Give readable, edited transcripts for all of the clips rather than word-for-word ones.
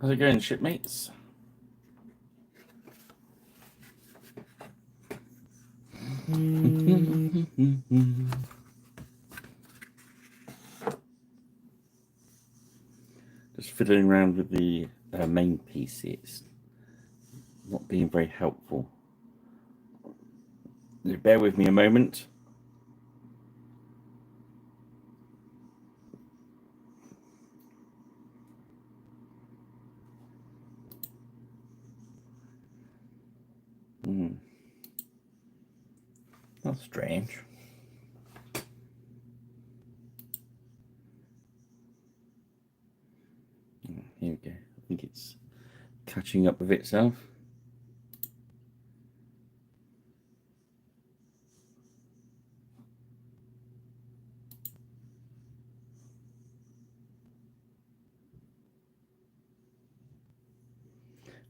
How's it going, shipmates? Just fiddling around with the main PC. It's not being very helpful. Bear with me a moment. That's strange. Here we go. I think it's catching up with itself.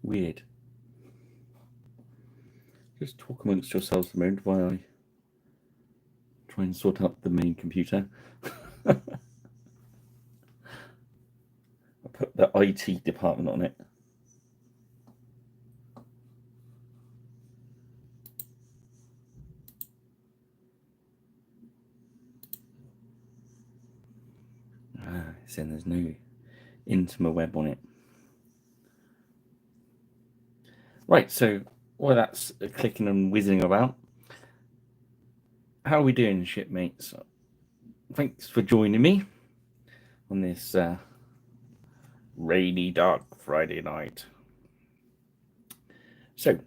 Weird. Just talk amongst yourselves a moment while I try and sort out the main computer. I put the IT department on it. Saying there's no Intima web on it. Right, so while that's clicking and whizzing about, how are we doing, shipmates? Thanks for joining me on this rainy, dark Friday night. So,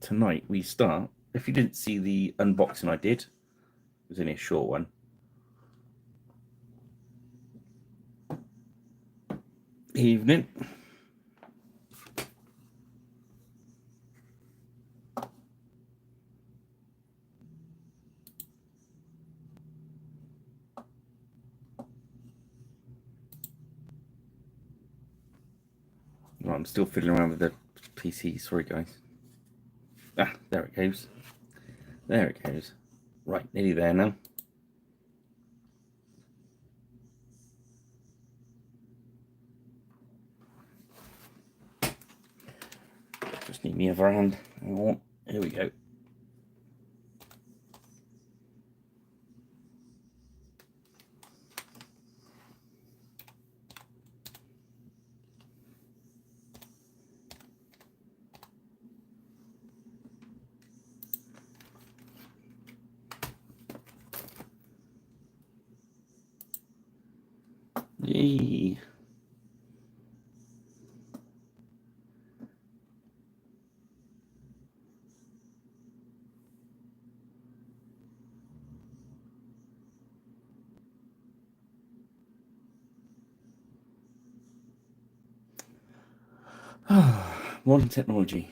tonight we start. If you didn't see the unboxing I did, it was only a short one. Evening. Well, I'm still fiddling around with the PC. Sorry, guys. There it goes. There it goes. Right, nearly there now. Just need me other hand. Oh, here we go. Yay. Modern technology.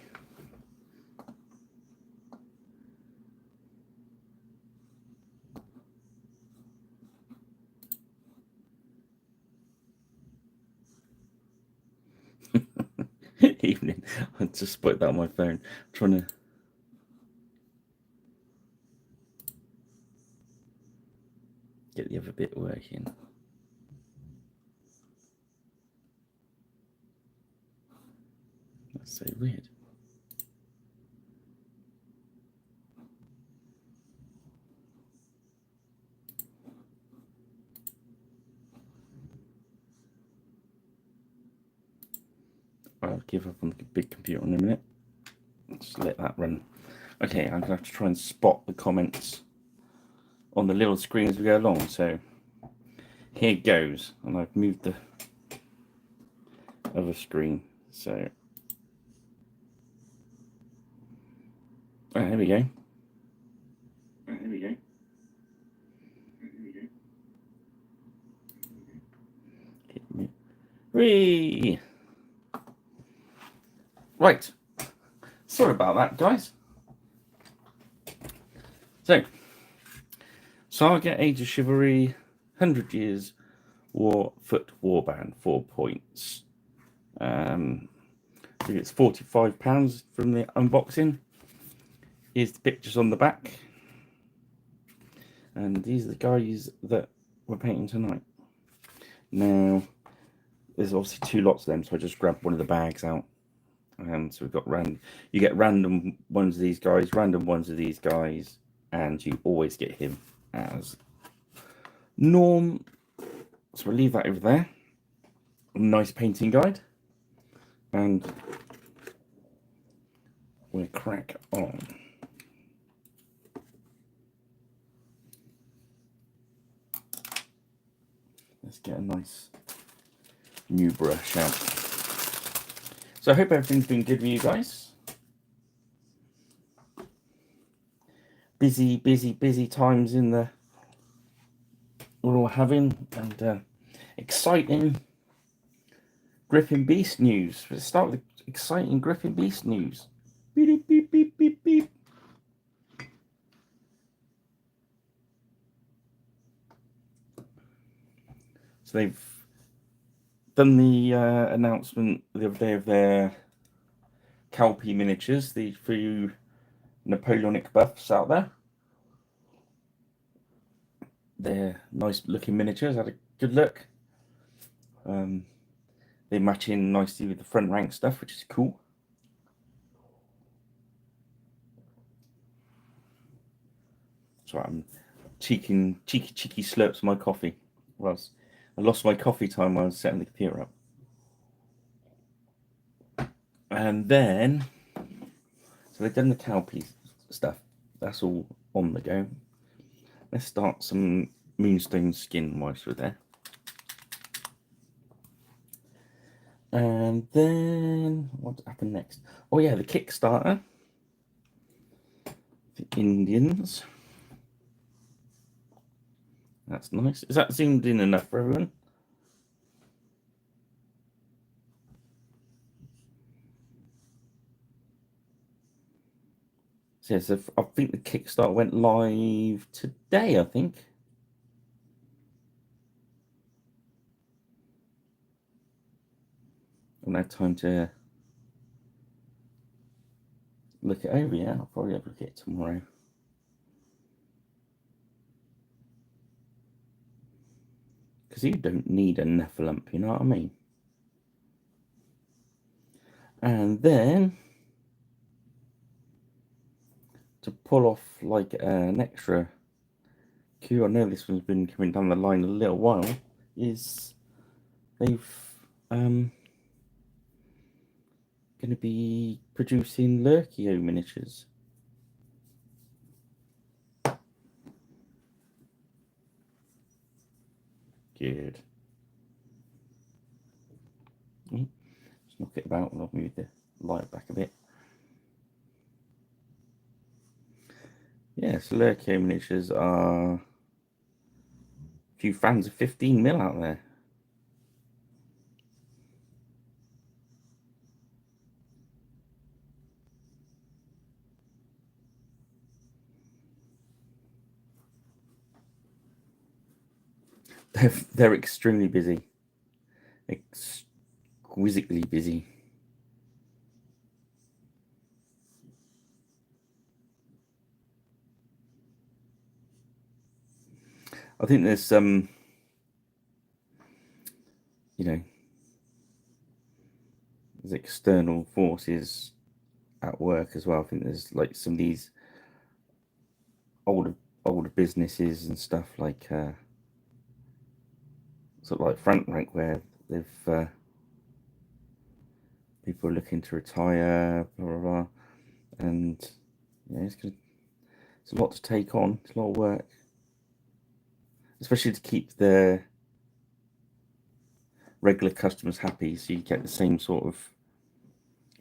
Evening. I just spoke that on my phone. I'm trying to get the other bit working. That's so weird. I'll give up on the big computer in a minute. Just let that run. Okay, I'm gonna have to try and spot the comments on the little screen as we go along. So here it goes, and I've moved the other screen. So here we go. Here we go. Whee! Right. Sorry about that, guys. So, Saga, Age of Chivalry, 100 Years, Foot Warband, 4 points. I think it's £45 from the unboxing. Here's the pictures on the back. And these are the guys that we're painting tonight. Now, there's obviously 2 lots of them, so I just grabbed one of the bags out. And so we've got you get random ones of these guys, random ones of these guys, and you always get him as norm. So we'll leave that over there. Nice painting guide. And we'll crack on. Let's get a nice new brush out. So I hope everything's been good with you guys. Busy times in the we're all having, and exciting Griffin Beast news. Let's start with exciting Griffin Beast news. Beep, beep, beep, beep, beep. So they've done the announcement the other day of their Calpe miniatures, the few Napoleonic buffs out there. They're nice looking miniatures, had a good look. They match in nicely with the front rank stuff, which is cool. So I'm cheeky slurps my coffee. I lost my coffee time while I was setting the computer up. And then, so they've done the Calpe stuff. That's all on the go. Let's start some Moonstone skin whilst we're there. And then, what happened next? Oh yeah, the Kickstarter. The Indians. That's nice. Is that zoomed in enough for everyone? So yes, I think the Kickstarter went live today, I think. I don't have time to look it over yet. I'll probably have a look at it tomorrow. Because you don't need a Nephilimp, you know what I mean? And then, to pull off like an extra queue, I know this one's been coming down the line a little while, is they've going to be producing Lurkio miniatures. Good. Just knock it about and I'll move the light back a bit. Yes, Lurkio miniatures are a few fans of 15mm out there. They're extremely busy. Exquisitely busy. I think there's some, there's external forces at work as well. I think there's like some of these older businesses and stuff like sort of like front rank where they've people are looking to retire, blah blah blah, and it's a lot to take on. It's a lot of work, especially to keep their regular customers happy, so you get the same sort of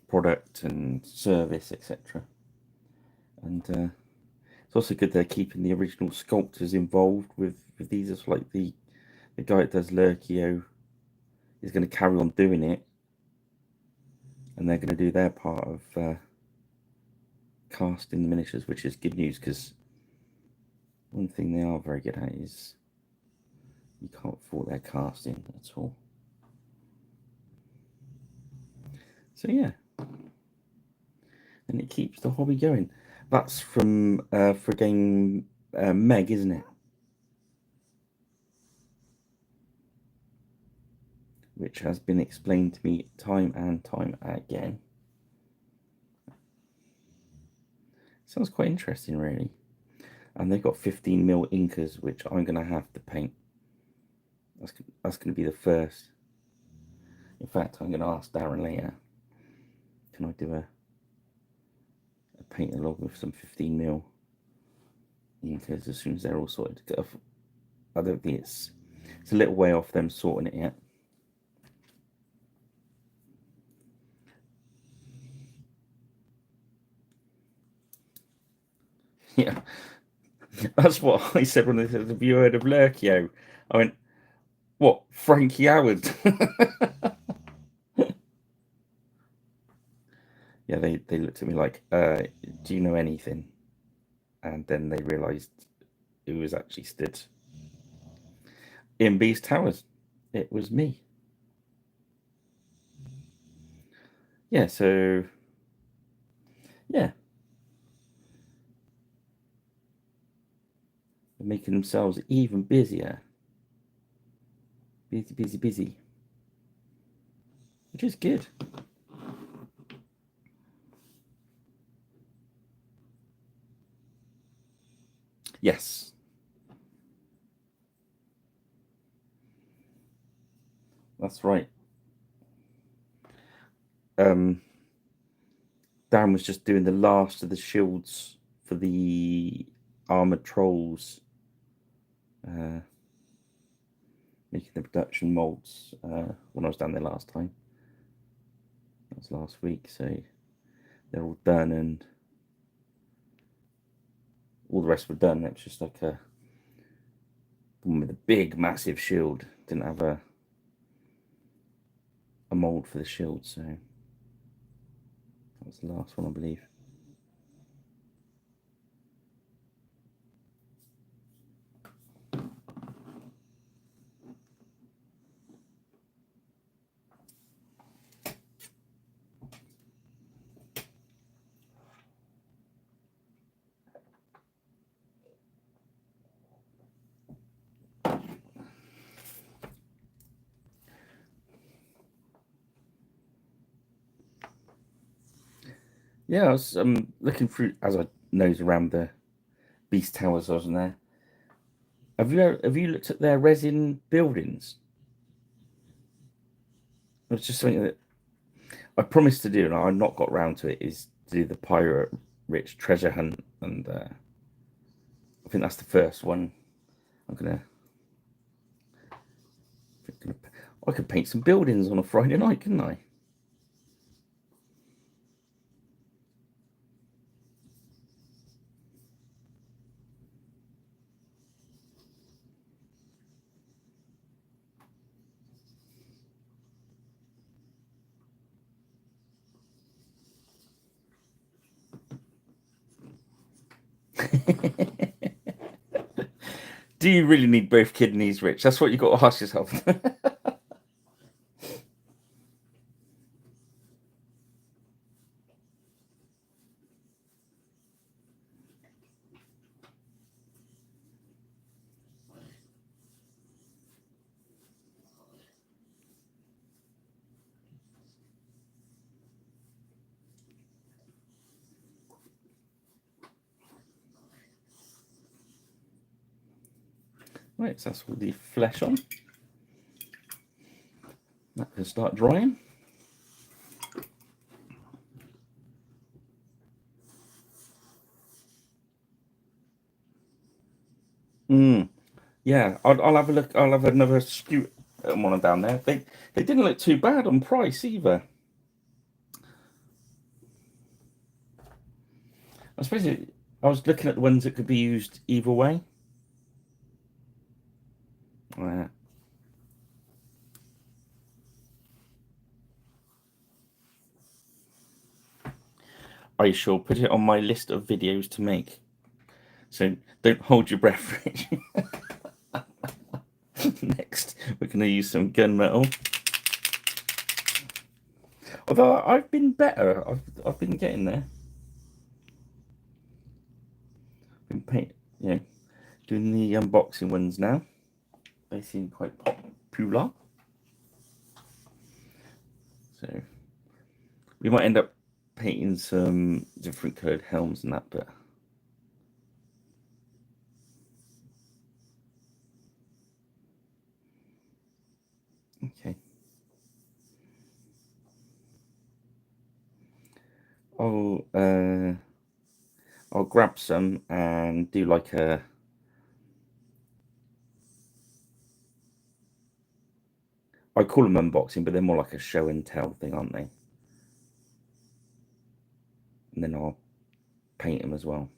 product and service, etc. And it's also good they're keeping the original sculptors involved with these. It's like the guy that does Lurkio is going to carry on doing it, and they're going to do their part of casting the miniatures, which is good news, because one thing they are very good at is you can't fault their casting at all. So yeah, and it keeps the hobby going. That's from for game Meg, isn't it? which has been explained to me time and time again. Sounds quite interesting, really. And they've got 15mm inkers, which I'm going to have to paint. That's going to be the first. In fact, I'm going to ask Darren later, can I do a paint along with some 15mm inkers as soon as they're all sorted? I don't think it's a little way off them sorting it yet. Yeah, that's what I said when they said, have you heard of Lurkio? I went, what, Frankie Howard? Yeah, they looked at me like, do you know anything? And then they realised who was actually stood in Beast Towers. It was me. Yeah, so yeah, they're making themselves even busier. Busy, busy, busy, which is good. Yes. That's right. Darren was just doing the last of the shields for the armored trolls, making the production molds when I was down there last time. That was last week, so they're all done and all the rest were done. It was just like a one with a big, massive shield. Didn't have a mold for the shield, so that was the last one, I believe. Yeah, I was looking through as I nosed around the Beast Towers. I was in there. Have you looked at their resin buildings? It's just something that I promised to do, and I've not got round to it. Is to do the pirate rich treasure hunt, and I think that's the first one. I could paint some buildings on a Friday night, couldn't I? Do you really need both kidneys, Rich? That's what you got to ask yourself. Right, so that's all the flesh on. That can start drying. Yeah, I'll have a look. I'll have another scoot at one down there. They didn't look too bad on price either. I suppose I was looking at the ones that could be used either way. I shall put it on my list of videos to make. So don't hold your breath, Rich. Next, we're going to use some gunmetal. Although I've been better, I've been getting there. Been doing the unboxing ones now. They seem quite popular. So we might end up painting some different coloured helms and that, but okay. I'll grab some and do like a I call them unboxing, but they're more like a show and tell thing, aren't they? And then I'll paint them as well.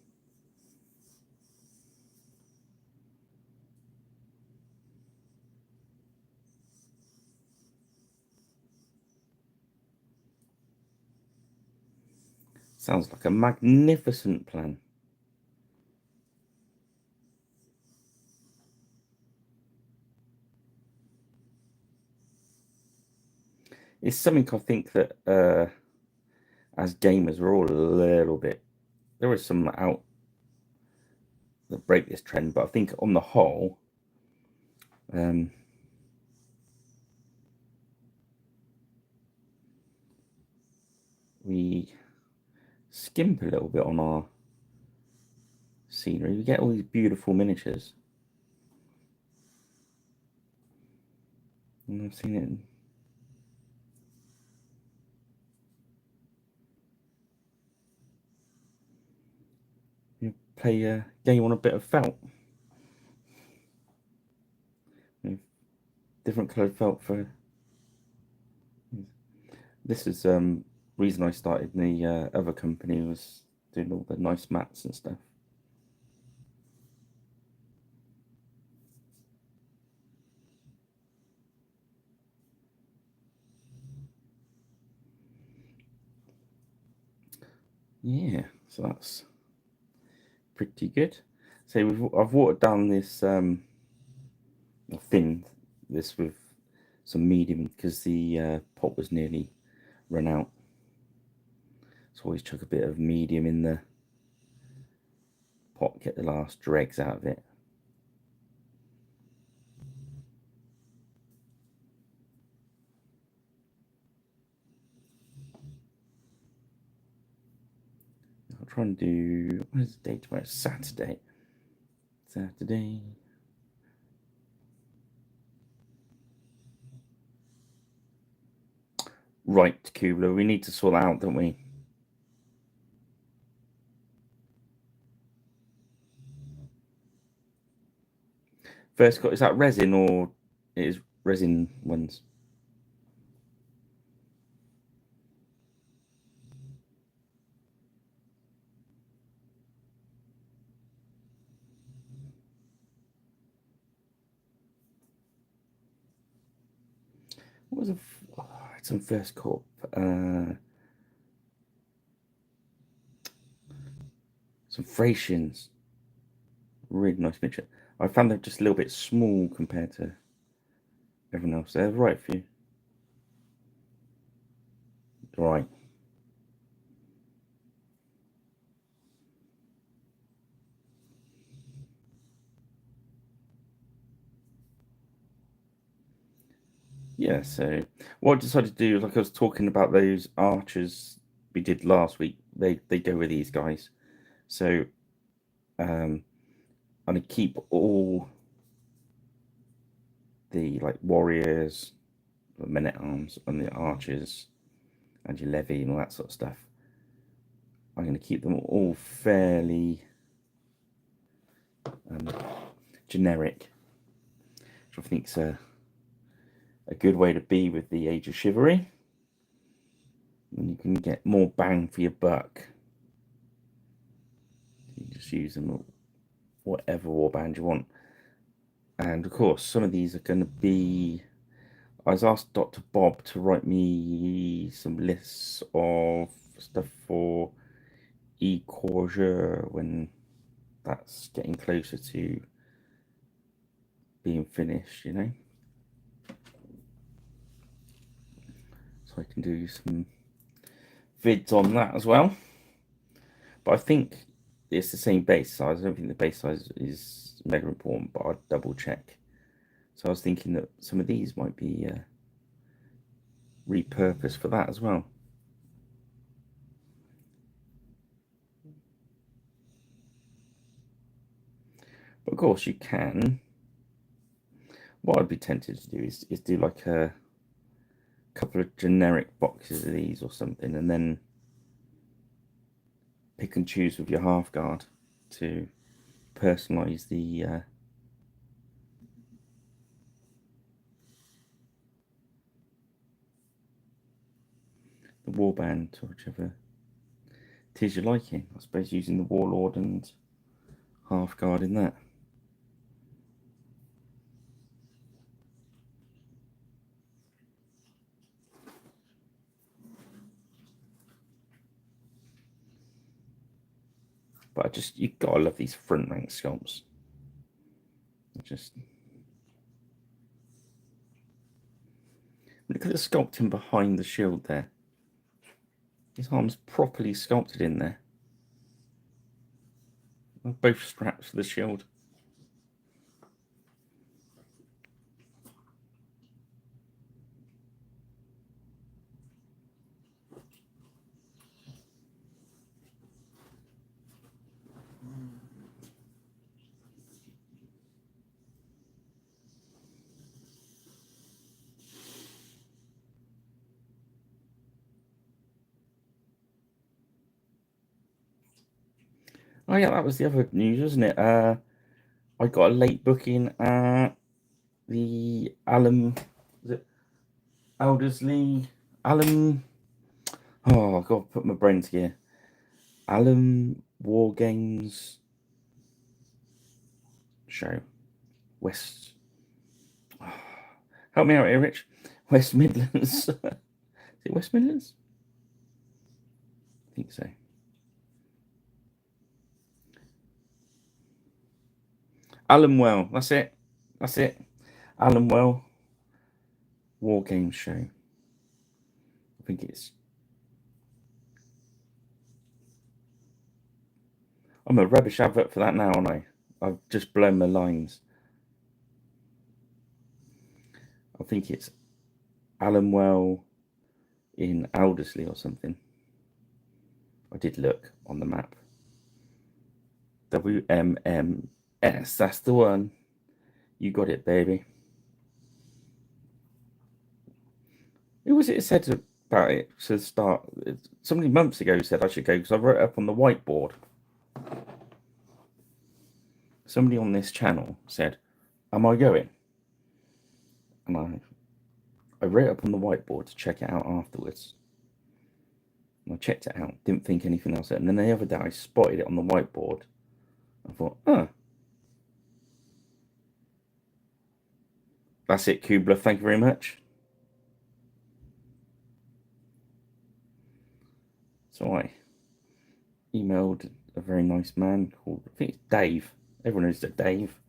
Sounds like a magnificent plan. It's something I think that as gamers we're all a little bit. There is some out that break this trend, but I think on the whole, we skimp a little bit on our scenery. We get all these beautiful miniatures, and I've seen it. You play a game on a bit of felt. Different coloured felt for. This is reason I started the other company was doing all the nice mats and stuff. Yeah, so that's pretty good. So I've watered down this thinned this with some medium because the pot was nearly run out. So always chuck a bit of medium in the pot, get the last dregs out of it. I'll try and do, what is the date tomorrow? Saturday. Saturday. Right, Kubler, we need to sort that out, don't we? First cut, is that resin or it is resin ones? What was I had some first cut. Some Thracians. Really nice miniature. I found them just a little bit small compared to everyone else. They're right for you. Right. Yeah, so what I decided to do, like I was talking about those archers we did last week, they go with these guys. So I'm gonna keep all the like warriors, the men at arms, and the archers, and your levy and all that sort of stuff. I'm gonna keep them all fairly generic, which I think's a good way to be with the Age of Chivalry. And you can get more bang for your buck. You just use them whatever warband you want. And of course, some of these are going to be. I was asked Dr. Bob to write me some lists of stuff for e-courgeur when that's getting closer to being finished, you know. So I can do some vids on that as well. But I think it's the same base size. I don't think the base size is mega important, but I'd double check. So I was thinking that some of these might be repurposed for that as well. But of course you can. What I'd be tempted to do is do like a couple of generic boxes of these or something, and then pick and choose with your half guard to personalise the warband or whichever it is you're liking. I suppose using the warlord and half guard in that. But you gotta love these front rank sculpts. Just look at the sculpting behind the shield there. His arm's properly sculpted in there. Both straps for the shield. Oh yeah, that was the other news, wasn't it? I got a late booking at the Alum, was it Eldersley? Alum. Oh, I've got to put my brain together. Alum War Games show. West. Oh, help me out here, Rich. West Midlands. Is it West Midlands? I think so. Well. That's it. That's it. Well. War Games show. I think it's. I'm a rubbish advert for that now, aren't I? I've just blown my lines. I think it's Well in Eldersley or something. I did look on the map. WMMS, that's the one. You got it, baby. Who was it said about it to start? Somebody months ago said I should go because I wrote it up on the whiteboard. Somebody on this channel said, am I going? And I wrote it up on the whiteboard to check it out afterwards. And I checked it out, didn't think anything else. And then the other day I spotted it on the whiteboard. I thought, oh. That's it, Kubler. Thank you very much. So I emailed a very nice man called, I think it's Dave. Everyone knows that Dave.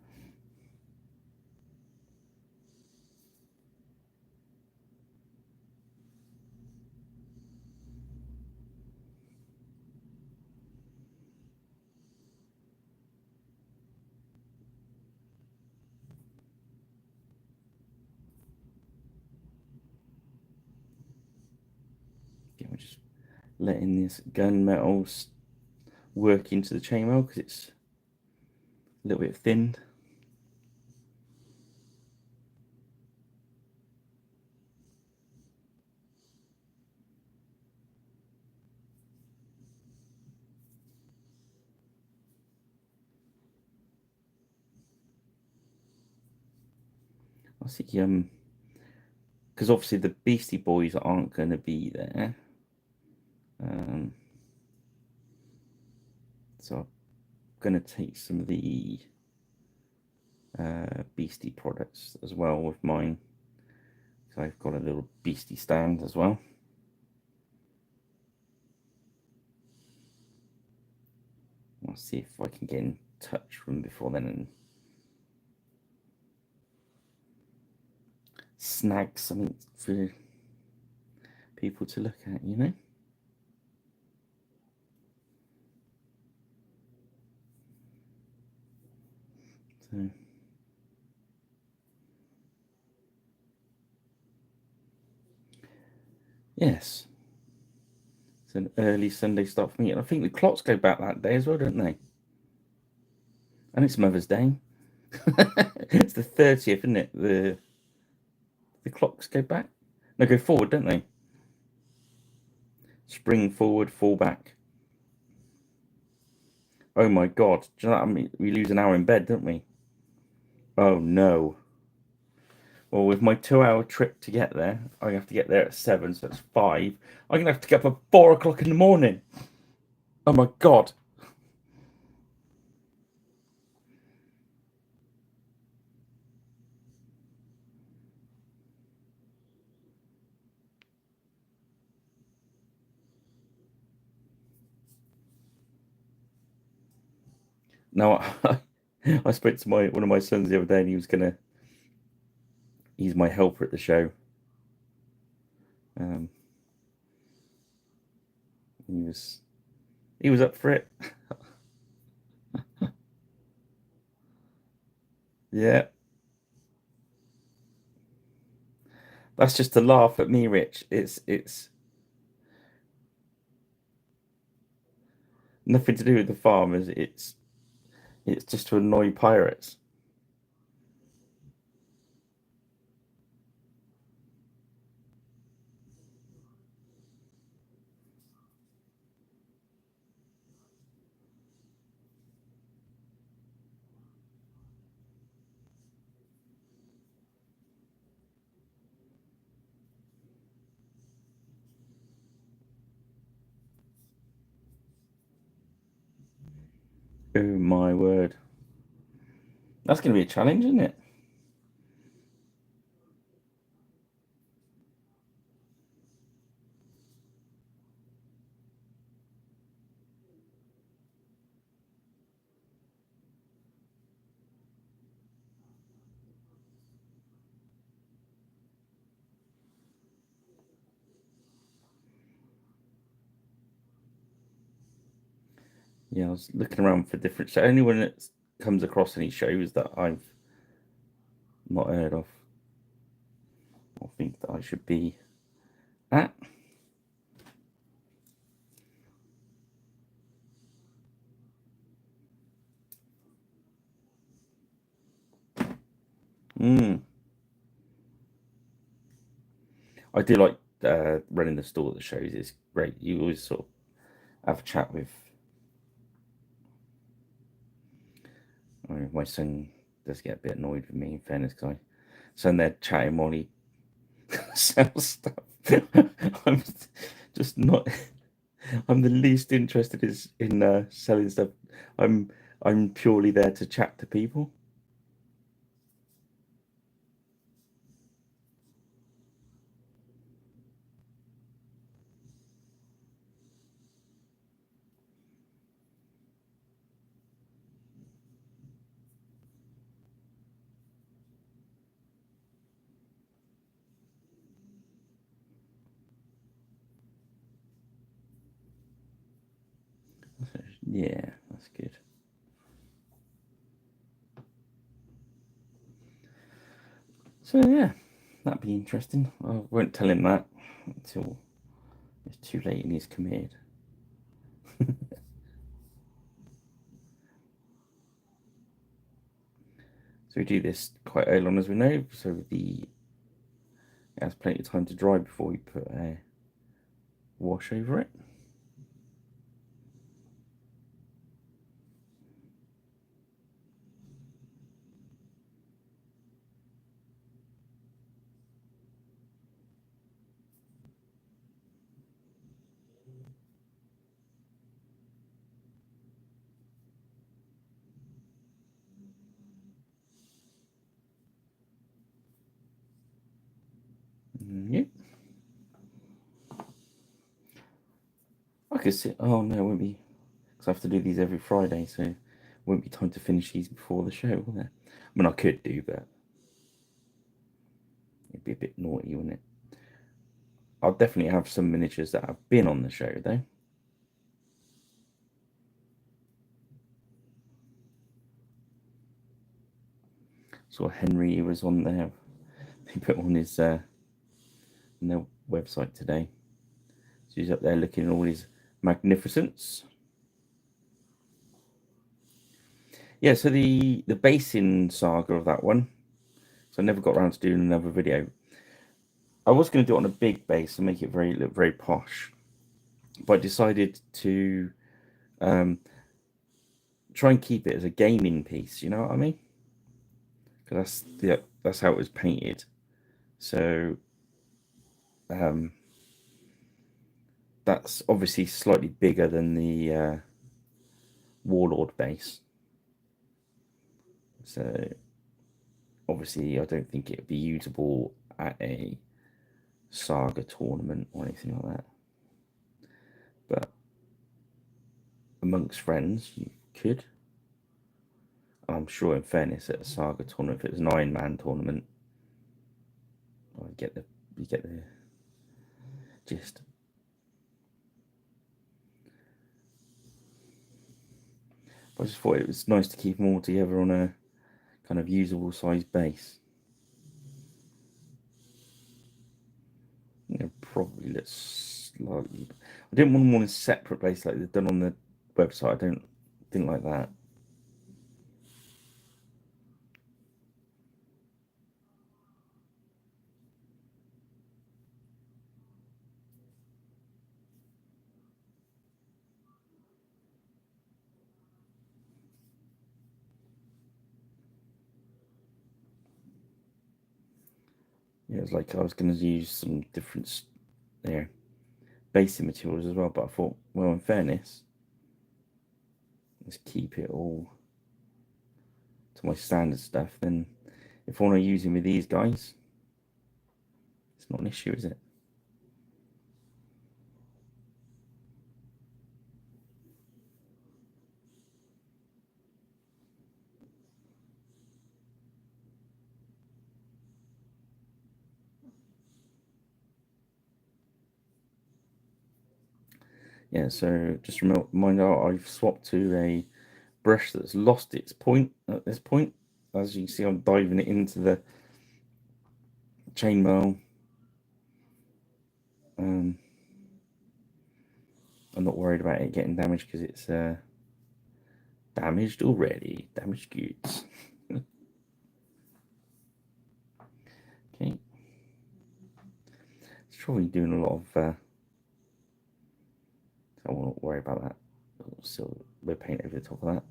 Yeah, we're just letting this gunmetal work into the chainmail because it's a little bit thinned. I see, because obviously the Beastie Boys aren't going to be there. So I'm going to take some of the Beastie products as well with mine. So I've got a little Beastie stand as well. I'll see if I can get in touch with them before then and snag something for people to look at, you know? So Yes. It's an early Sunday start for me. And I think the clocks go back that day as well, don't they? And it's Mother's Day. It's the 30th, isn't it? The clocks go back? No, go forward, don't they? Spring forward, fall back. Oh my God. Do you know what I mean? We lose an hour in bed, don't we? Oh no. Well, with my 2 hour trip to get there, I have to get there at 7, so it's 5. I'm going to have to get up at 4 o'clock in the morning. Oh my God. Now, I spoke to one of my sons the other day, and he's my helper at the show. Um, he was up for it. Yeah, that's just to laugh at me, Rich. It's nothing to do with the farmers. It's just to annoy pirates. Oh my word, that's going to be a challenge, isn't it? Yeah, I was looking around for different shows. Anyone that comes across any shows that I've not heard of or think that I should be at. Mm. I do like running the stall at the shows. It's great. You always sort of have a chat with. I mean, my son does get a bit annoyed with me, in fairness, because I send there chatting while he sells stuff. I'm just not. I'm the least interested in selling stuff. I'm I'm purely there to chat to people. Yeah, that's good. So yeah, that'd be interesting. I won't tell him that until it's too late and he's committed. So we do this quite early on, as we know, so the it has plenty of time to dry before we put a wash over it. Yep. I could sit. Oh no, it won't be. Because I have to do these every Friday, so it won't be time to finish these before the show, will there? I mean, I could do, but it'd be a bit naughty, wouldn't it? I'll definitely have some miniatures that have been on the show, though. So Henry was on there. He put on their website today. So he's up there looking in all his magnificence. Yeah, so the basin saga of that one. So I never got around to doing another video. I was going to do it on a big base and make it look very posh, but I decided to try and keep it as a gaming piece. You know what I mean? Because that's how it was painted. So that's obviously slightly bigger than the warlord base. So obviously I don't think it'd be usable at a saga tournament or anything like that. But amongst friends, you could. I'm sure, in fairness, at a saga tournament, if it was an Iron Man tournament, you get the gist. But I just thought it was nice to keep them all together on a kind of usable size base. Probably let's slightly. I didn't want them all in a separate place like they've done on the website. I didn't like that. Yeah, it was like I was going to use some different basic materials as well, but I thought, well, in fairness, let's keep it all to my standard stuff. Then if I want to use him with these guys, it's not an issue, is it? Yeah, so just remind I've swapped to a brush that's lost its point at this point. As you can see, I'm diving it into the chainmail. I'm not worried about it getting damaged because it's damaged already. Damaged goods. Okay. It's probably doing a lot of. I won't worry about that. So we'll paint over the top of that.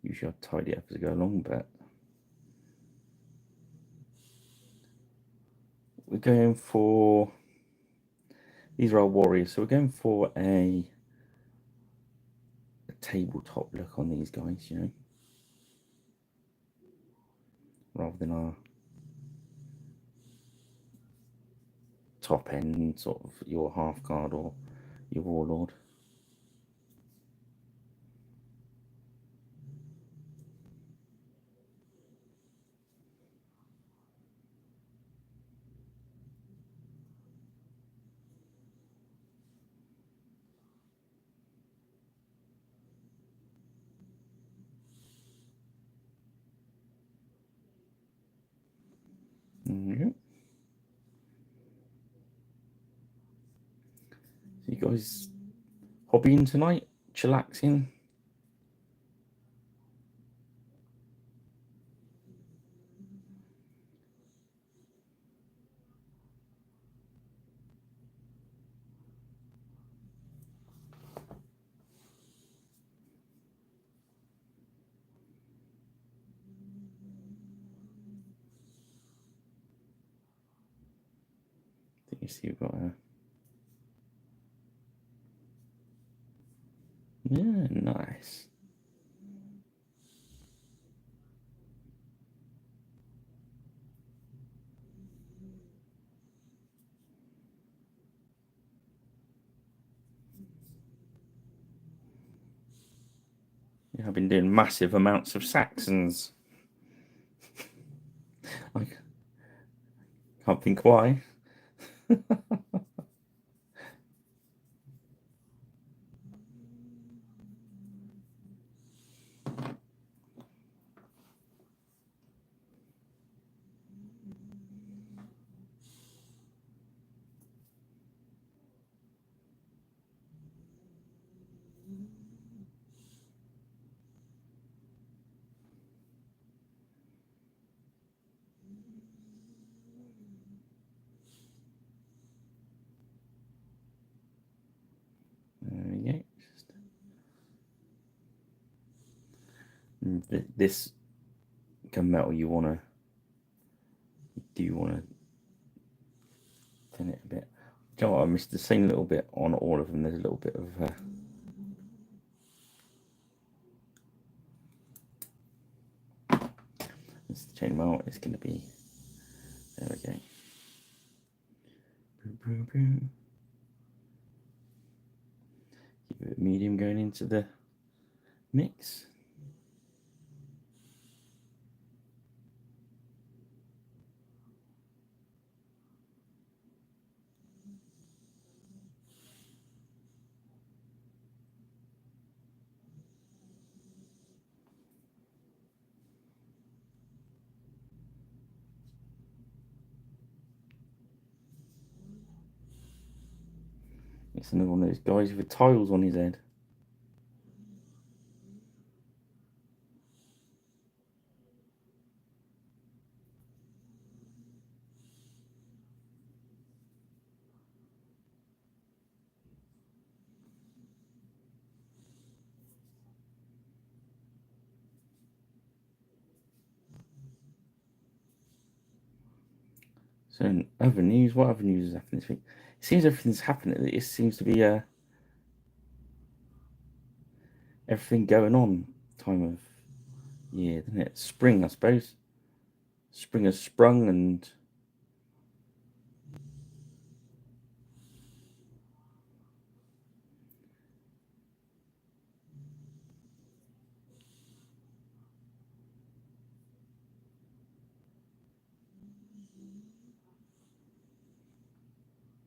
Usually I'll tidy up as I go along, but we're going for. These are our warriors, so we're going for a tabletop look on these guys, you know, rather than our top end, sort of your half guard or your warlord. Mm-hmm. So you guys hobbying tonight? Chillaxing? I think you see you've got a. Yeah, nice. Yeah, I've been doing massive amounts of Saxons. I can't think why. This gunmetal do you wanna thin it a bit? Do you know what, I missed the same little bit on all of them. There's a little bit of this chain mount is going to be, there we go. Keep it medium going into the mix. It's another one of those guys with tiles on his head. So in other news, what other news is happening this week? It seems everything's happening. It seems to be everything going on time of year, doesn't it? Spring, I suppose. Spring has sprung and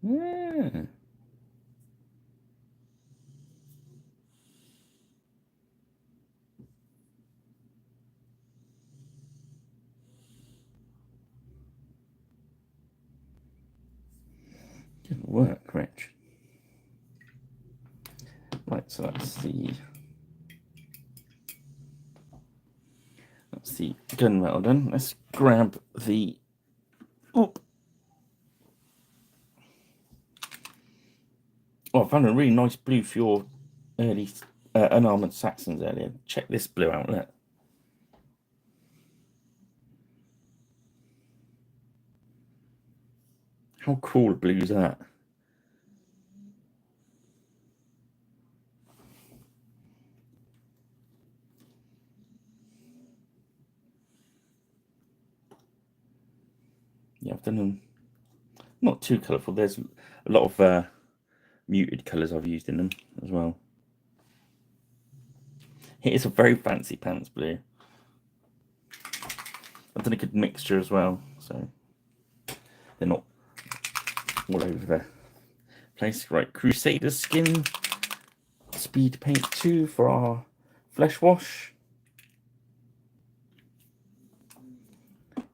yeah. Didn't work, Rich. Right, so that's the gunmetal done. Let's grab the oh, I found a really nice blue for your early unarmored Saxons earlier. Check this blue out. Look. How cool blue is that? Yeah, I've done them. Not too colourful. There's a lot of muted colours I've used in them as well. It's a very fancy pants blue. I've done a good mixture as well, so they're not all over the place. Right, Crusader Skin Speed Paint 2 for our flesh wash.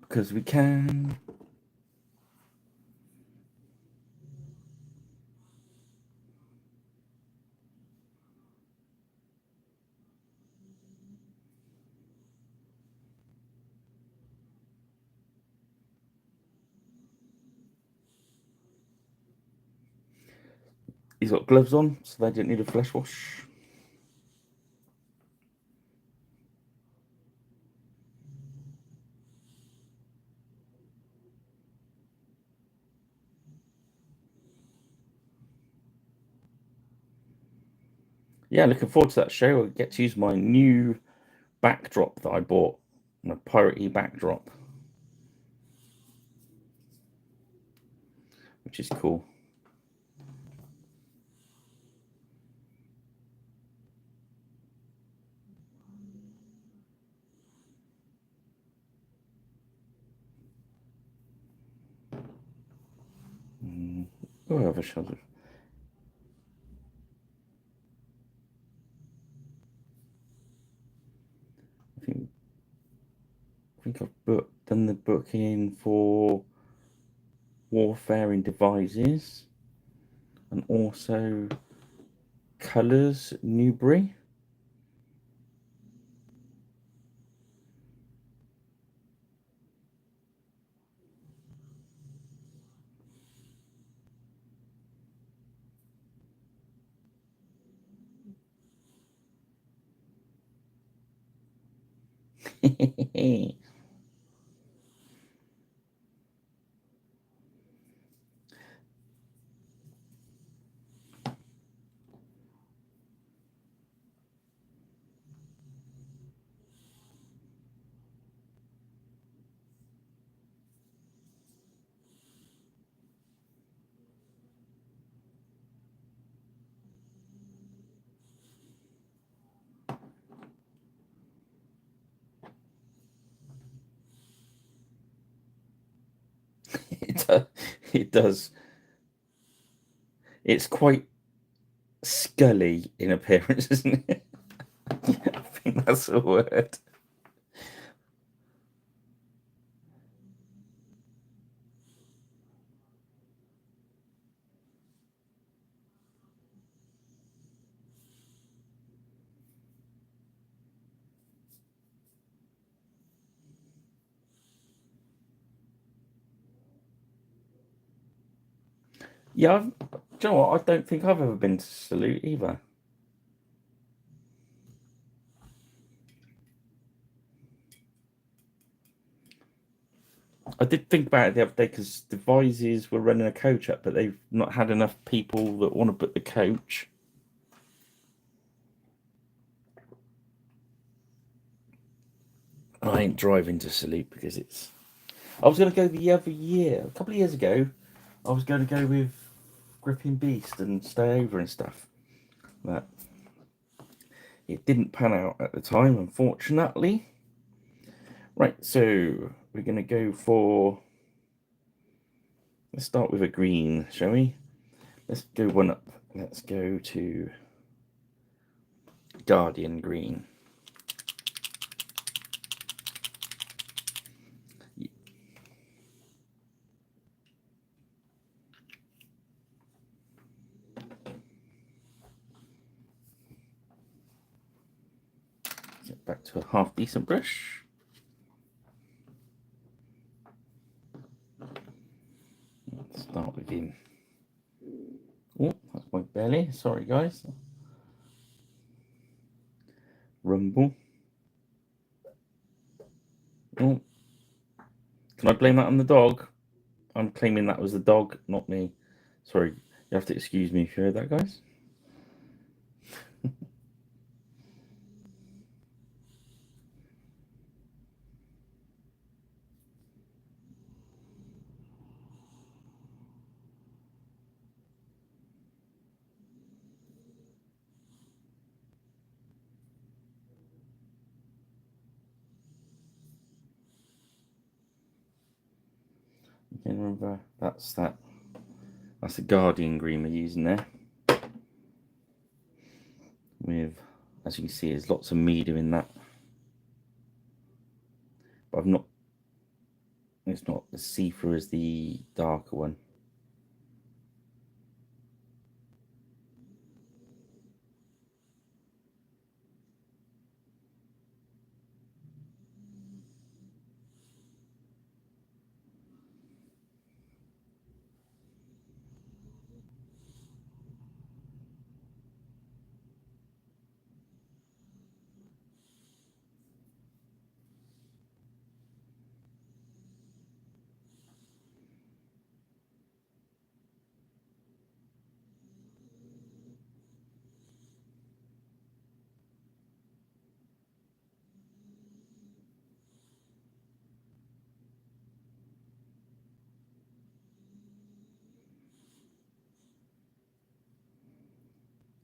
Because we can. He's got gloves on, so they don't need a flesh wash. Yeah, looking forward to that show. I'll get to use my new backdrop that I bought, my piratey backdrop, which is cool. Oh, I have a shoulder. I think I've done the booking for Warfare in Devices and also Colours Newbury. It does. It's quite scully in appearance, isn't it? I think that's the word. Yeah, do you know what? I don't think I've ever been to Salute either. I did think about it the other day because the Vises were running a coach up, but they've not had enough people that want to book the coach. I ain't driving to Salute because it's. I was going to go the other year, a couple of years ago. I was going to go with Gripping Beast and stay over and stuff, but it didn't pan out at the time, unfortunately. Right, so we're going to go for. Let's start with a green, shall we? Let's go one up. Let's go to Guardian Green. Get back to a half decent brush. Let's start with him. Oh, that's my belly. Sorry, guys. Rumble. Oh, can I blame that on the dog? I'm claiming that was the dog, not me. Sorry, you have to excuse me if you heard that, guys. Again, remember that's that. That's the Guardian Green we're using there. With, as you can see, there's lots of medium in that. But I've not. It's not as see-through as the darker one.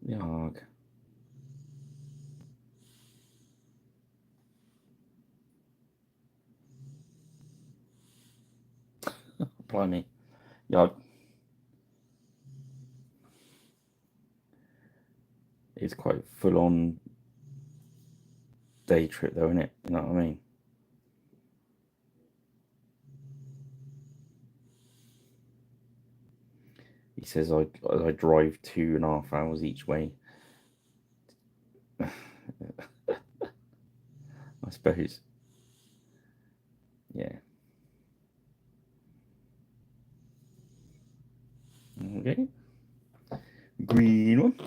Yarg. Blimey. Yarg. It's quite full on day trip though, isn't it? You know what I mean? He says I drive 2.5 hours each way. I suppose. Yeah. Okay. Green one.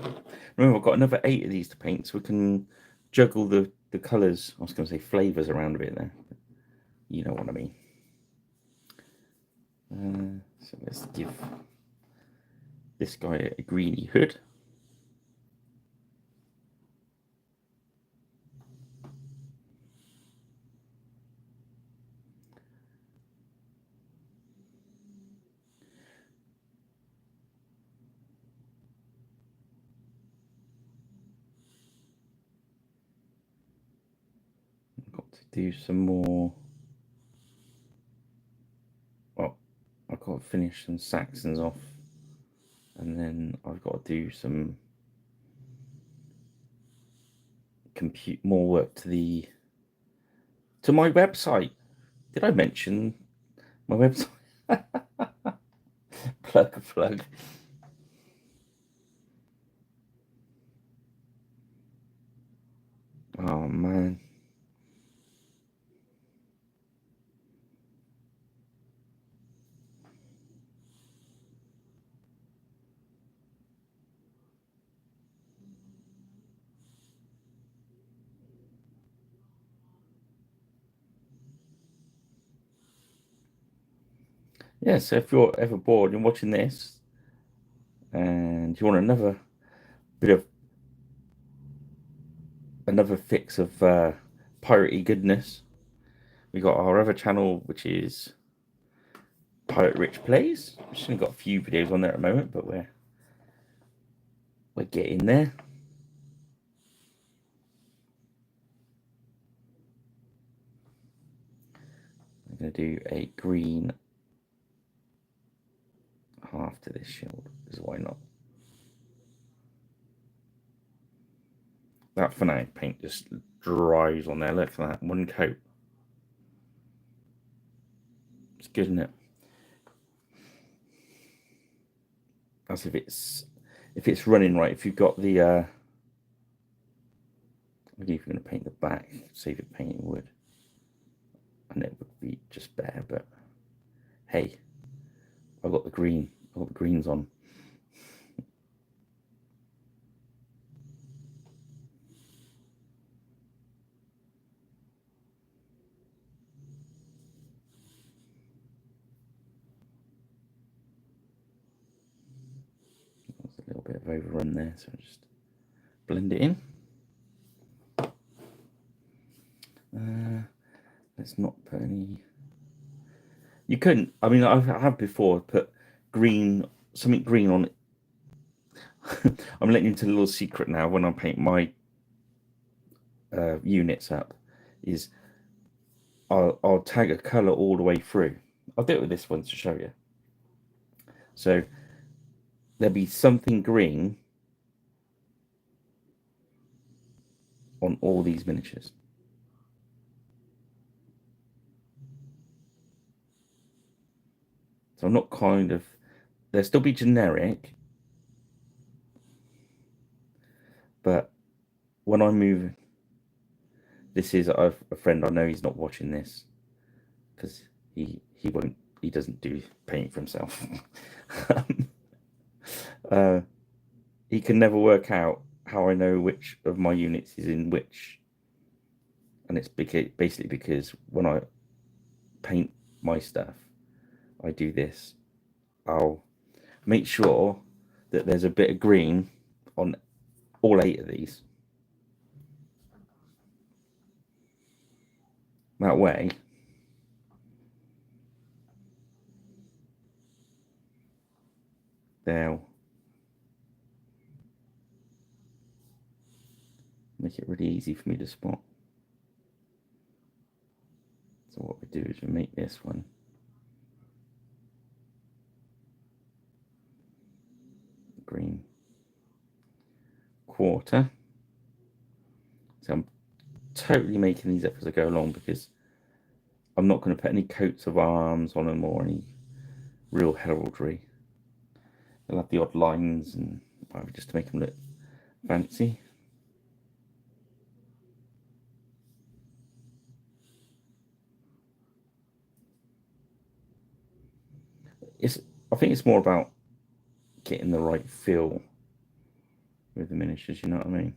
Remember, I've got another 8 of these to paint, so we can juggle the the colours, I was going to say flavours around a bit there, but you know what I mean. So let's give this guy a greeny hood. I've got to do some more. Well, I've got to finish some Saxons off, and then I've got to do some more work to my website. Did I mention my website? plug. Oh man. Yeah, so if you're ever bored and watching this and you want another fix of piratey goodness, we got our other channel, which is Pirate Rich Plays. We've only got a few videos on there at the moment, but we're getting there. I'm going to do a green half to this shield, because why not? That Fanatic paint just dries on there. Look at that, one coat. It's good, isn't it? As if it's running right. If you've got the maybe if you're going to paint the back, save it painting wood, and it would be just better. But hey, I've got the green. I've got the greens on. There's a little bit of overrun there, so just blend it in. Let's not put any. You couldn't. I mean, I have before put something green on it. I'm letting you into a little secret now. When I paint my units up, is I'll tag a color all the way through. I'll do it with this one to show you. So there'll be something green on all these miniatures. So I'm not they'll still be generic, but when I move, this is a friend. I know he's not watching this because he doesn't do paint for himself. He can never work out how I know which of my units is in which, and it's basically because when I paint my stuff, I do this. I'll make sure that there's a bit of green on all 8 of these. That way, they'll make it really easy for me to spot. So what we do is we make this one green quarter. So I'm totally making these up as I go along because I'm not going to put any coats of arms on them or any real heraldry. They'll have the odd lines and whatever just to make them look fancy. I think it's more about getting the right feel with the miniatures, you know what I mean?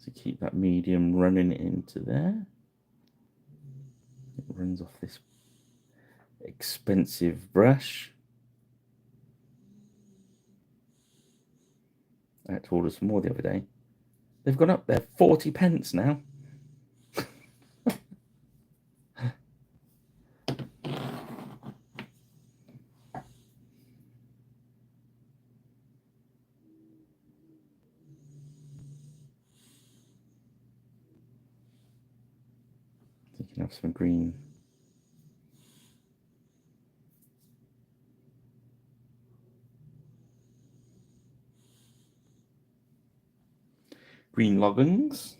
So keep that medium running into there. It runs off this expensive brush. I had to order some more the other day. They've gone up there 40p now. You can have some green. Green loggings.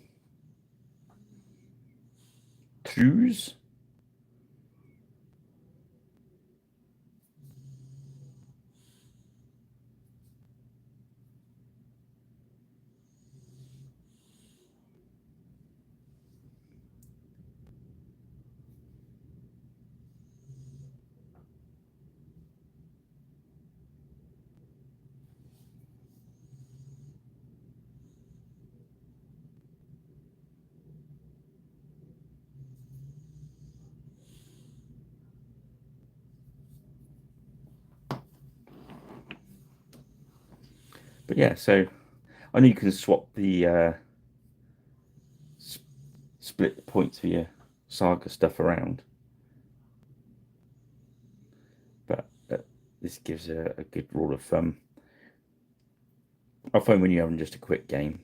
Trews. But yeah, so I know you can swap the split the points for your saga stuff around, but this gives a good rule of thumb. I find when you're having just a quick game,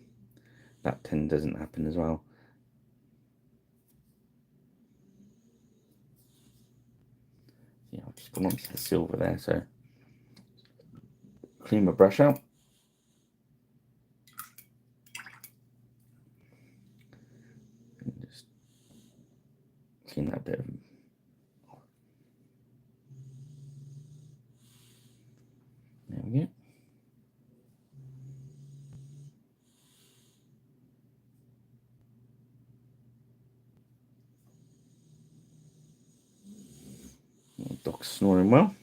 that 10 doesn't happen as well. Yeah, I've just gone onto the silver there, so clean my brush out. And just clean that bit of there we go. Dog's snoring well.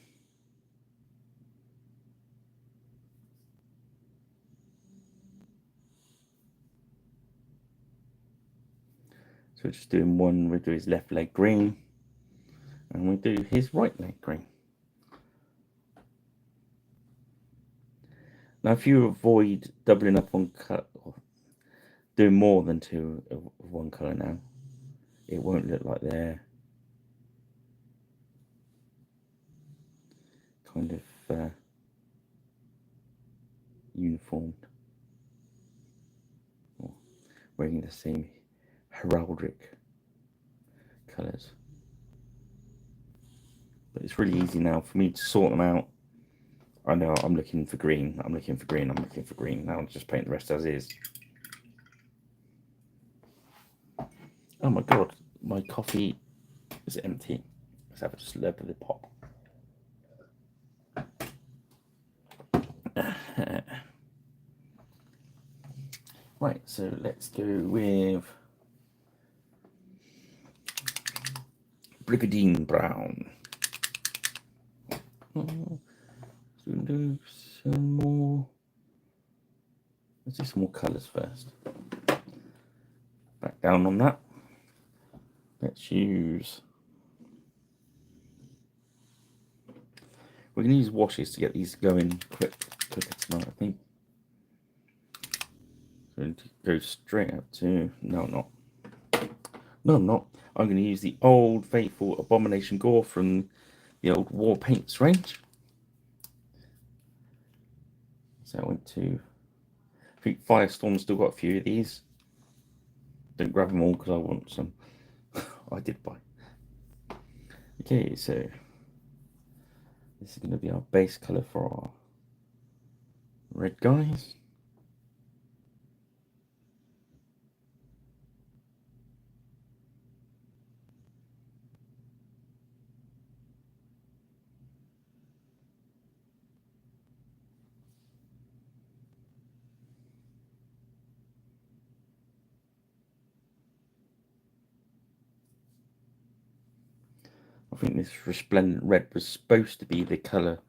So we're just doing one, we do his left leg green, and we do his right leg green. Now, if you avoid doubling up on cut, or doing more than two of one colour now, it won't look like they're kind of uniformed or wearing the same heraldic colours. But it's really easy now for me to sort them out. I know I'm looking for green, I'm looking for green, I'm looking for green. Now I'll just paint the rest as is. Oh my god, my coffee is empty. Let's have a slurp of the pop. Right, so let's go with Brigadine Brown. Do some more. Let's do some more colours first. Back down on that. Let's use. We're going to use washes to get these going quicker tonight, I think. So to go straight up to. No, I'm not. No, I'm not. I'm going to use the old faithful Abomination Gore from the old War Paints range. So I went to. I think Firestorm's still got a few of these. Don't grab them all because I want some. I did buy. Okay, so this is going to be our base colour for our red guys. I think this resplendent red was supposed to be the colour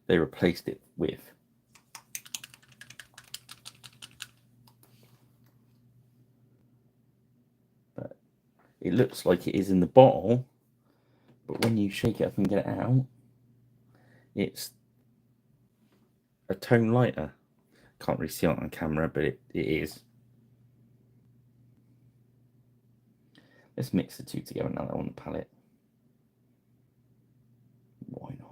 they replaced it with. it looks like it is in the bottle, but when you shake it up and get it out, it's a tone lighter. Can't really see it on camera, but it is. Let's mix the two together now that on the palette. Why not?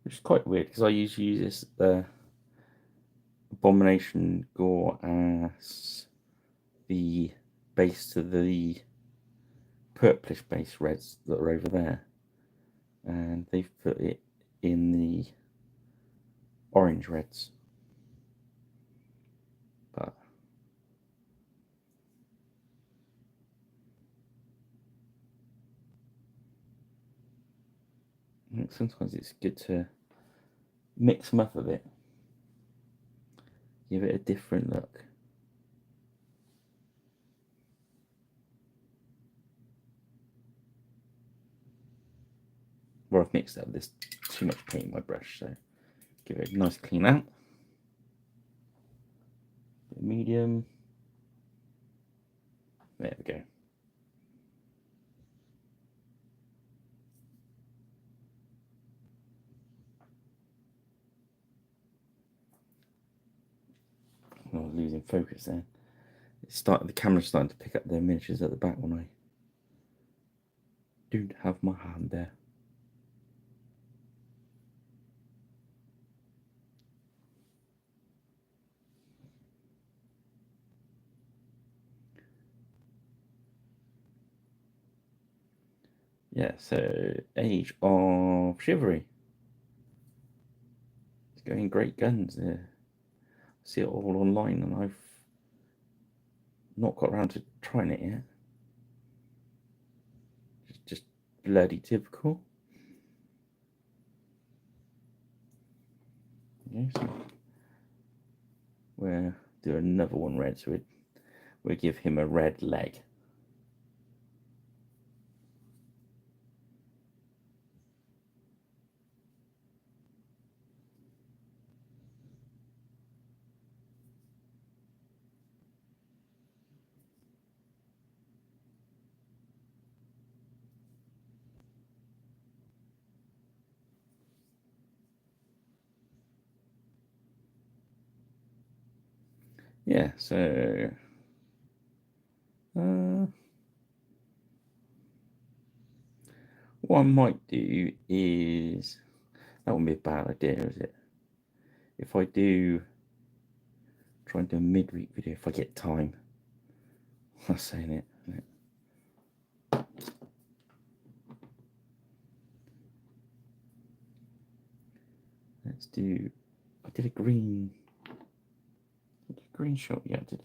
Which is quite weird because I usually use this Abomination Gore as the base to the purplish base reds that are over there, and they've put it in the orange reds. But sometimes it's good to mix them up a bit, give it a different look. Well, I've mixed up. There's too much paint in my brush, so give it a nice clean out. Medium. There we go. I was losing focus there. The camera's starting to pick up the miniatures at the back when I don't have my hand there. Yeah, so Age of Chivalry. It's going great guns there. I see it all online and I've not got around to trying it yet. It's just bloody typical. Yeah, so we'll do another one red, so we'll give him a red leg. Yeah, so what I might do is, that wouldn't be a bad idea, is it? If I do try and do a midweek video if I get time. I'm saying it. Let's do. I did a green shot. Yeah, I did.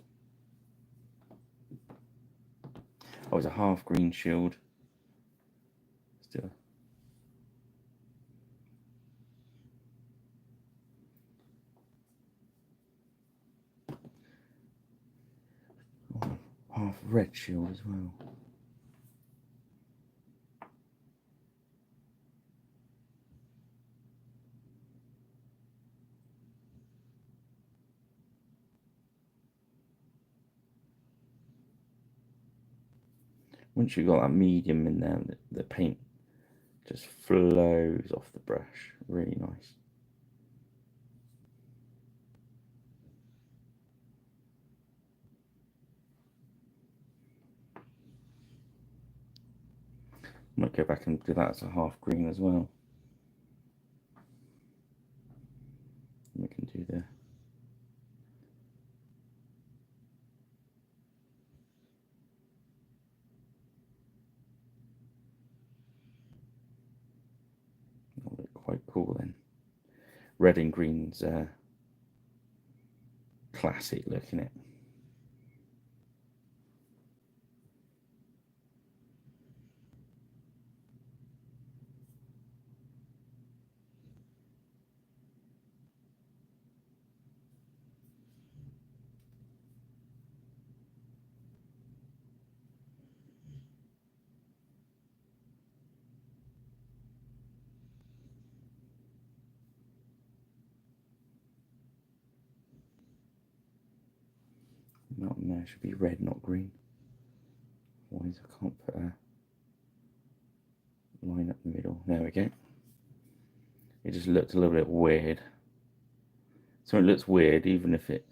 Oh, it was a half green shield. Still. Oh, half red shield as well. Once you've got that medium in there, the paint just flows off the brush. Really nice. Might go back and do that as a half green as well. We can do the look quite cool then. Red and green's classic look, isn't it? Not in there, should be red, not green. Otherwise I can't put a line up the middle. There we go. It just looked a little bit weird. So it looks weird, even if it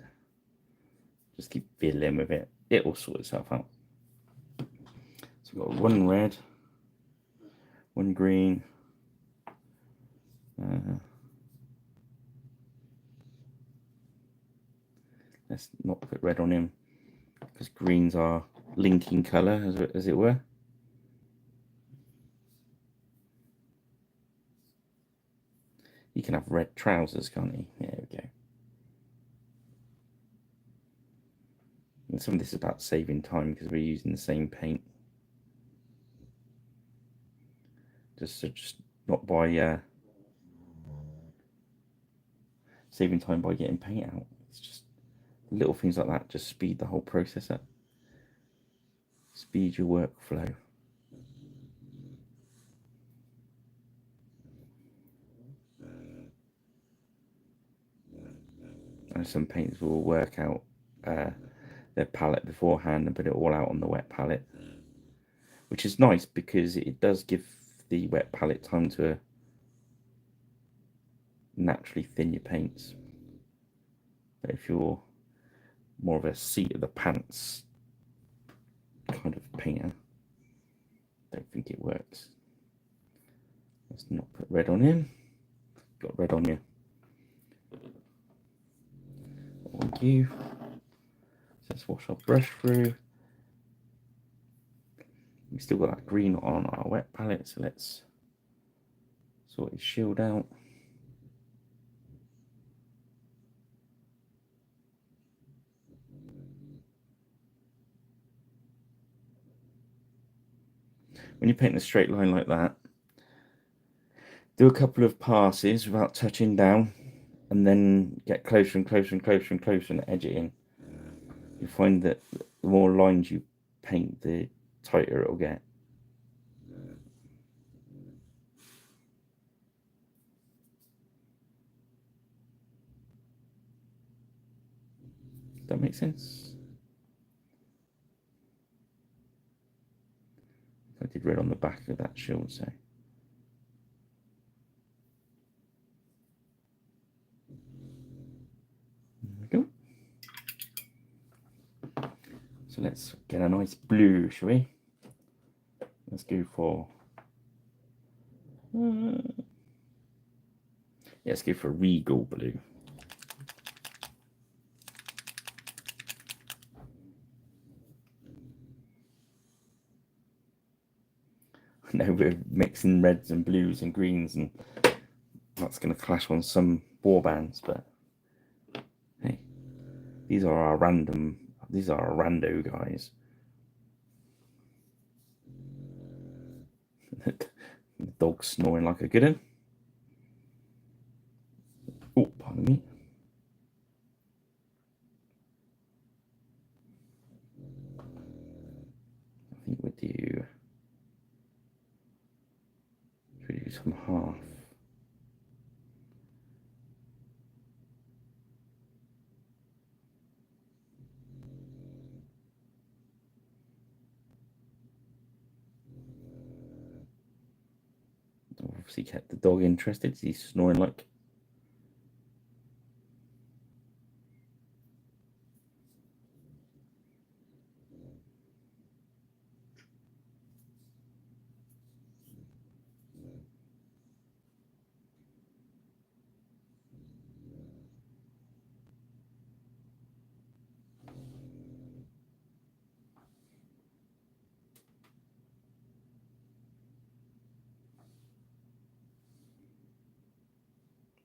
just keep fiddling with it, it will sort itself out. So we've got one red, one green, let's not put red on him because greens are linking colour, as it were. He can have red trousers, can't he? There we go. And some of this is about saving time because we're using the same paint. Just not by saving time by getting paint out. It's just little things like that just speed the whole process up. Speed your workflow. And some painters will work out their palette beforehand and put it all out on the wet palette, which is nice because it does give the wet palette time to naturally thin your paints. But if you're more of a seat of the pants kind of painter, I don't think it works. Let's not put red on him. Got red on you. Thank you. So let's wash our brush through. We've still got that green on our wet palette, so let's sort his shield out. When you paint a straight line like that, do a couple of passes without touching down, and then get closer and closer and closer and closer and edge it in. You find that the more lines you paint, the tighter it'll get. Does that make sense? I did red on the back of that shield, so. There we go. So let's get a nice blue, shall we? Let's go for let's go for regal blue. I know we're mixing reds and blues and greens, and that's going to clash on some warbands, but hey, these are our rando guys. The dog's snoring like a good one. Oh, pardon me. I think we'll do some half. Obviously kept the dog interested. He's snoring like.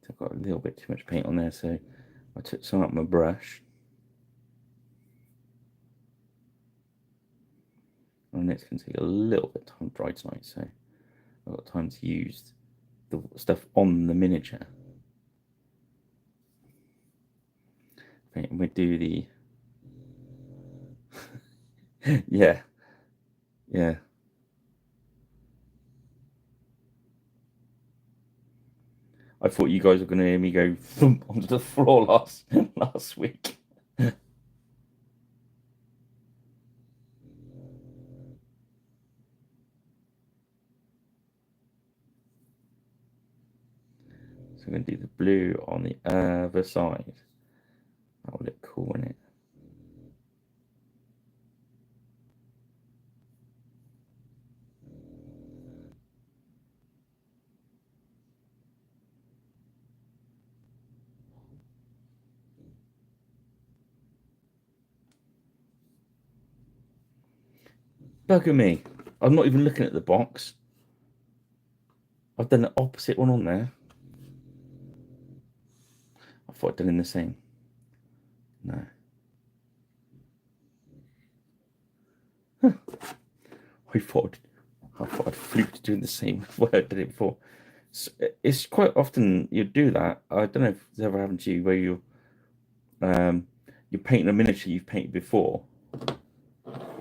I've got a little bit too much paint on there, so I took some out my brush. And it's going to take a little bit of time to dry tonight, so I've got time to use the stuff on the miniature. Okay, and we do the yeah. I thought you guys were going to hear me go thump onto the floor last week. So I'm going to do the blue on the other side. That will look cool, won't it? Bugger me. I'm not even looking at the box. I've done the opposite one on there. I thought I'd done the same. No. Huh. I thought I'd fluked doing the same way I did it before. So it's quite often you do that. I don't know if it's ever happened to you where you're painting a miniature you've painted before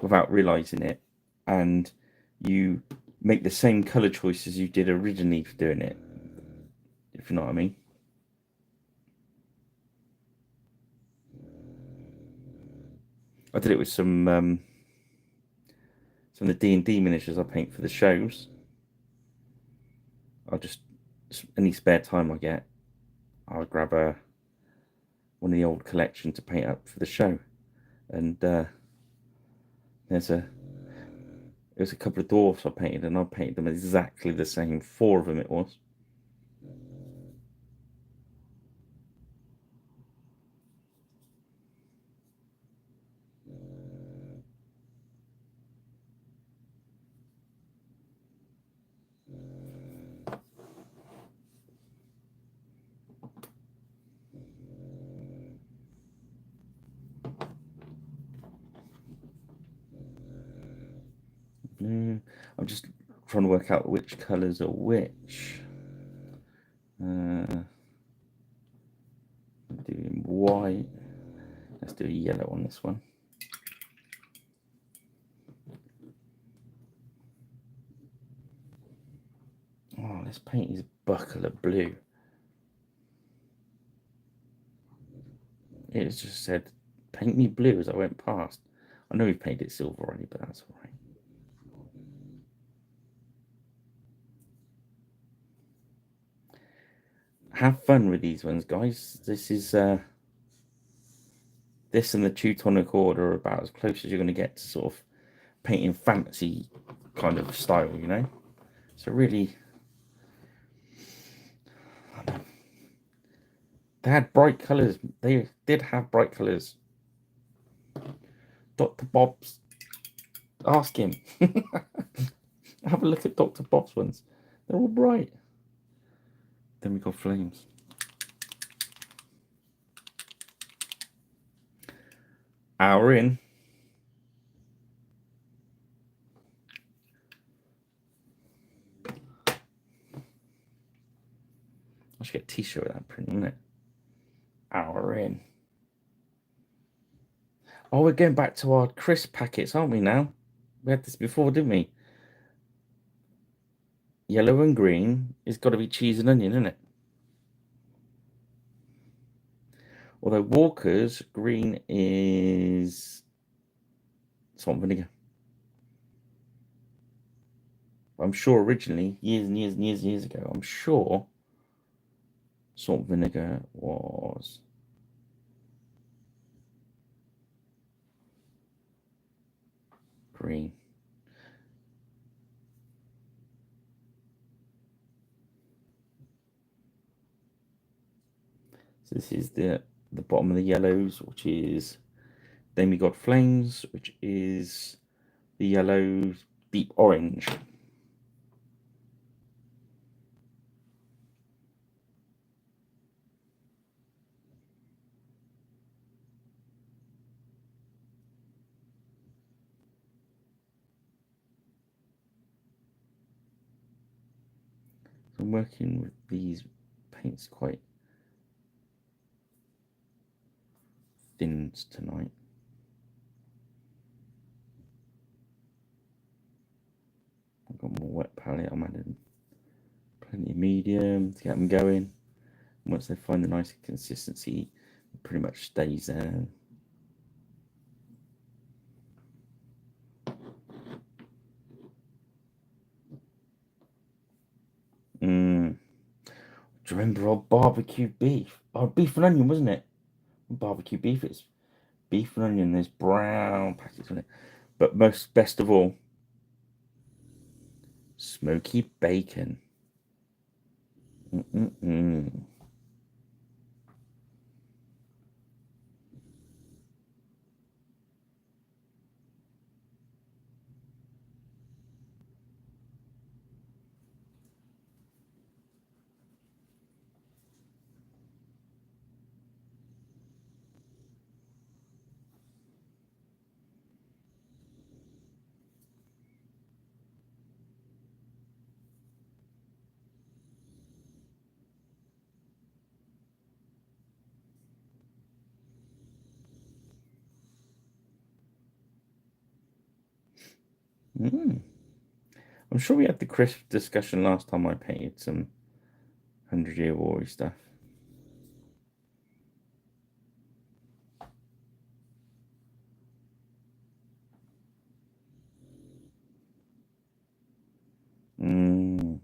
without realizing it, and you make the same color choices you did originally for doing it, if you know what I mean. I did it with some of the D&D miniatures I paint for the shows. I'll just, any spare time I get, I'll grab one of the old collection to paint up for the show. And there's a couple of dwarfs I painted, and I painted them exactly the same. 4 of them it was. I'm just trying to work out which colours are which. Doing white. Let's do a yellow on this one. Oh, this paint is buckle of blue. It just said, paint me blue as I went past. I know we've painted it silver already, but that's all right. Have fun with these ones, guys. This is this and the Teutonic Order are about as close as you're going to get to sort of painting fantasy kind of style, you know. So really, they had bright colours. They did have bright colours. Dr. Bob's, ask him. Have a look at Dr. Bob's ones. They're all bright. Then we got flames. Hour in. I should get a t-shirt with that print, wouldn't it? Hour in. Oh, we're going back to our crisp packets, aren't we now? We had this before, didn't we? Yellow and green. It's got to be cheese and onion, isn't it? Although Walker's green is salt and vinegar. I'm sure originally, years and years and years and years ago, I'm sure salt and vinegar was green. So this is the bottom of the yellows, which is Demigod Flames, which is the yellow deep orange. So I'm working with these paints quite thin tonight. I've got more wet palette. I'm adding plenty of medium to get them going. Once they find the nice consistency, it pretty much stays there. Do you remember old barbecue beef? Oh, beef and onion, wasn't it? Barbecue beef, it's beef and onion, there's brown packets on it. But best of all, smoky bacon. Mm-mm-mm. Mm. I'm sure we had the crisp discussion last time I painted some 100-Year War stuff. Mm.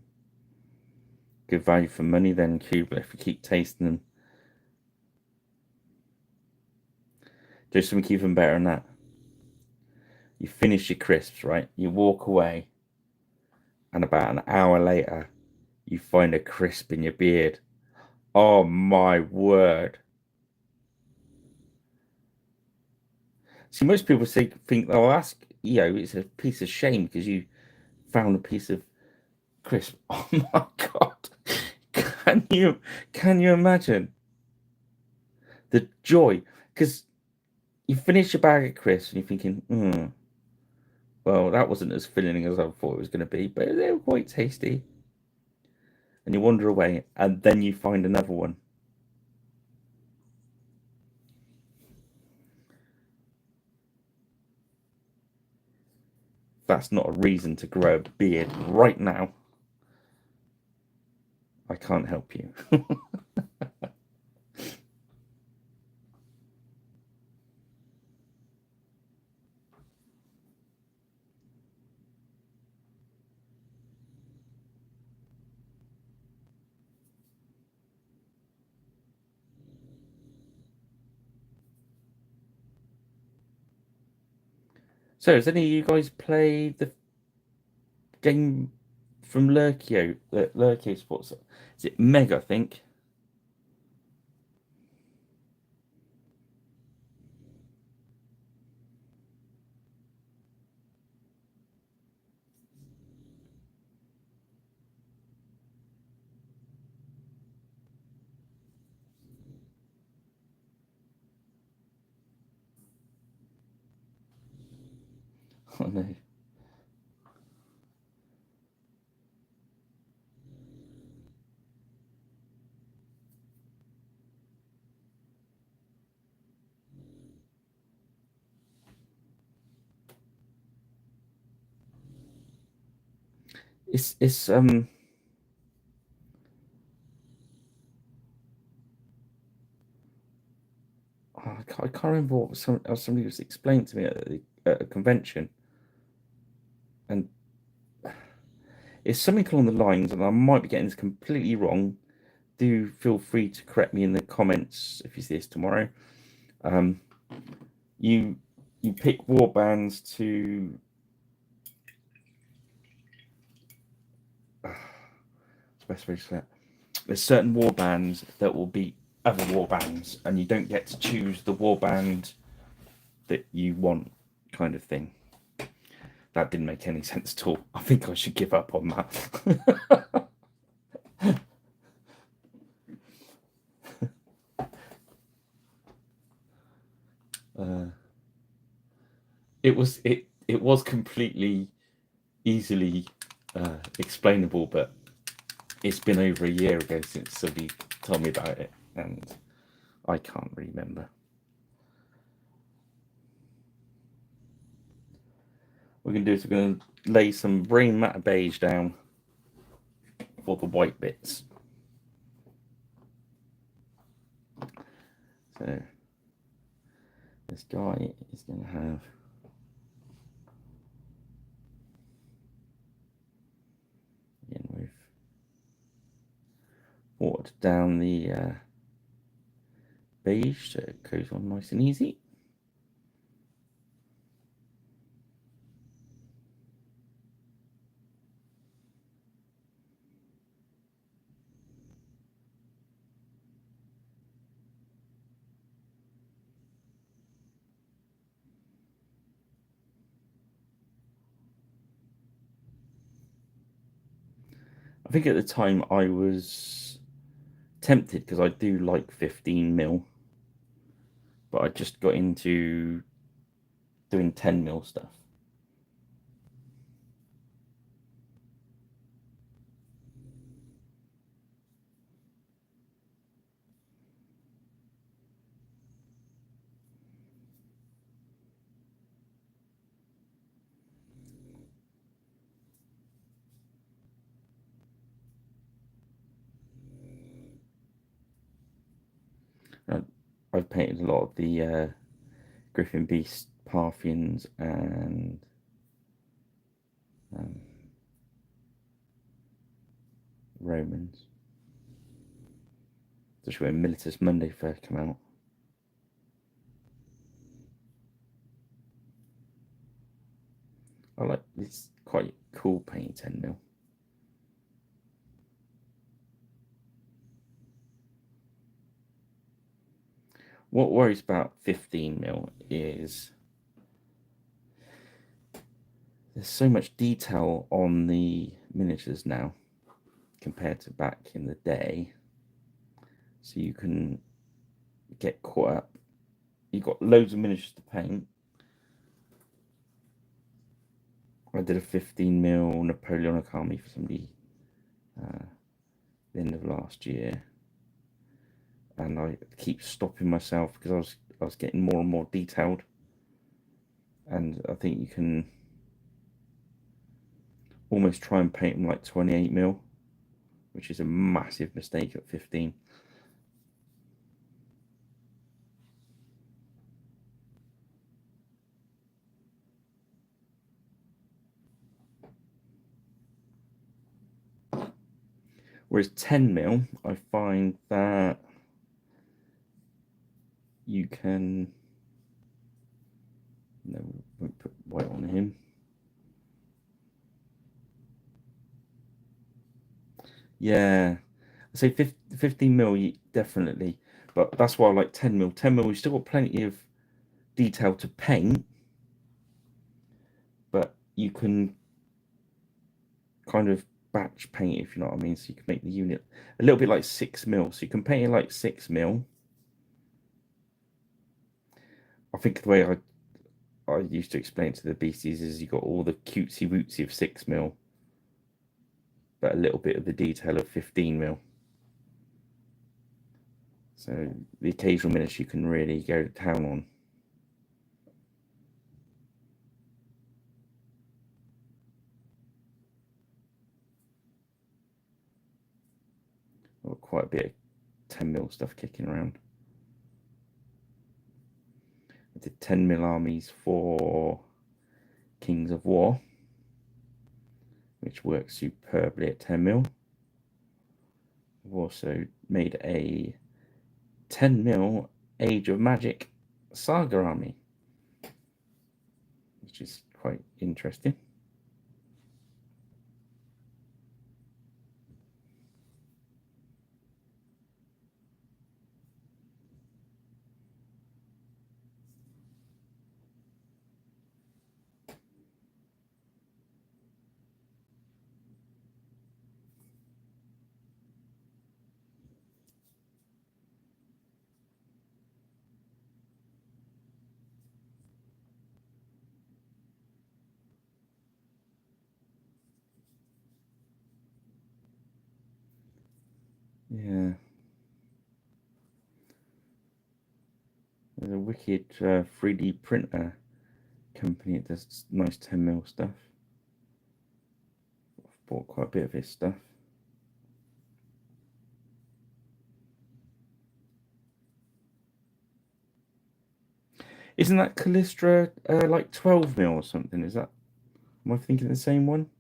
Good value for money then, Cuba, if you keep tasting them. Do something even better than that. You finish your crisps, right? You walk away, and about an hour later, you find a crisp in your beard. Oh my word. See, most people think, oh, that's, it's a piece of shame because you found a piece of crisp. Oh my God. Can you imagine the joy? Because you finish your bag of crisps and you're thinking, well, that wasn't as filling as I thought it was going to be, but they were quite tasty. And you wander away, and then you find another one. That's not a reason to grow a beard right now. I can't help you. So, has any of you guys played the game from Lurkio Sports? Is it Meg, I think? Oh no. It's I can't remember what somebody was explaining to me at a convention, and it's something along the lines, and I might be getting this completely wrong. Do feel free to correct me in the comments if you see this tomorrow. Um, you you pick war bands to best way to say it. There's certain war bands that will beat other war bands, and you don't get to choose the war band that you want, kind of thing. That didn't make any sense at all. I think I should give up on that. It was completely easily explainable, but it's been over a year ago since somebody told me about it, and I can't remember. What we're going to do is we're going to lay some brain matter beige down for the white bits. So this guy is going to have again with watered watered down the beige so it goes on nice and easy. I think at the time I was tempted because I do like 15mm, but I just got into doing 10mm stuff. I've painted a lot of the Griffin Beast Parthians and Romans. Just when Militus Monday first came out. I like this, quite cool painting 10mm. What worries about 15mm is there's so much detail on the miniatures now compared to back in the day. So you can get caught up. You've got loads of miniatures to paint. I did a 15mm Napoleonic army for somebody the end of last year, and I keep stopping myself because I was getting more and more detailed, and I think you can almost try and paint them like 28mm, which is a massive mistake at 15. Whereas 10mm, I find that you can, no, we won't put white on him. Yeah, I say 15mm definitely, but that's why I like 10mm. 10mm, you've still got plenty of detail to paint, but you can kind of batch paint, if you know what I mean. So you can make the unit a little bit like 6mm. So you can paint it like 6mm. I think the way I used to explain to the beasties is you got all the cutesy wootsy of 6mm, but a little bit of the detail of 15mm. So the occasional minutes you can really go to town on. Got quite a bit of 10mm stuff kicking around. I did 10mm armies for Kings of War, which works superbly at 10mm. I've also made a 10mm Age of Magic saga army, which is quite interesting. Yeah. There's a wicked 3D printer company that does nice 10mm stuff. I've bought quite a bit of his stuff. Isn't that Callistra like 12mm or something? Is that, am I thinking the same one?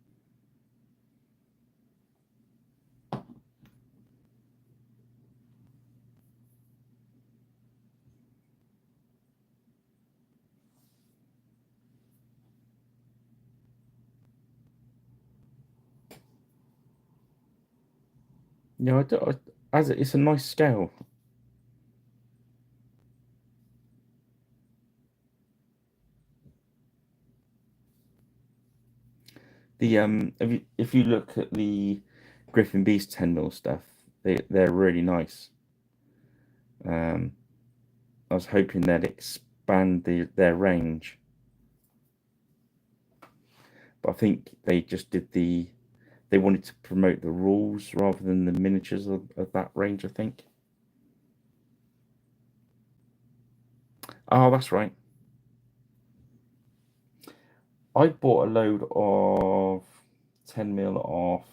Yeah, as it's a nice scale. The if you look at the Griffin Beast 10 mil stuff, they're really nice. Um, I was hoping they'd expand their range, but I think they just did they wanted to promote the rules rather than the miniatures of that range, I think. Oh, that's right. I bought a load of 10 mil off.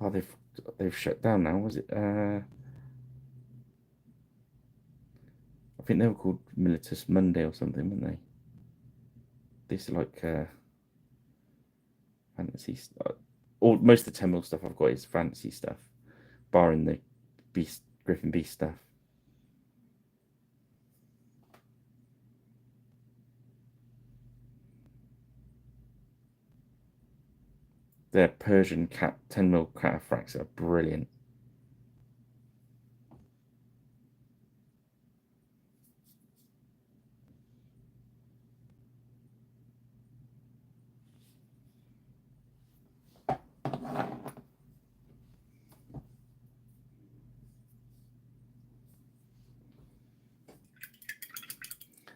Oh, they've shut down now. Was it? I think they were called Militus Monday or something, weren't they? This like fantasy stuff. All most of the 10 mil stuff I've got is fantasy stuff, barring the Beast Griffin Beast stuff. Their Persian cat 10 mil cataphracts are brilliant.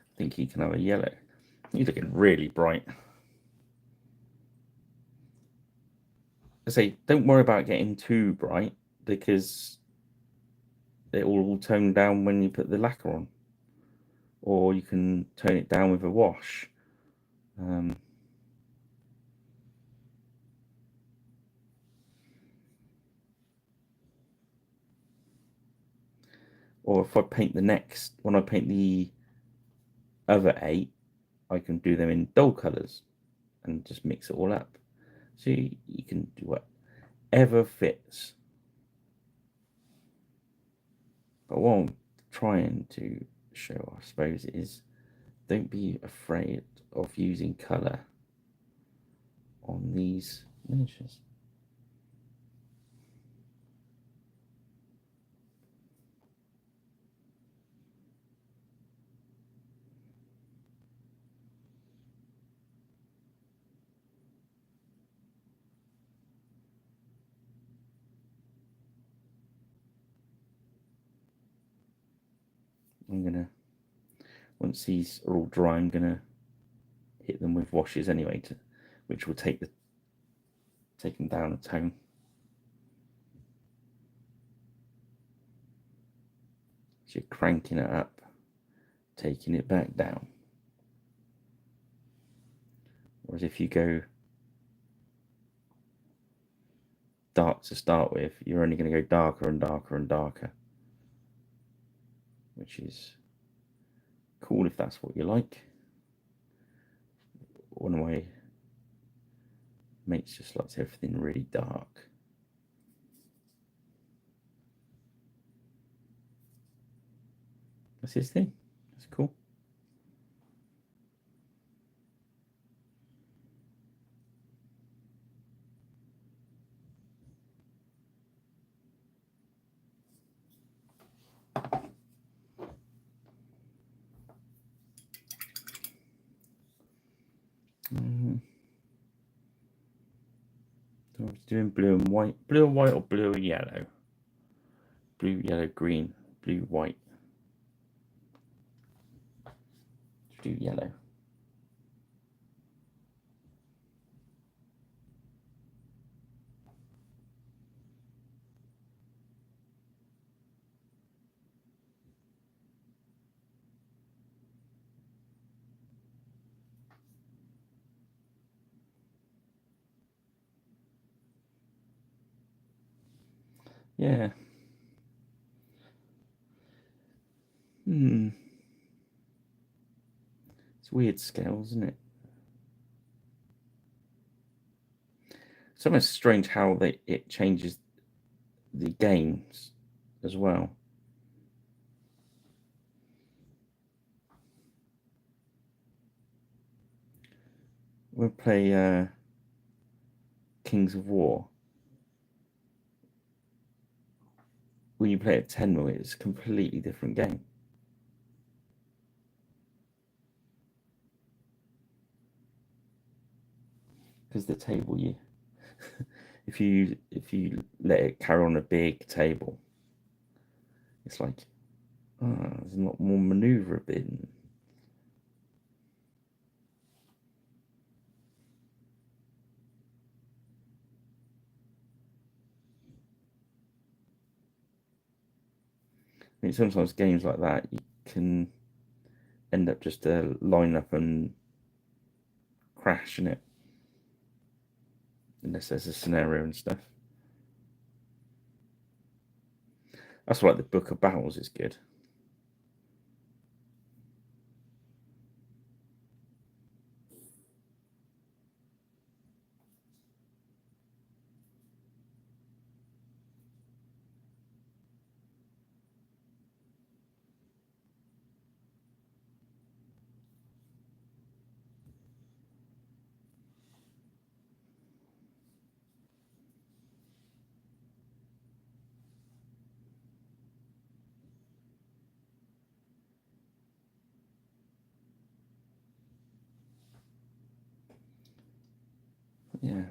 I think you can have a yellow. You're looking really bright. I say, don't worry about getting too bright because it will tone down when you put the lacquer on, or you can tone it down with a wash. Um, or if I paint when I paint the other 8, I can do them in dull colours and just mix it all up. So you can do whatever fits. But what I'm trying to show, I suppose, is don't be afraid of using colour on these miniatures. I'm gonna Once these are all dry, I'm gonna hit them with washes anyway, which will take them down a tone. So you're cranking it up, taking it back down. Whereas if you go dark to start with, you're only going to go darker and darker and darker, which is cool if that's what you like. One of my mates just likes everything really dark. That's his thing. That's cool. So I was doing blue and white. Blue and white or blue and yellow? Blue, yellow, green, blue, white. Do yellow. Yeah. It's weird scales, isn't it? It's almost strange how it changes the games as well. We'll play Kings of War. when you play at 10 mil, it's a completely different game. Because the table, if you let it carry on a big table, it's like, there's a lot more manoeuvrability. I mean, sometimes games like that, you can end up just line up and crashing it, unless there's a scenario and stuff. That's why the Book of Battles is good. Yeah,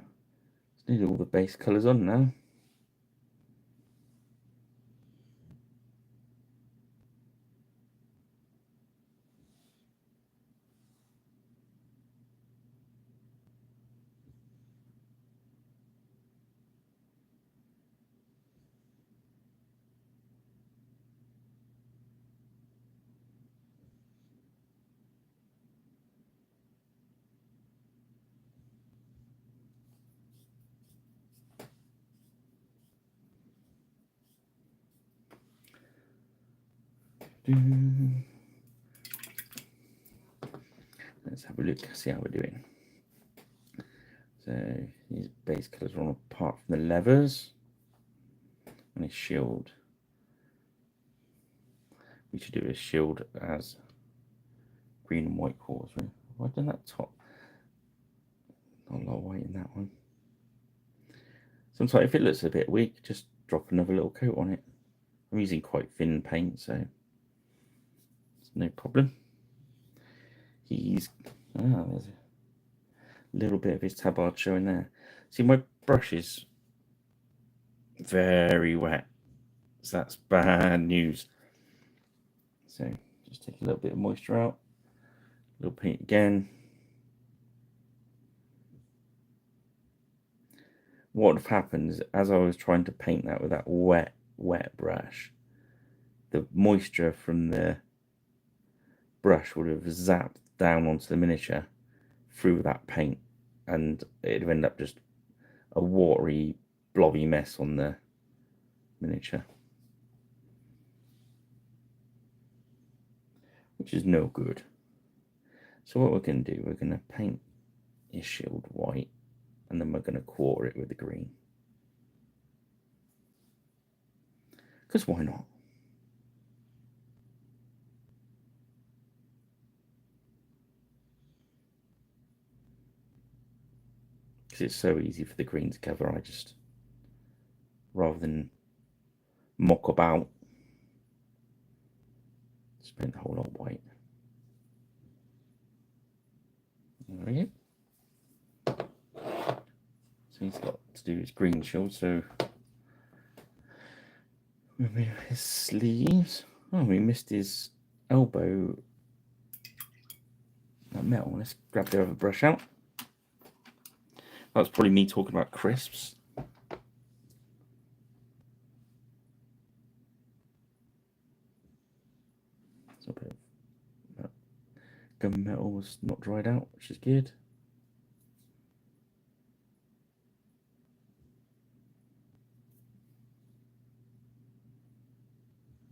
just need all the base colours on now. Let's have a look, see how we're doing. So these base colours are on apart from the levers and his shield. We should do his shield as green and white cores, right? Have I done that top? Not a lot of white in that one. Sometimes if it looks a bit weak, just drop another little coat on it. I'm using quite thin paint, so it's no problem. There's a little bit of his tabard showing there. See, my brush is very wet, so that's bad news. So just take a little bit of moisture out, a little paint again. What would have happened is, as I was trying to paint that with that wet brush, the moisture from the brush would have zapped down onto the miniature through that paint, and it'd have ended up just a watery, blobby mess on the miniature, which is no good. So what we're going to do, we're going to paint his shield white, and then we're going to quarter it with the green. Because why not? Because it's so easy for the green to cover, I just, rather than mock about, just paint the whole lot white. There we go. So he's got to do his green shield, so remove his sleeves. Oh, we missed his elbow. That metal. Let's grab the other brush out. That's probably me talking about crisps. So a bit of gunmetal was not dried out, which is good.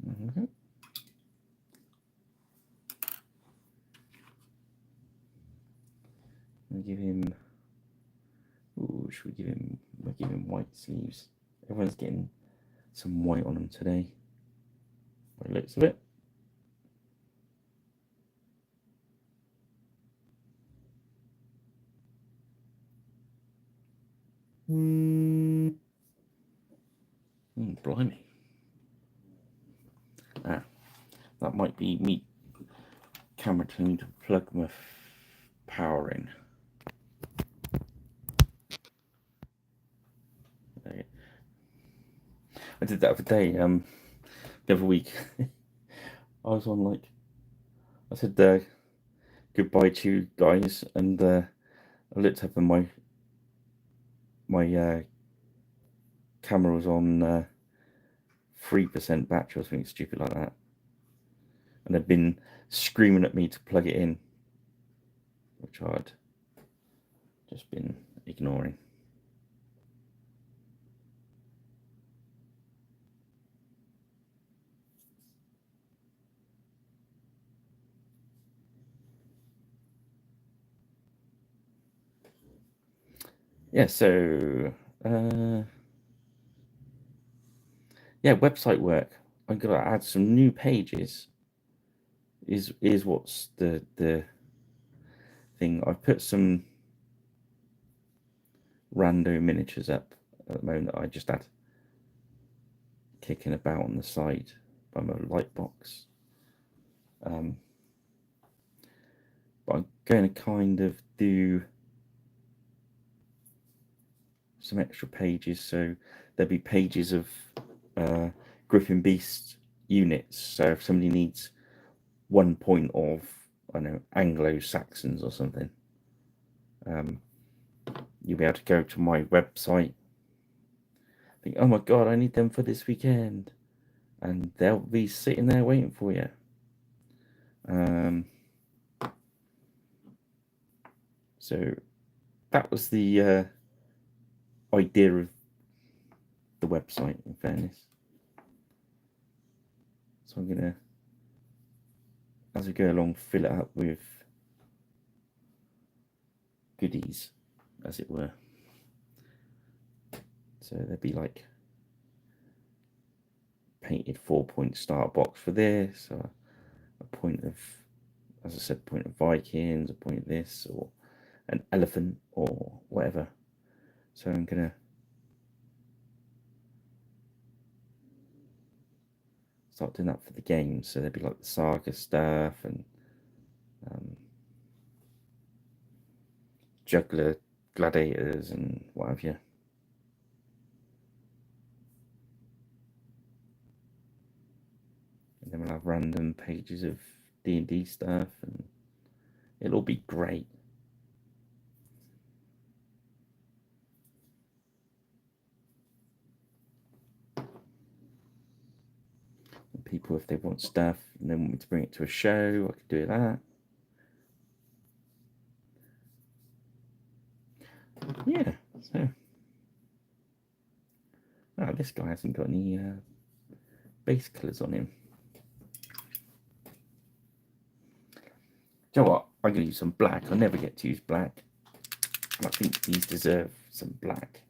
Okay. We'll give him. Ooh, should we give him? We'll give him white sleeves. Everyone's getting some white on them today, by the looks of it. Blimey. that might be me camera telling me to plug my power in. I did that the other day, the other week. I was on, like, I said goodbye to you guys, and I looked up and my camera was on 3% battery or something stupid like that, and they'd been screaming at me to plug it in, which I'd just been ignoring. Yeah, so yeah, website work. I'm gonna add some new pages. Is what's the thing. I've put some rando miniatures up at the moment that I just had kicking about on the side by my light box. But I'm going to kind of do some extra pages, so there'll be pages of Griffin Beast units. So if somebody needs 1 point of, I don't know, Anglo-Saxons or something, you'll be able to go to my website, think, oh my god, I need them for this weekend, and they'll be sitting there waiting for you. So that was the idea of the website, in fairness. So I'm gonna, as we go along, fill it up with goodies, as it were. So there'd be like painted 4-point start box for this, or a point of, as I said, point of Vikings, a point of this, or an elephant, or whatever. So I'm gonna start doing that for the games. So there'd be like the saga stuff and juggler gladiators and what have you. And then we'll have random pages of D&D stuff, and it'll be great. And people, if they want stuff and they want me to bring it to a show, I could do that. Yeah, so. Oh, this guy hasn't got any base colours on him. Do you know what? I'm going to use some black. I never get to use black. And I think these deserve some black.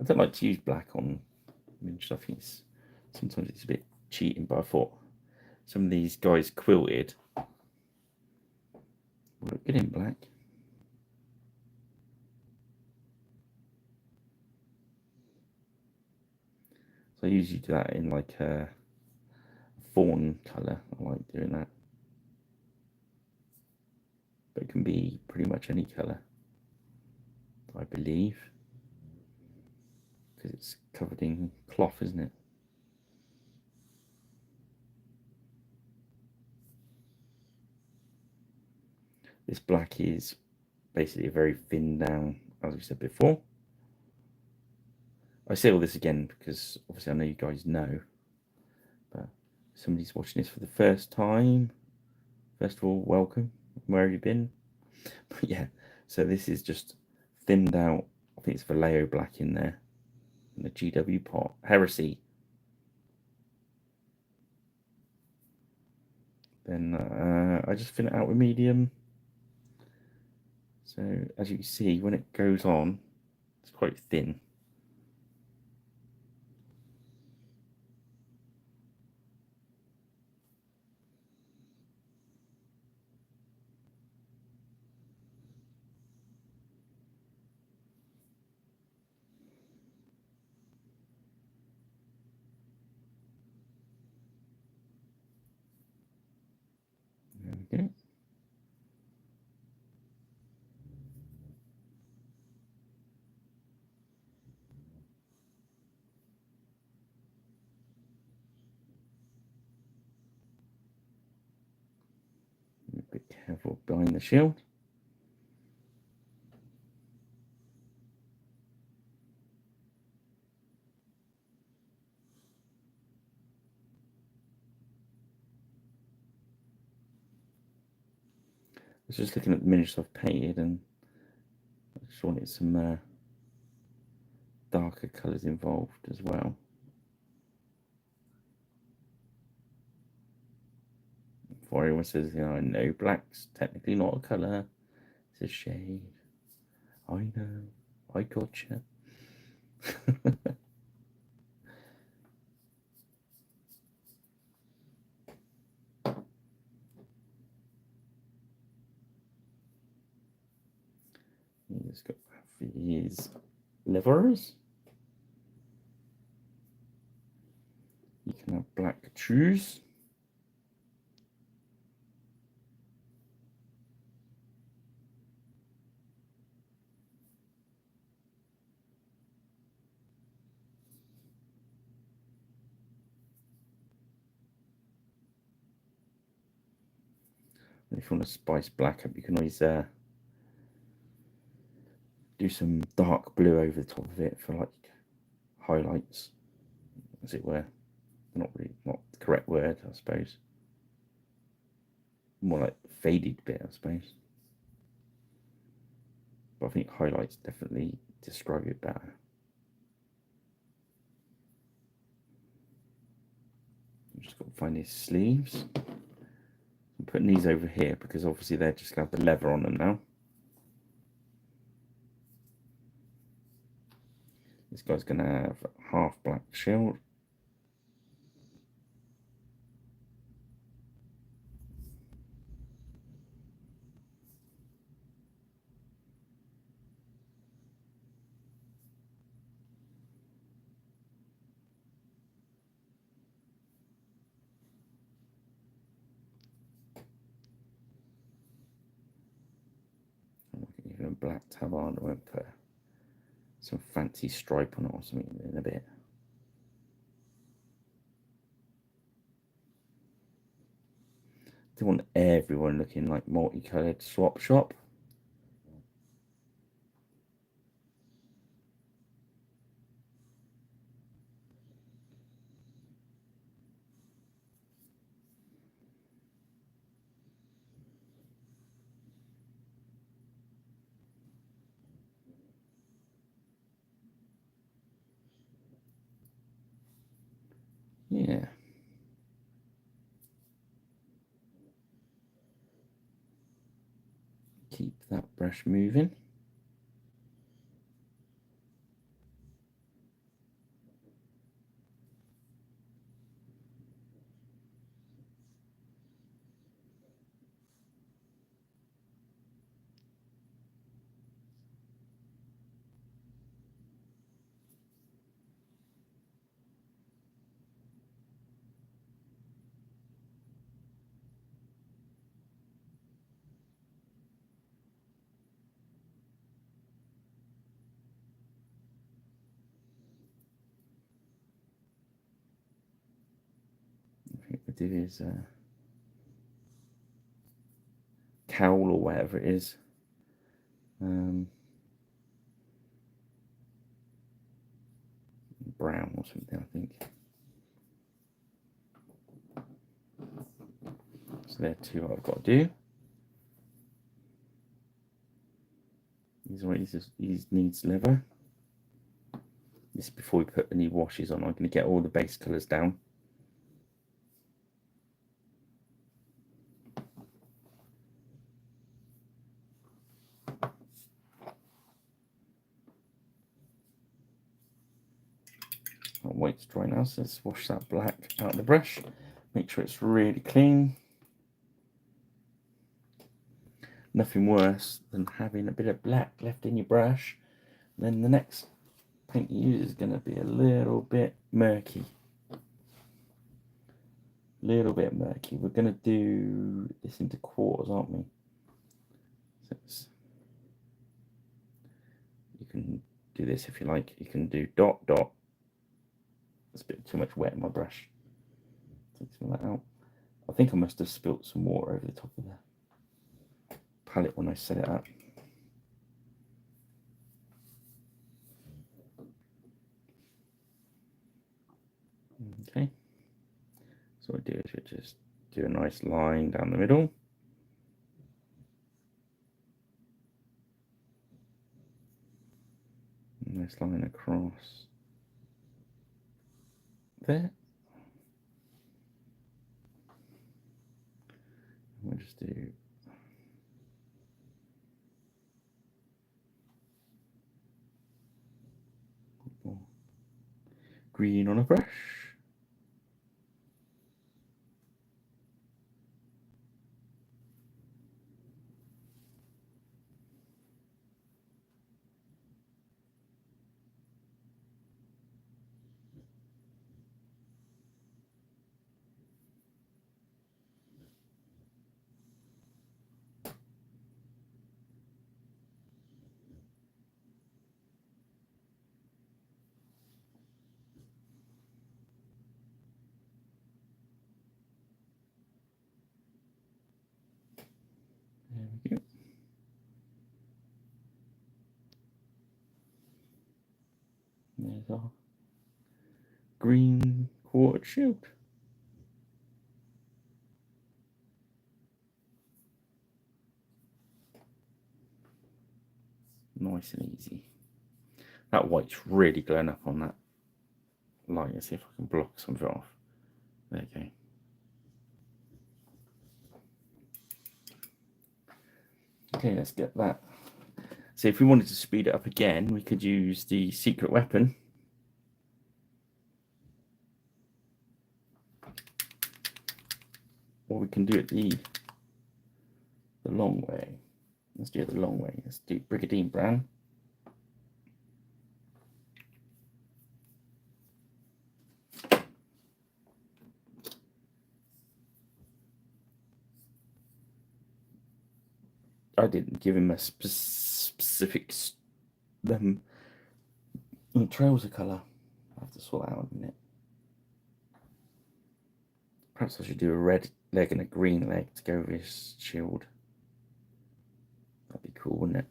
I don't like to use black on miniature stuff. Sometimes it's a bit cheating, but I thought some of these guys quilted will look good in black. So I usually do that in like a fawn colour. I like doing that. But it can be pretty much any colour, I believe, because it's covered in cloth, isn't it? This black is basically a very thin down, as we said before. I say all this again because obviously I know you guys know, but if somebody's watching this for the first time, first of all, welcome. Where have you been? But yeah, so this is just thinned out. I think it's Vallejo black in there, in the GW pot. Heresy. Then I just thin it out with medium. So as you can see, when it goes on, it's quite thin. we go. Be a bit careful behind the shield. I was just looking at the miniatures I've painted, and I just wanted some darker colours involved as well. Before everyone says, you know, no, black's technically not a colour, it's a shade. I know, I gotcha. He's got these levers. You can have black shoes. If you want to spice black up, you can always do some dark blue over the top of it for like highlights, as it were. Not the correct word, I suppose. More like faded bit, I suppose. But I think highlights definitely describe it better. Just got to find his sleeves. I'm putting these over here because obviously they're just going to have the leather on them now. This guy's going to have half black shield. Even a black tabard, I won't put some fancy stripe on it or something in a bit. Don't want everyone looking like multicoloured swap shop. Yeah. Keep that brush moving. I think we'll do his cowl or whatever it is. Brown or something, I think. So there are two I've got to do. These needs leather. This before we put any washes on. I'm going to get all the base colours down. I'll wait to dry now, so let's wash that black out of the brush. Make sure it's really clean. Nothing worse than having a bit of black left in your brush. Then the next paint you use is going to be a little bit murky. little bit murky. We're going to do this into quarters, aren't we? So you can do this if you like. You can do dot, dot. There's a bit too much wet in my brush. Take some of that out. I think I must have spilt some water over the top of the palette when I set it up. Okay. So what I do is we just do a nice line down the middle. Nice line across there. We'll just do green on a brush. There we go. There's our green quartered shield. Nice and easy. That white's really glowing up on that light. Let's see if I can block some of it off. There you go. Okay, let's get that. So if we wanted to speed it up again, we could use the secret weapon. Or we can do it the long way. Let's do it the long way. Let's do Brigandine Bran. I didn't give him a specific trouser colour. I have to sort that out in a minute. Perhaps I should do a red leg and a green leg to go with his shield. That'd be cool, wouldn't it?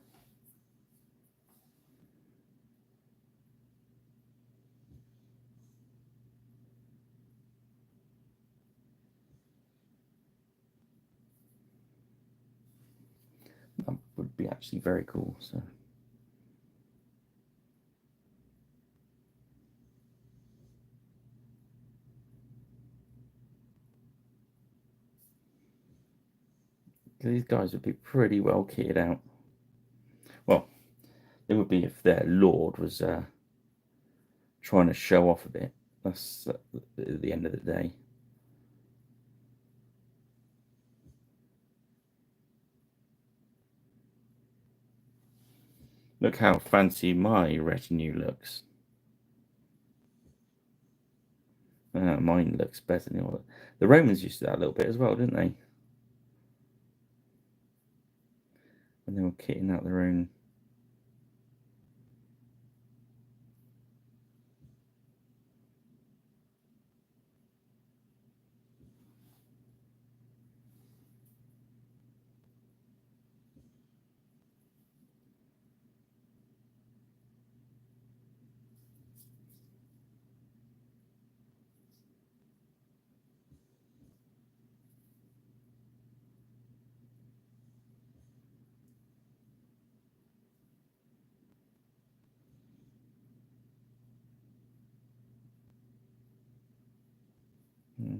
That would be actually very cool. So these guys would be pretty well kitted out. Well, it would be if their lord was trying to show off a bit. That's at the end of the day. Look how fancy my retinue looks. Mine looks better than yours. The Romans used to that a little bit as well, didn't they? When they were kitting out their own.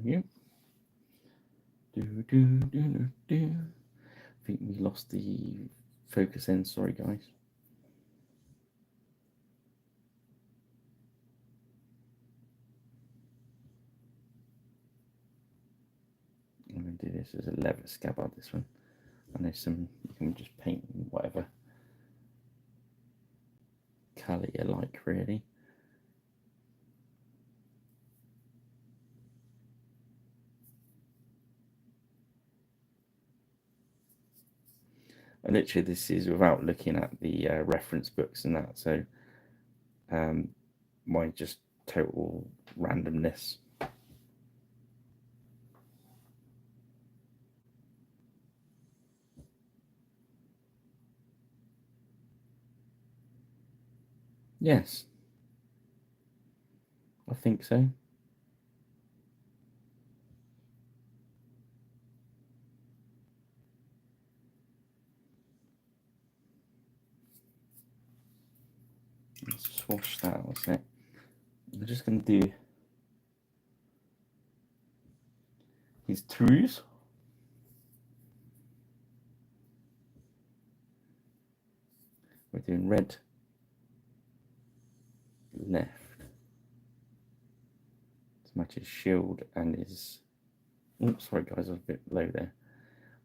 Yep. I think we lost the focus end. Sorry, guys. I'm going to do this as a leather scabbard. This one. I know some. You can just paint whatever colour you like, really. And literally, this is without looking at the reference books and that. So my just total randomness. Yes, I think so. Let's swash that. What's it? We're just going to do his trues. We're doing red, left to match his shield and his. Oops, sorry guys, I was a bit low there.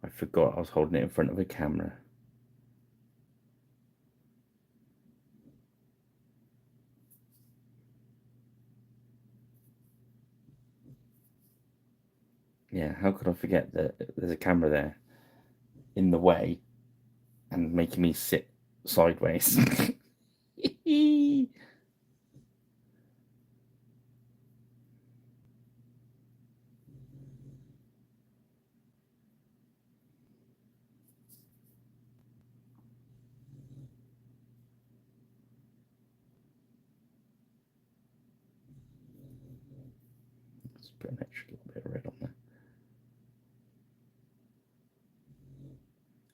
I forgot I was holding it in front of a camera. Yeah, how could I forget that there's a camera there in the way and making me sit sideways? Let's put an extra little bit of red on there.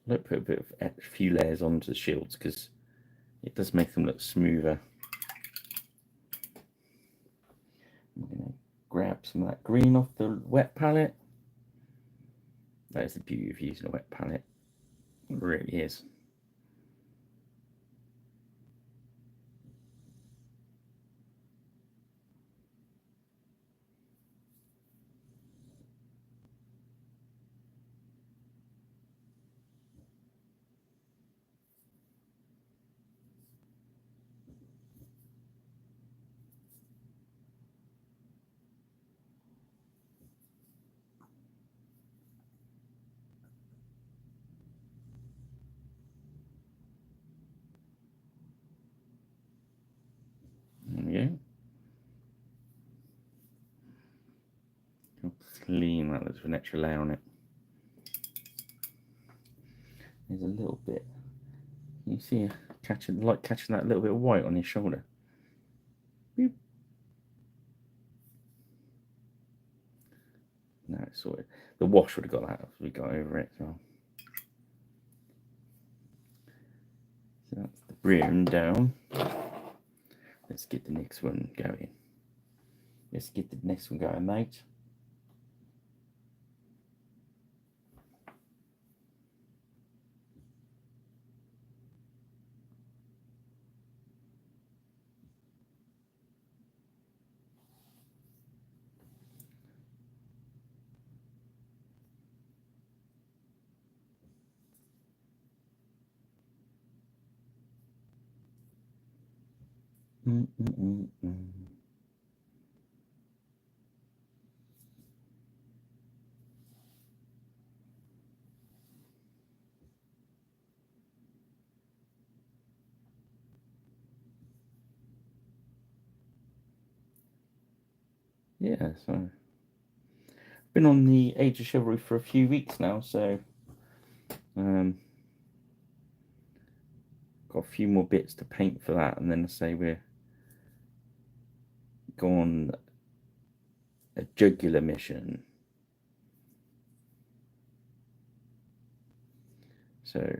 I like put a bit of a few layers onto the shields because it does make them look smoother. I'm going to grab some of that green off the wet palette. That is the beauty of using a wet palette. It really is. There we go. Clean that. There's an extra layer on it. There's a little bit. You see, catching that little bit of white on his shoulder. Boop. No, it's sorted. The wash would have got that if we got over it as well. So that's the brim down. Let's get the next one going. Let's get the next one going, mate. Yeah, so been on the Age of Chivalry for a few weeks now, so got a few more bits to paint for that, and then I say we're go on a jugular mission. So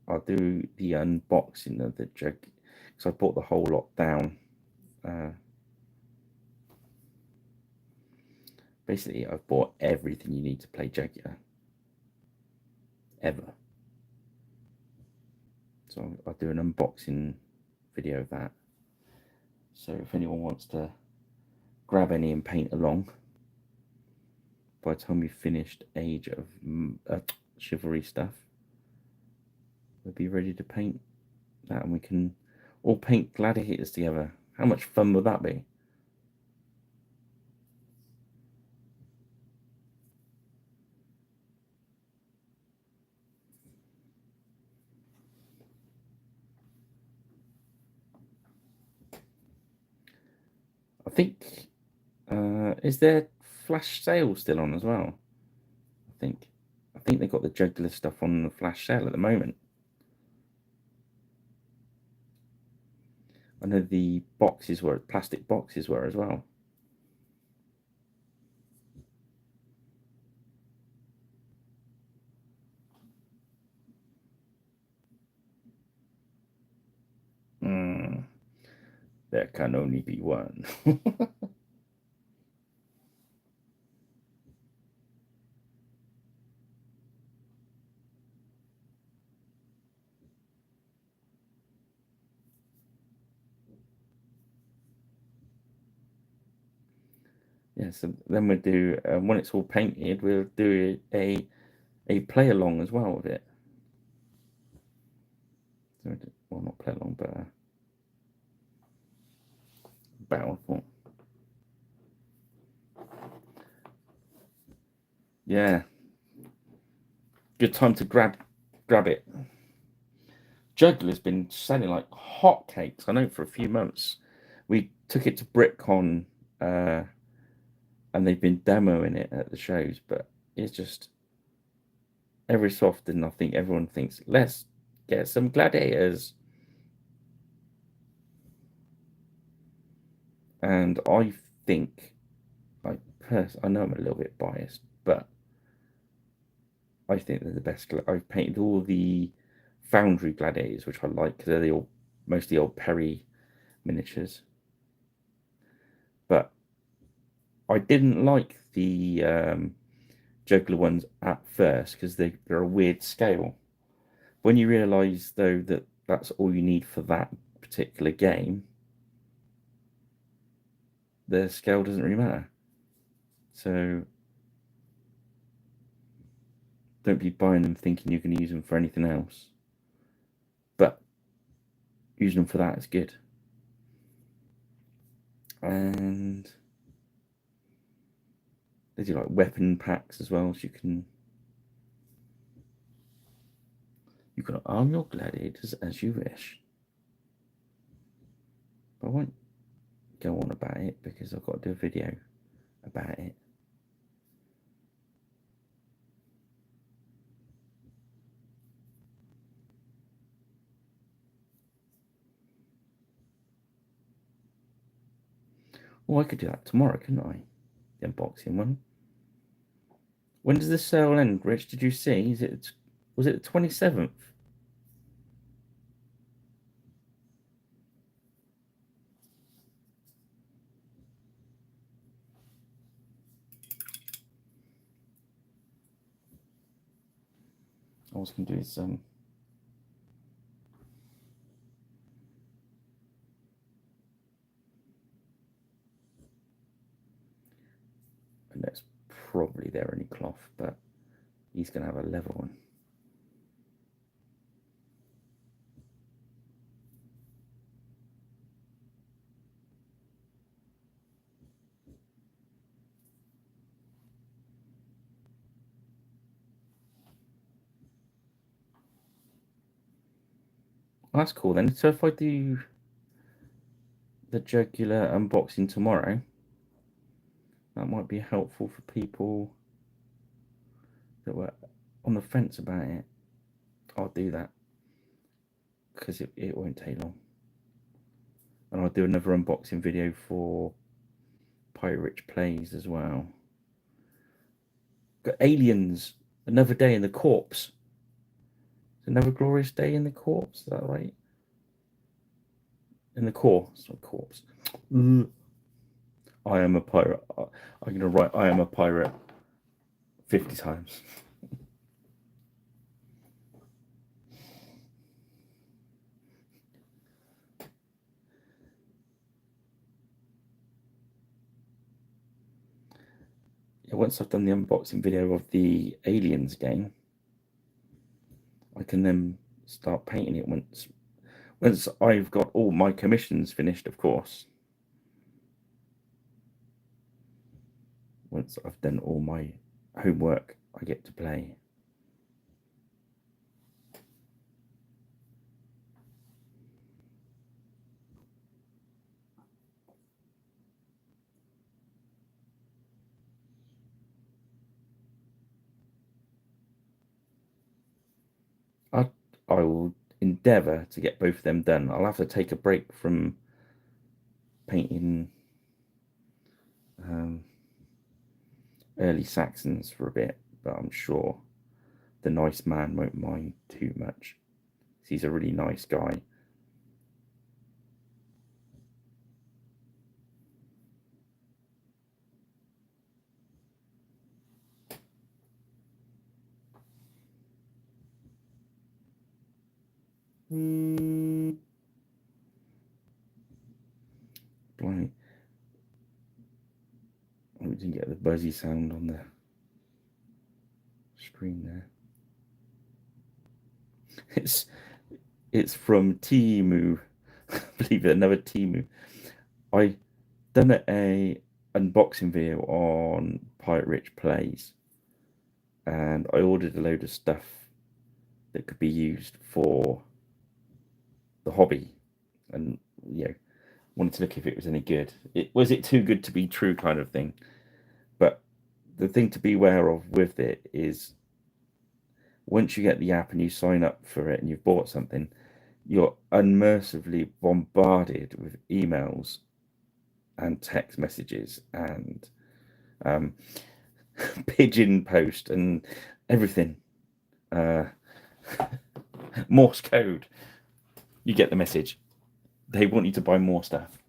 I'll do the unboxing of the jug because I bought the whole lot down. Basically, I've bought everything you need to play jugular ever. So I'll do an unboxing video of that. So if anyone wants to grab any and paint along, by the time we've finished Age of Chivalry stuff, we'll be ready to paint that, and we can all paint gladiators together. How much fun would that be? think, is there flash sale still on as well? I think they've got the jugular stuff on the flash sale at the moment. I know the boxes were, plastic boxes were as well. There can only be one. Yeah, so then we'll do, when it's all painted, we'll do a play along as well with it. Well, not play along, but battle. Yeah, good time to grab it. Juggler's been selling like hotcakes. I know for a few months. We took it to BritCon, and they've been demoing it at the shows, but it's just every so often I think everyone thinks, let's get some gladiators. And I think, I know I'm a little bit biased, but I think they're the best. I've painted all the Foundry gladiators, which I like because they're mostly old Perry miniatures. But I didn't like the jugular ones at first because they're a weird scale. When you realise though that that's all you need for that particular game, the scale doesn't really matter. So don't be buying them thinking you can use them for anything else. But using them for that is good. And they do like weapon packs as well, so you can arm your gladiators as you wish. But I won't go on about it because I've got to do a video about it. Well, I could do that tomorrow, couldn't I? The unboxing one. When does the sale end, Rich? Did you see? Was it the 27th? All I was going to do is and that's probably there any cloth, but he's going to have a level one. Well, that's cool then. So if I do the jugular unboxing tomorrow, that might be helpful for people that were on the fence about it. I'll do that because it won't take long. And I'll do another unboxing video for Pirate Rich Plays as well. Got Aliens, Another Day in the Corpse. Another Glorious Day in the Corpse, is that right? In the core, it's not corpse. I am a pirate. I'm going to write I am a pirate 50 times. Yeah, once I've done the unboxing video of the Aliens game, I can then start painting it once I've got all my commissions finished, of course. Once I've done all my homework, I get to play. I will endeavour to get both of them done. I'll have to take a break from painting early Saxons for a bit, but I'm sure the nice man won't mind too much. He's a really nice guy. Blimey. We didn't get the buzzy sound on the screen there. It's from Timu. Believe it, another Timu. I done a unboxing video on Pirate Rich Plays, and I ordered a load of stuff that could be used for the hobby, and wanted to look if it was any good. Was it too good to be true, kind of thing. But the thing to be aware of with it is, once you get the app and you sign up for it and you've bought something, you're unmercifully bombarded with emails and text messages and pigeon post and everything. Morse code. You get the message. They want you to buy more stuff.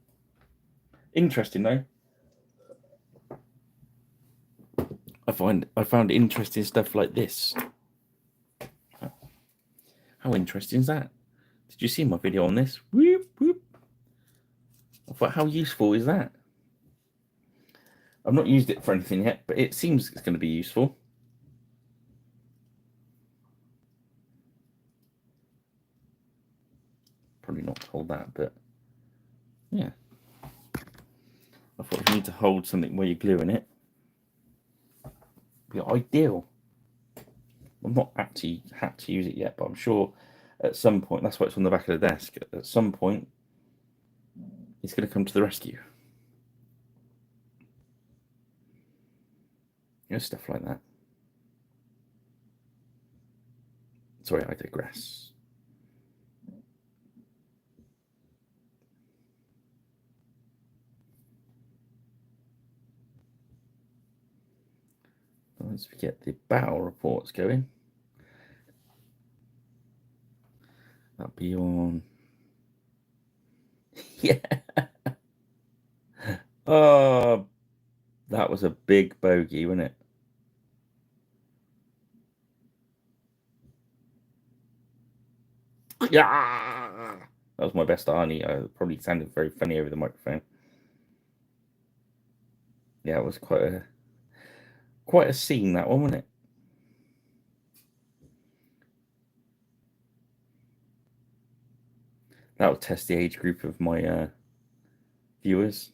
Interesting though. I found interesting stuff like this. How interesting is that? Did you see my video on this? Whoop, whoop. I thought, how useful is that? I've not used it for anything yet, but it seems it's going to be useful. Probably not told that, but yeah. I thought you need to hold something where you're gluing it. Be ideal. I've not actually had to use it yet, but I'm sure at some point, that's why it's on the back of the desk, at some point it's going to come to the rescue. Stuff like that. Sorry, I digress. Let's get the battle reports going. That'll be on. Yeah. Oh, that was a big bogey, wasn't it? Yeah. That was my best Arnie. I probably sounded very funny over the microphone. Yeah, it was quite a scene, that one, wasn't it? That'll test the age group of my viewers.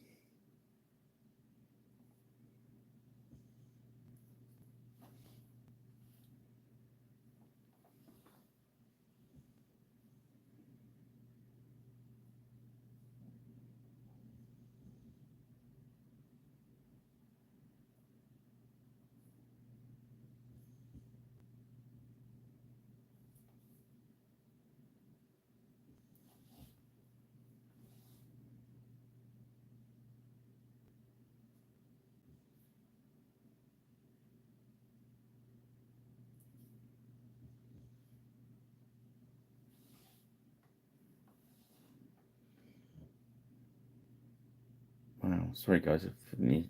Wow, sorry guys, if the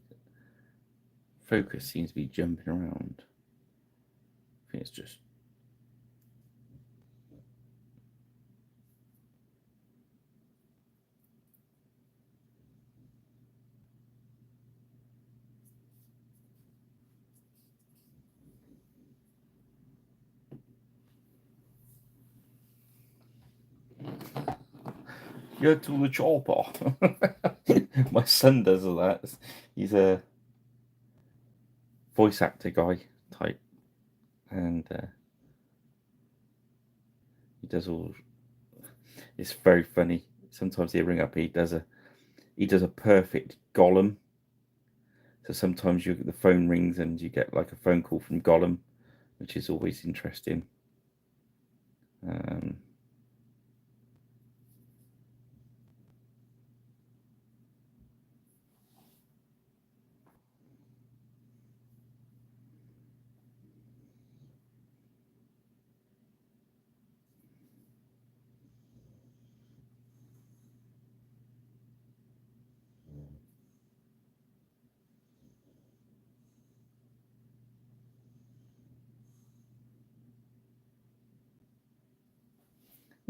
focus seems to be jumping around. I think it's just. Get to the chopper. My son does all that. He's a voice actor guy type, and he does all. It's very funny. Sometimes he'll ring up. He does a perfect Gollum. So sometimes the phone rings and you get like a phone call from Gollum, which is always interesting. Um,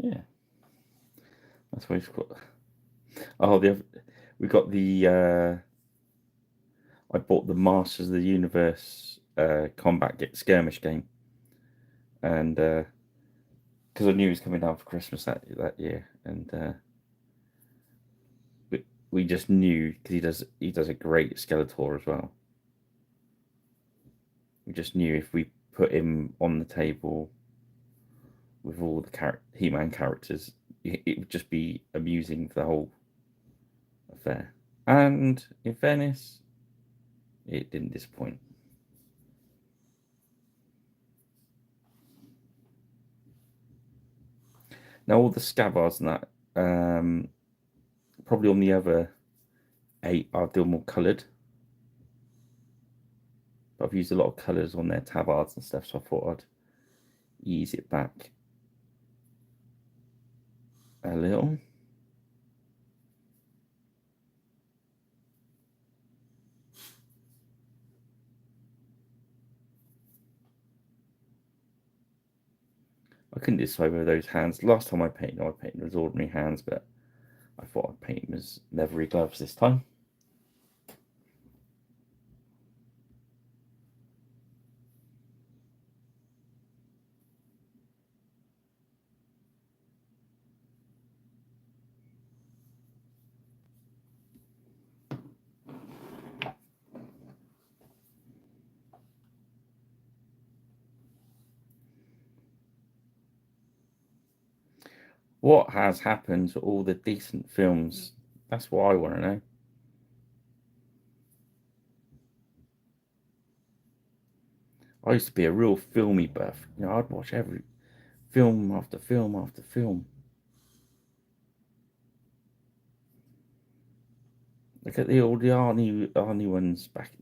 yeah, that's what we've got. Oh, we got the. I bought the Masters of the Universe skirmish game, and because I knew he was coming down for Christmas that year, and we just knew because he does a great Skeletor as well. We just knew if we put him on the table with all the He-Man characters, it would just be amusing for the whole affair. And in fairness, it didn't disappoint. Now all the scabbards and that, probably on the other 8, I'll do more coloured. But I've used a lot of colours on their tabards and stuff, so I thought I'd ease it back a little. I couldn't decide whether those hands. Last time I painted as ordinary hands, but I thought I'd paint them as leathery gloves this time. What has happened to all the decent films? That's what I want to know. I used to be a real filmy buff. I'd watch every film after film after film. Look at all the Arnie ones back.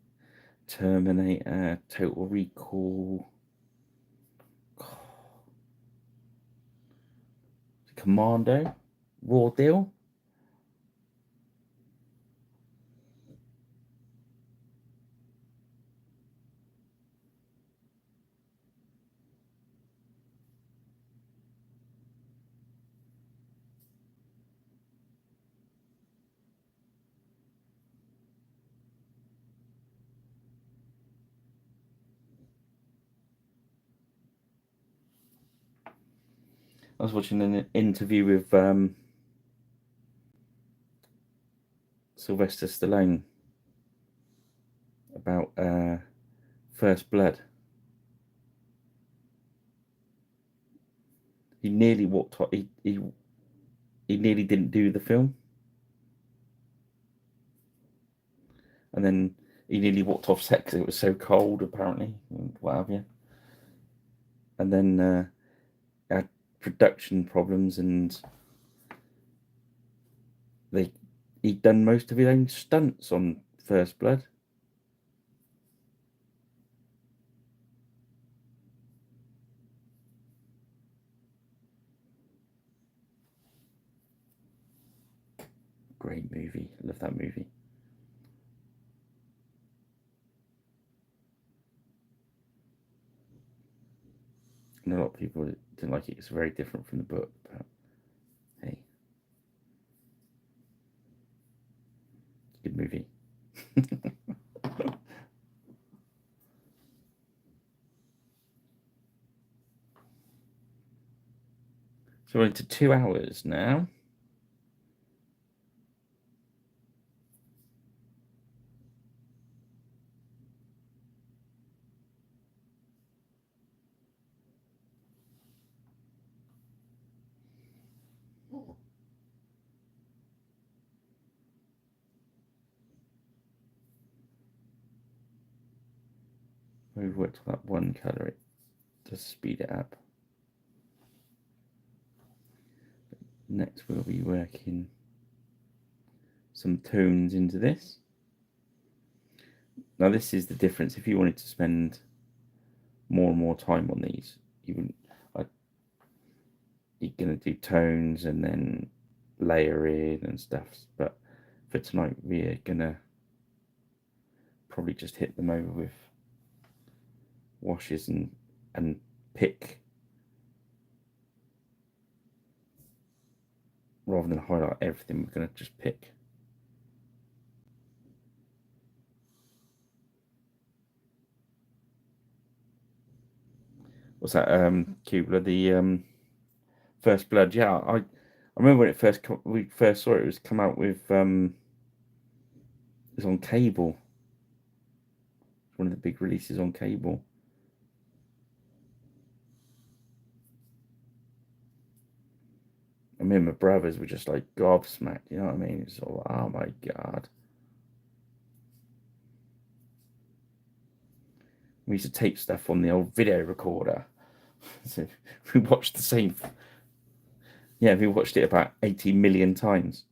Terminator, Total Recall, Commando, Raw Deal. I was watching an interview with Sylvester Stallone about First Blood. He nearly walked. He nearly didn't do the film, and then he nearly walked off set because it was so cold, apparently, and what have you. And then had production problems, and he'd done most of his own stunts on First Blood. Great movie. Love that movie. And a lot of people didn't like it. It's very different from the book, but hey, good movie. So we're into 2 hours now. We've worked on that one colour. It does speed it up. next we'll be working some tones into this. Now this is the difference. If you wanted to spend more and more time on these, you're going to do tones and then layer in and stuff. But for tonight, we're going to probably just hit them over with washes and pick rather than highlight everything. We're going to just pick. What's that, Kubler? The First Blood. Yeah, I remember when we first saw it. It was come out with it was on cable. One of the big releases on cable. And me and my brothers were just like gobsmacked. You know what I mean? It's all, oh my god. We used to tape stuff on the old video recorder. So we watched the same. Yeah, we watched it about 80 million times.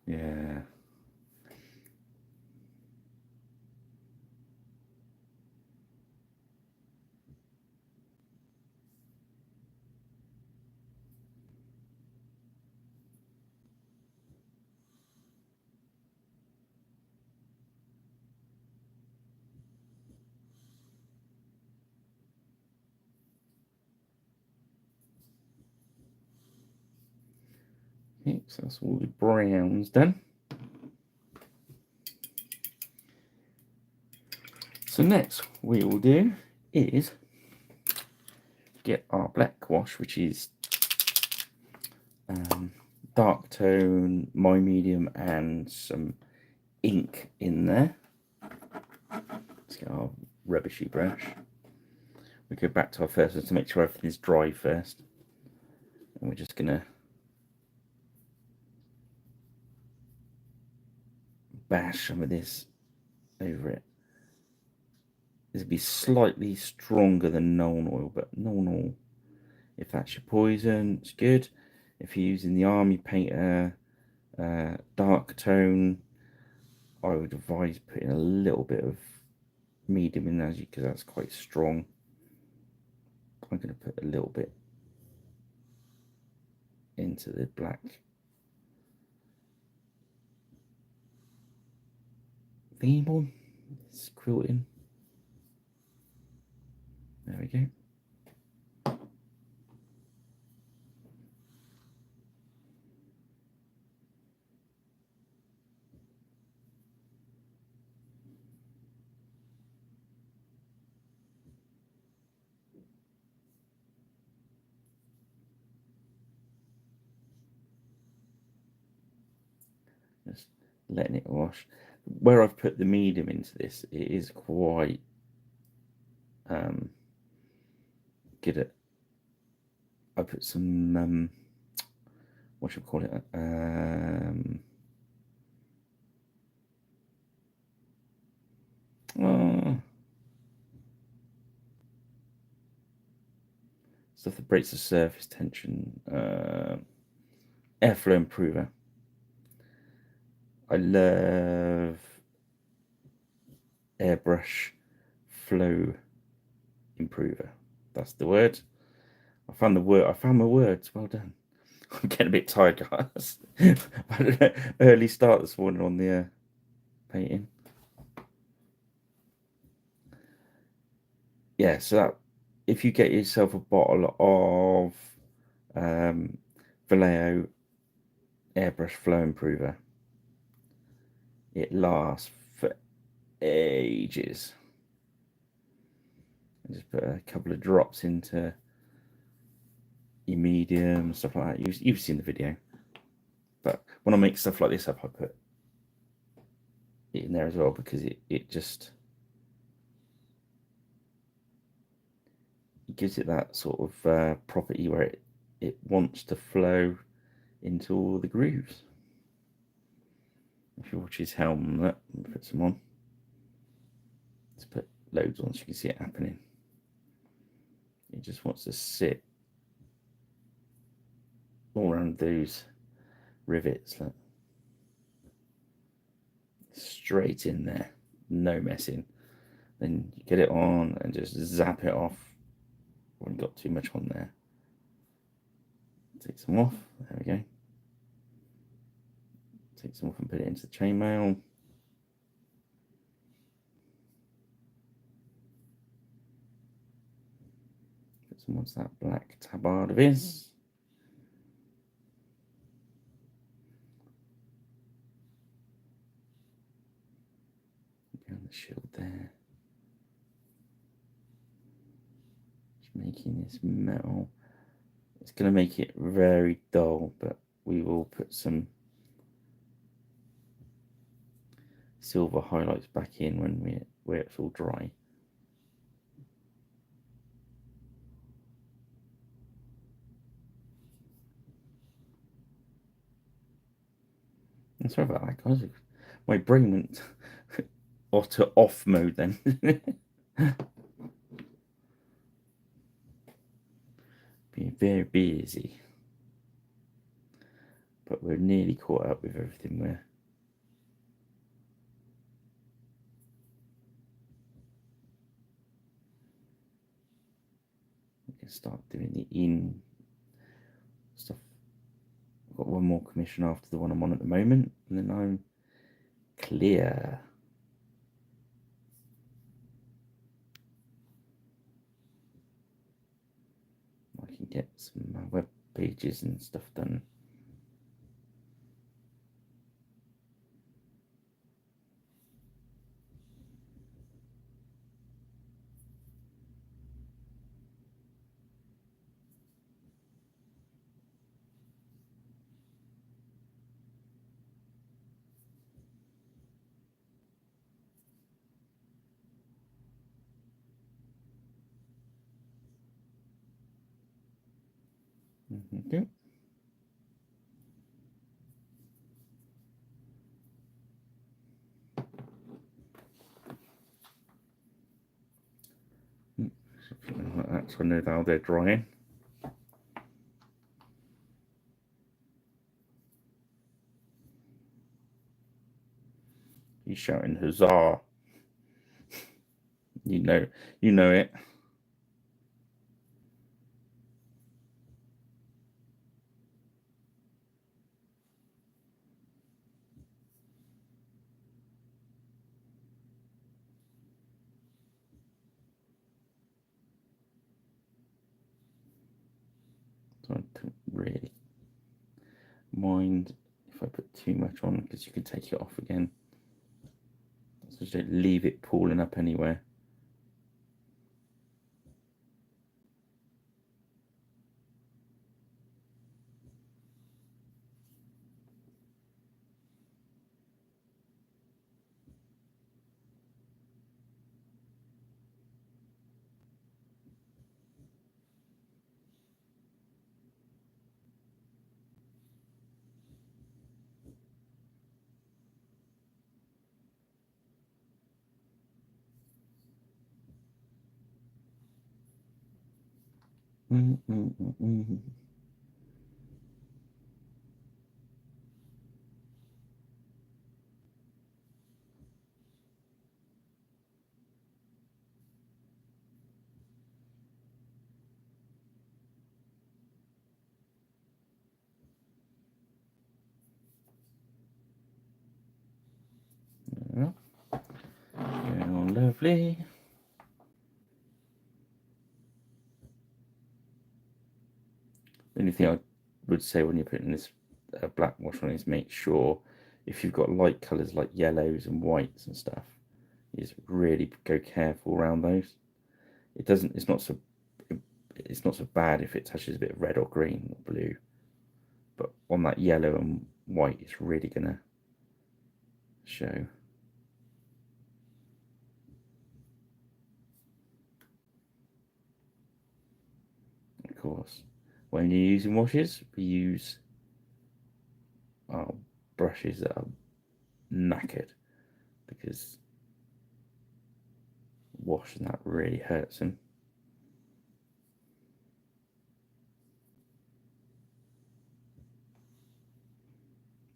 Yeah. Okay, so that's all the browns done. So next we will do is get our black wash, which is dark tone, my medium, and some ink in there. Let's get our rubbishy brush. We go back to our first one to make sure everything's dry first. And we're just gonna bash some of this over it. This will be slightly stronger than Nuln Oil, but Nuln Oil, if that's your poison, it's good. If you're using the Army Painter dark tone, I would advise putting a little bit of medium in there because that's quite strong. I'm going to put a little bit into the black thingy one. It's quilting. There we go. Just letting it wash. Where I've put the medium into this, it is quite good at. I put some what should I call it? Stuff that breaks the surface tension. Airflow improver. I love airbrush flow improver. That's the word. I found the word. I found my words. Well done. I'm getting a bit tired, guys. I had an early start this morning on the painting. Yeah, so that if you get yourself a bottle of Vallejo airbrush flow improver, it lasts for ages. And just put a couple of drops into your medium, stuff like that. You've seen the video. But when I make stuff like this up, I put it in there as well because it just gives it that sort of property where it wants to flow into all the grooves. If you watch his helmet, put some on. Let's put loads on so you can see it happening. He just wants to sit all around those rivets, look. Straight in there, no messing. Then you get it on and just zap it off when you've got too much on there. Take some off, there we go. Take some off and put it into the chainmail. Put some onto that black tabard of his. On the shield there. Just making this metal. It's going to make it very dull, but we will put some silver highlights back in when where it's all dry. I'm sorry about that, guys. My brain went to off mode then. Being very busy. But we're nearly caught up with everything we can start doing the in stuff. I've got one more commission after the one I'm on at the moment, and then I'm clear. I can get some web pages and stuff done. Okay. Like that, so I know how they're drying. He's shouting huzzah. You know it. So I don't really mind if I put too much on, because you can take it off again. So just don't leave it pooling up anywhere. Yeah. Oh, lovely. The only thing I would say when you're putting this black wash on is make sure, if you've got light colours like yellows and whites and stuff, you just really go careful around those. It's not so bad if it touches a bit of red or green or blue, but on that yellow and white it's really gonna show. Of course, when you're using washes, we use our brushes that are knackered, because washing that really hurts them.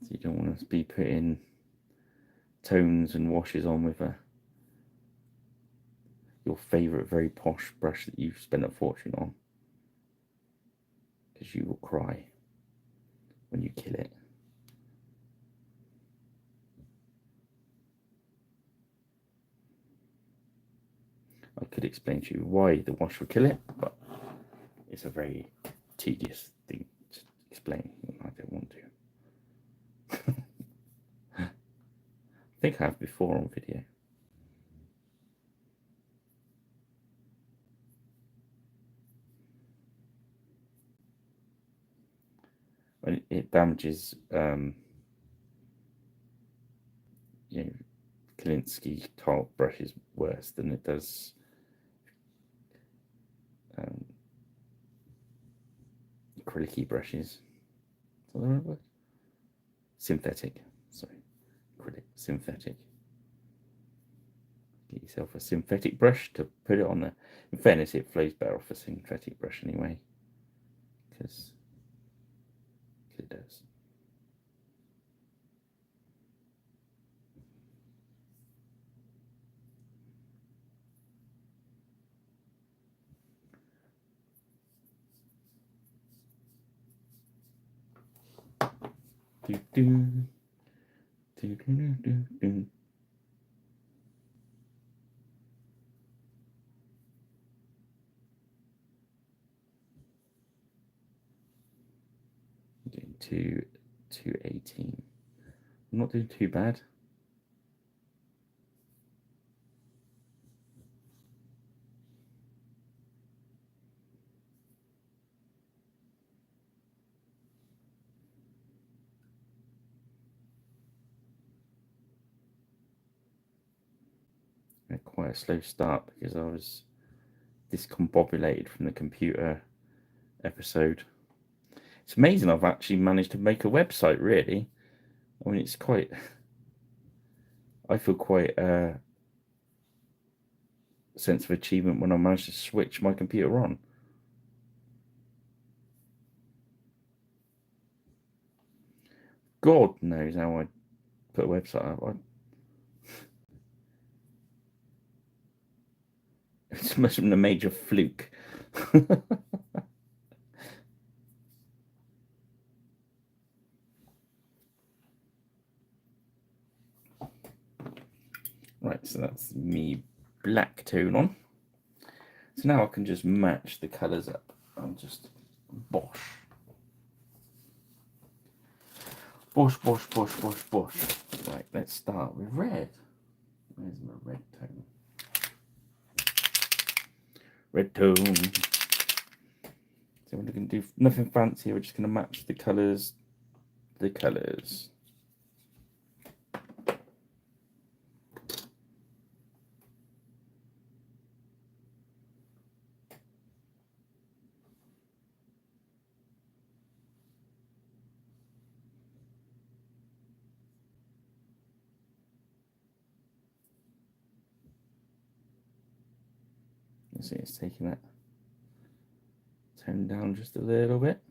So you don't want to be putting tones and washes on with your favourite very posh brush that you've spent a fortune on, because you will cry when you kill it. I could explain to you why the wash will kill it, but it's a very tedious thing to explain, and I don't want to. I think I have before on video. It damages, Kolinsky tile brushes worse than it does acrylic brushes. Is that the right word? Synthetic. Sorry, acrylic, synthetic. Get yourself a synthetic brush to put it on there. In fairness, it flows better off a synthetic brush anyway, because it does. Do, do, do, do, do, do. Doing 218. I'm not doing too bad. Quite a slow start because I was discombobulated from the computer episode. It's amazing I've actually managed to make a website, really. I mean, it's quite... I feel quite a sense of achievement when I managed to switch my computer on. God knows how I put a website up. It must have been a major fluke. Right, so that's me black tone on. So now I can just match the colours up. I'm just bosh. Bosh, bosh, bosh, bosh, bosh. Right, let's start with red. Where's my red tone? Red tone. So we're going to do nothing fancy. We're just going to match the colours. The colours. You see, it's taking that tone down just a little bit.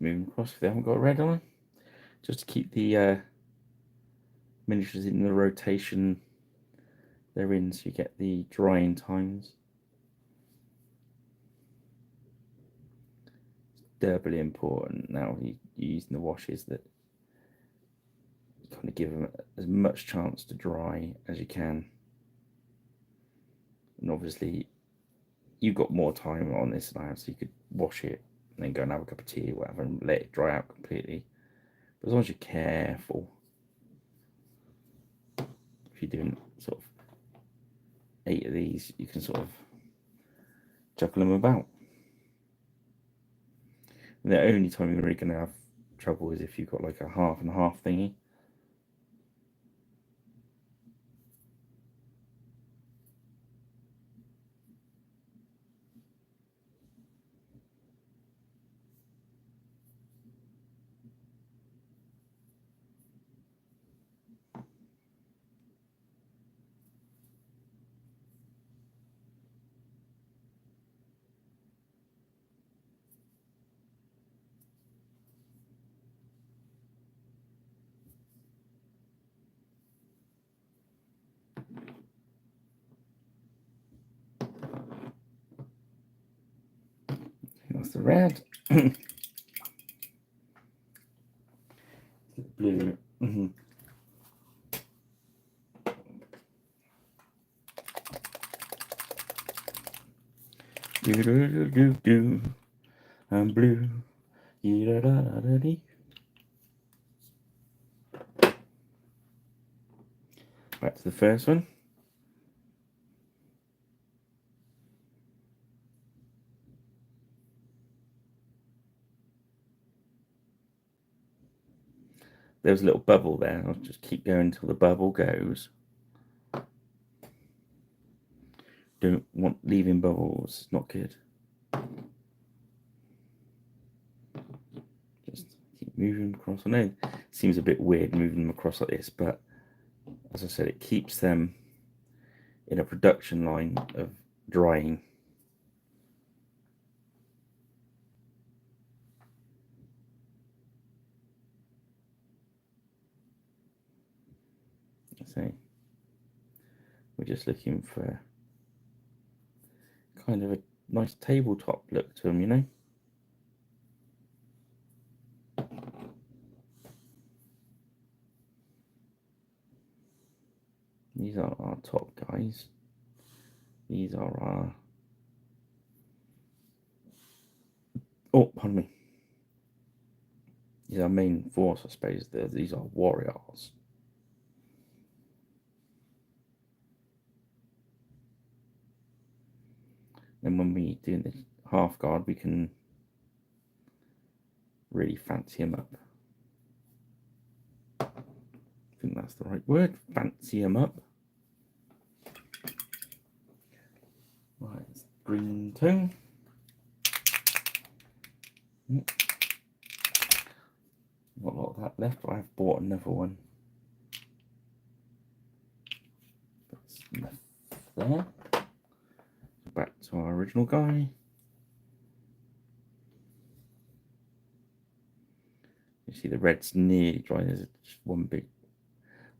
Moving across if they haven't got red on them, just to keep the miniatures in the rotation they're in, so you get the drying times. It's doubly important now you're using the washes that you kind of give them as much chance to dry as you can, and obviously you've got more time on this than I have, so you could wash it and then go and have a cup of tea or whatever and let it dry out completely. But as long as you're careful, if you're doing sort of 8 of these, you can sort of juggle them about. And the only time you're really going to have trouble is if you've got like a half and half thingy. That's the red. Blue. Do do do do do. I'm blue. Da da da da dee. Back to the first one. There's a little bubble there. I'll just keep going until the bubble goes. Don't want leaving bubbles. Not good. Just keep moving across. I know it seems a bit weird moving them across like this, but as I said, it keeps them in a production line of drying. So we're just looking for kind of a nice tabletop look to them, you know. These are our top guys. These are our... Oh, pardon me. These are our main force, I suppose. These are warriors. And when we do the half guard, we can really fancy them up. I think that's the right word. Fancy them up. Right, it's green tone. Not a lot of that left, but I've bought another one. That's left there. Back to our original guy. You see the red's nearly dry. There's just one bit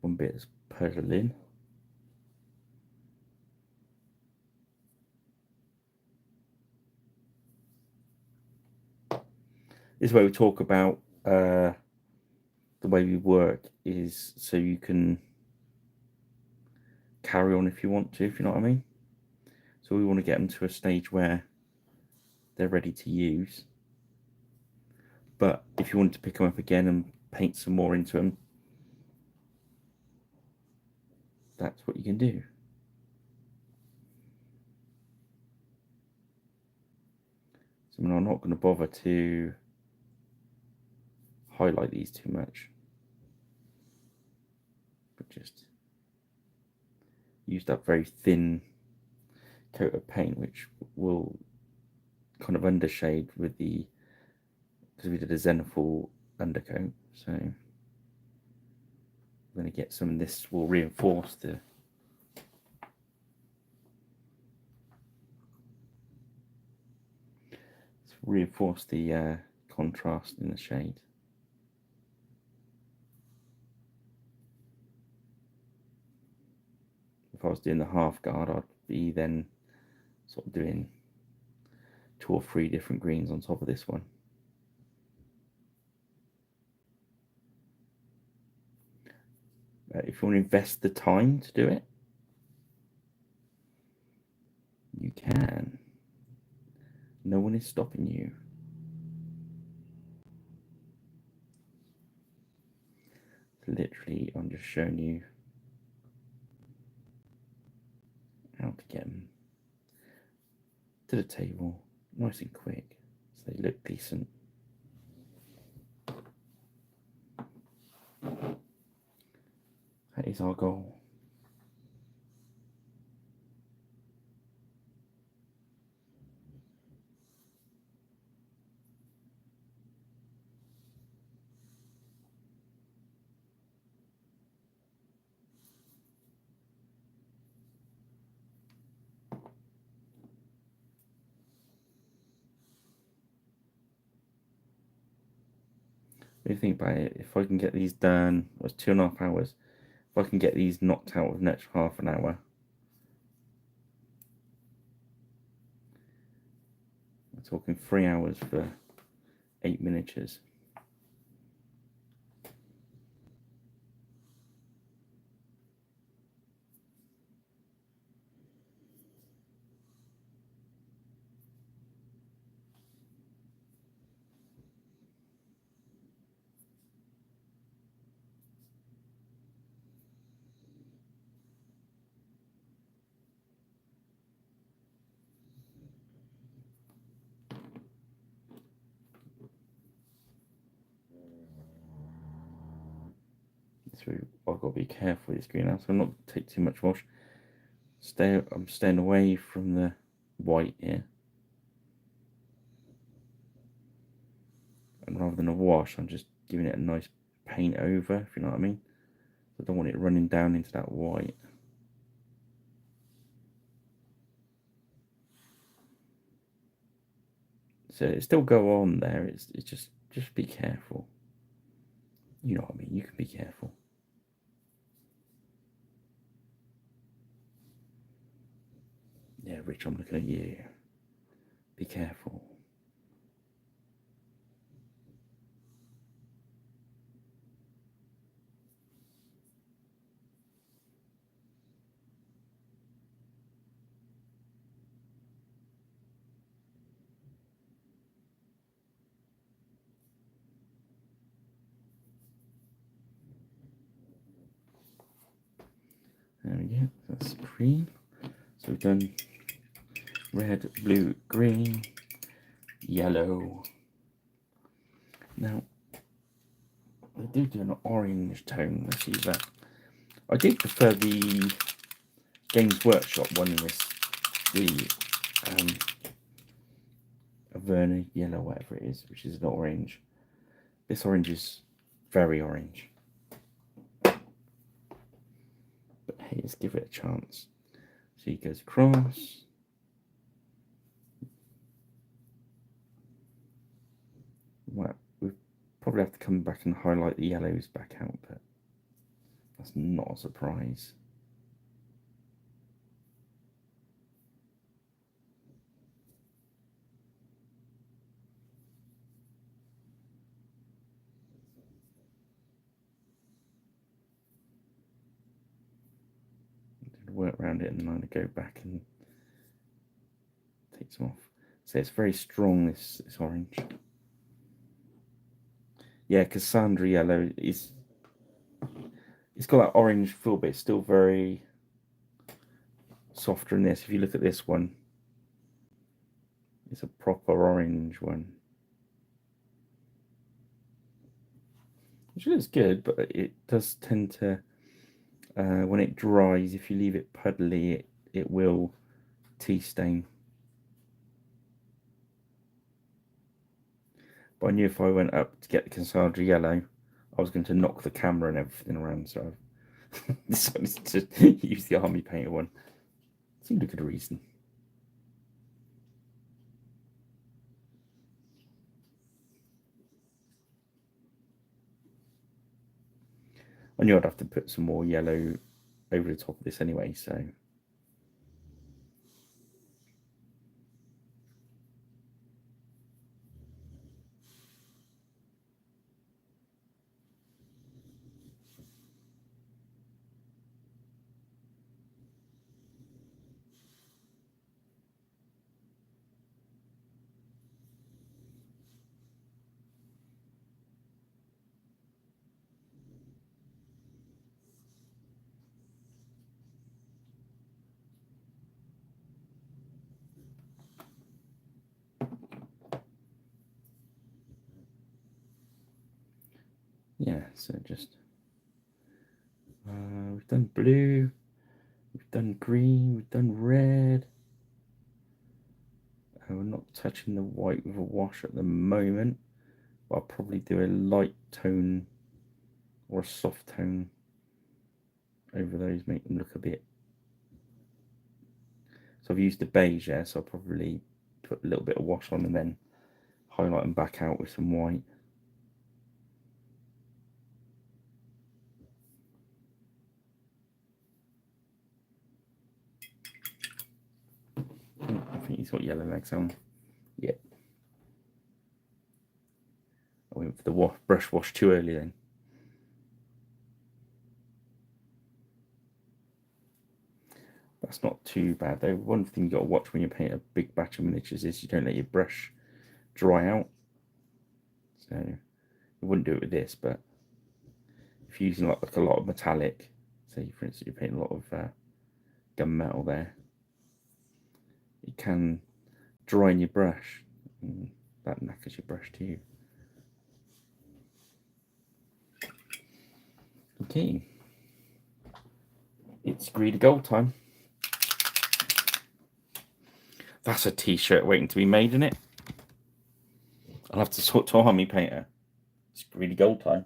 that's puzzling. This is where we talk about the way we work is so you can carry on if you want to, if you know what I mean. So we want to get them to a stage where they're ready to use. But if you wanted to pick them up again and paint some more into them, that's what you can do. So I'm not going to bother to highlight these too much, but just use that very thin coat of paint, which will kind of undershade with the, because we did a zenithal undercoat, so I'm going to get some of this will reinforce the contrast in the shade. If I was doing the half guard, I'd be then sort of doing 2 or 3 different greens on top of this one. If you want to invest the time to do it, you can. No one is stopping you. Literally, I'm just showing you how to get them to the table nice and quick so they look decent. That is our goal. If you think about it, if I can get these done, it was 2.5 hours. If I can get these knocked out within the next half an hour, we're talking 3 hours for 8 miniatures. So I've got to be careful with this greenhouse. I'm not going to take too much wash. I'm staying away from the white here. And rather than a wash, I'm just giving it a nice paint over, if you know what I mean. I don't want it running down into that white. So it still go on there. It's just be careful. You know what I mean. You can be careful. Yeah, Rich, I'm looking at you. Be careful. There we go. That's green. So we've done red, blue, green, yellow. Now, I do an orange tone. Let's use that. I do prefer the Games Workshop one in this. The Averna yellow, whatever it is, which is an orange. This orange is very orange. But hey, let's give it a chance. So he goes across. Well, we probably have to come back and highlight the yellows back out, but that's not a surprise. Work around it and then I'm going to go back and take some off. So it's very strong, this orange. Yeah, Cassandra yellow is, it's got that orange feel, but it's still very softer in this. If you look at this one, it's a proper orange one, which is good, but it does tend to, when it dries, if you leave it puddly, it will tea stain. But I knew if I went up to get the Cassandra yellow, I was going to knock the camera and everything around, so I decided to use the army painter one. Seemed a good reason. I knew I'd have to put some more yellow over the top of this anyway, so. yeah, so just we've done blue, we've done green, we've done red. We're not touching the white with a wash at the moment, but I'll probably do a light tone or a soft tone over those, make them look a bit. So I've used the beige there, so I'll probably put a little bit of wash on and then highlight them back out with some white. I think he's got yellow legs on. Yeah. I went for the brush wash too early then. That's not too bad though. One thing you've got to watch when you paint a big batch of miniatures is you don't let your brush dry out. So you wouldn't do it with this, but if you're using like a lot of metallic, say for instance you're painting a lot of gunmetal there, it can dry in your brush and that knackers your brush too. Okay, it's greedy gold time. That's a t-shirt waiting to be made, isn't it? I'll have to talk to Army Painter. It's greedy gold time.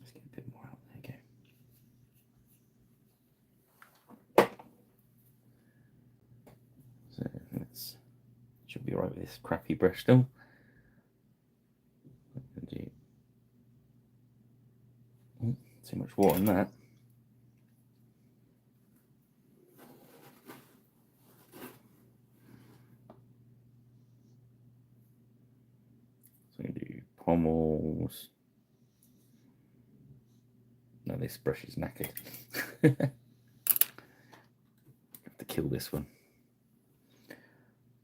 Let's get a bit more out. There you go. So let's should be alright with this crappy brush still. Too much water in that. So I'm going to do pommels. No, this brush is knackered. I have to kill this one.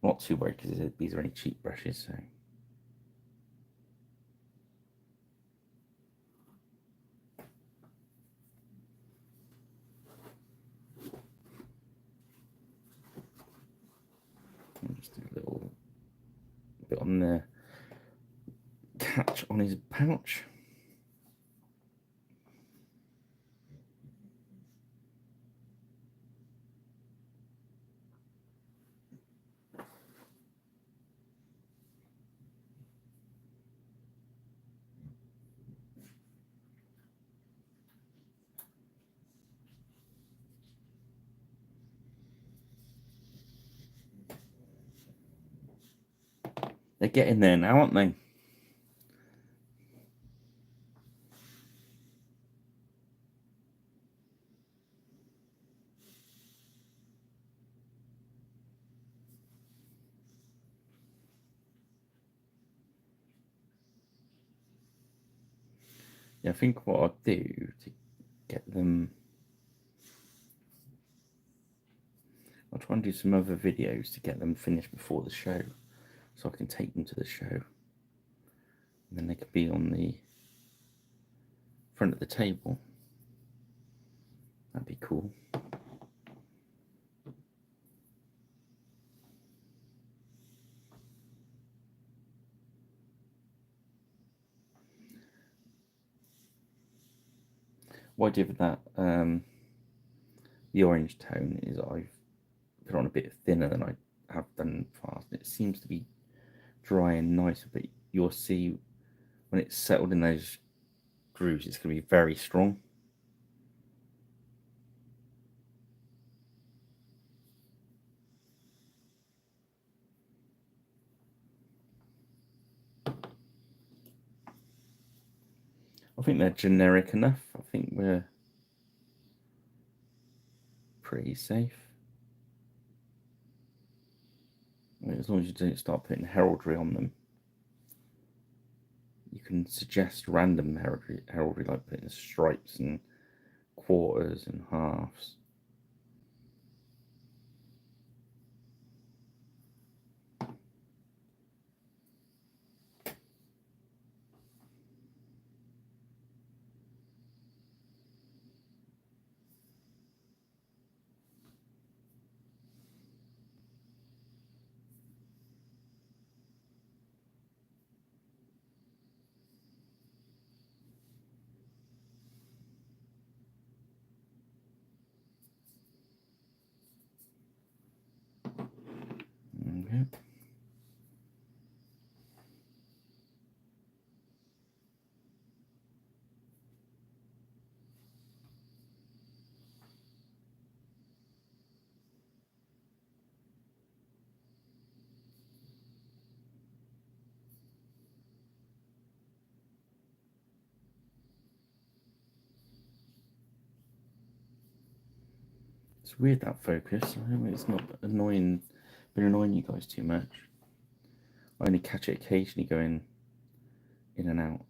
Not too worried because these are only cheap brushes. So. Just do a little bit on the catch on his pouch. They're getting there now, aren't they? Yeah, I think what I'll do to get them, I'll try and do some other videos to get them finished before the show, so I can take them to the show. And then they could be on the front of the table. That'd be cool. What I did with that, the orange tone, is I've put on a bit thinner than I have done fast. It seems to be dry and nicer, but you'll see when it's settled in those grooves, it's going to be very strong. I think they're generic enough. I think we're pretty safe. I mean, as long as you don't start putting heraldry on them. You can suggest random heraldry like putting stripes and quarters and halves. It's weird, that focus. I hope it's not been annoying you guys too much. I only catch it occasionally going in and out.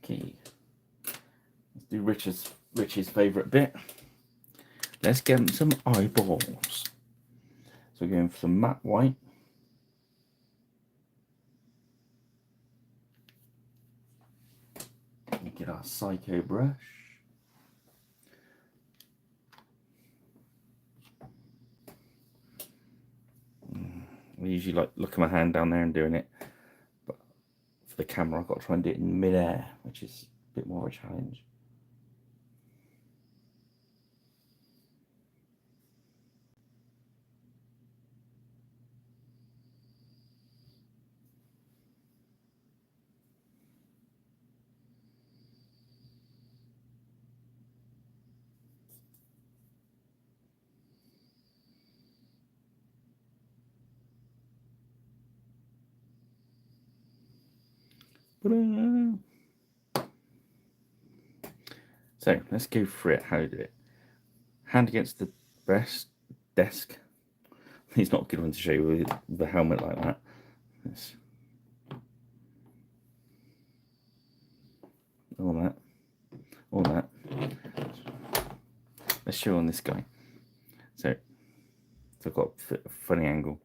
Okay, let's do Rich's favourite bit. Let's get him some eyeballs. So we're going for some matte white. We get our Psycho brush. I usually like looking my hand down there and doing it, but for the camera I've got to try and do it in mid-air, which is a bit more of a challenge. So let's go for it. How to do it. Hand against the desk. It's not a good one to show you with the helmet like that. Yes. All that. Let's show on this guy. So I've got a funny angle.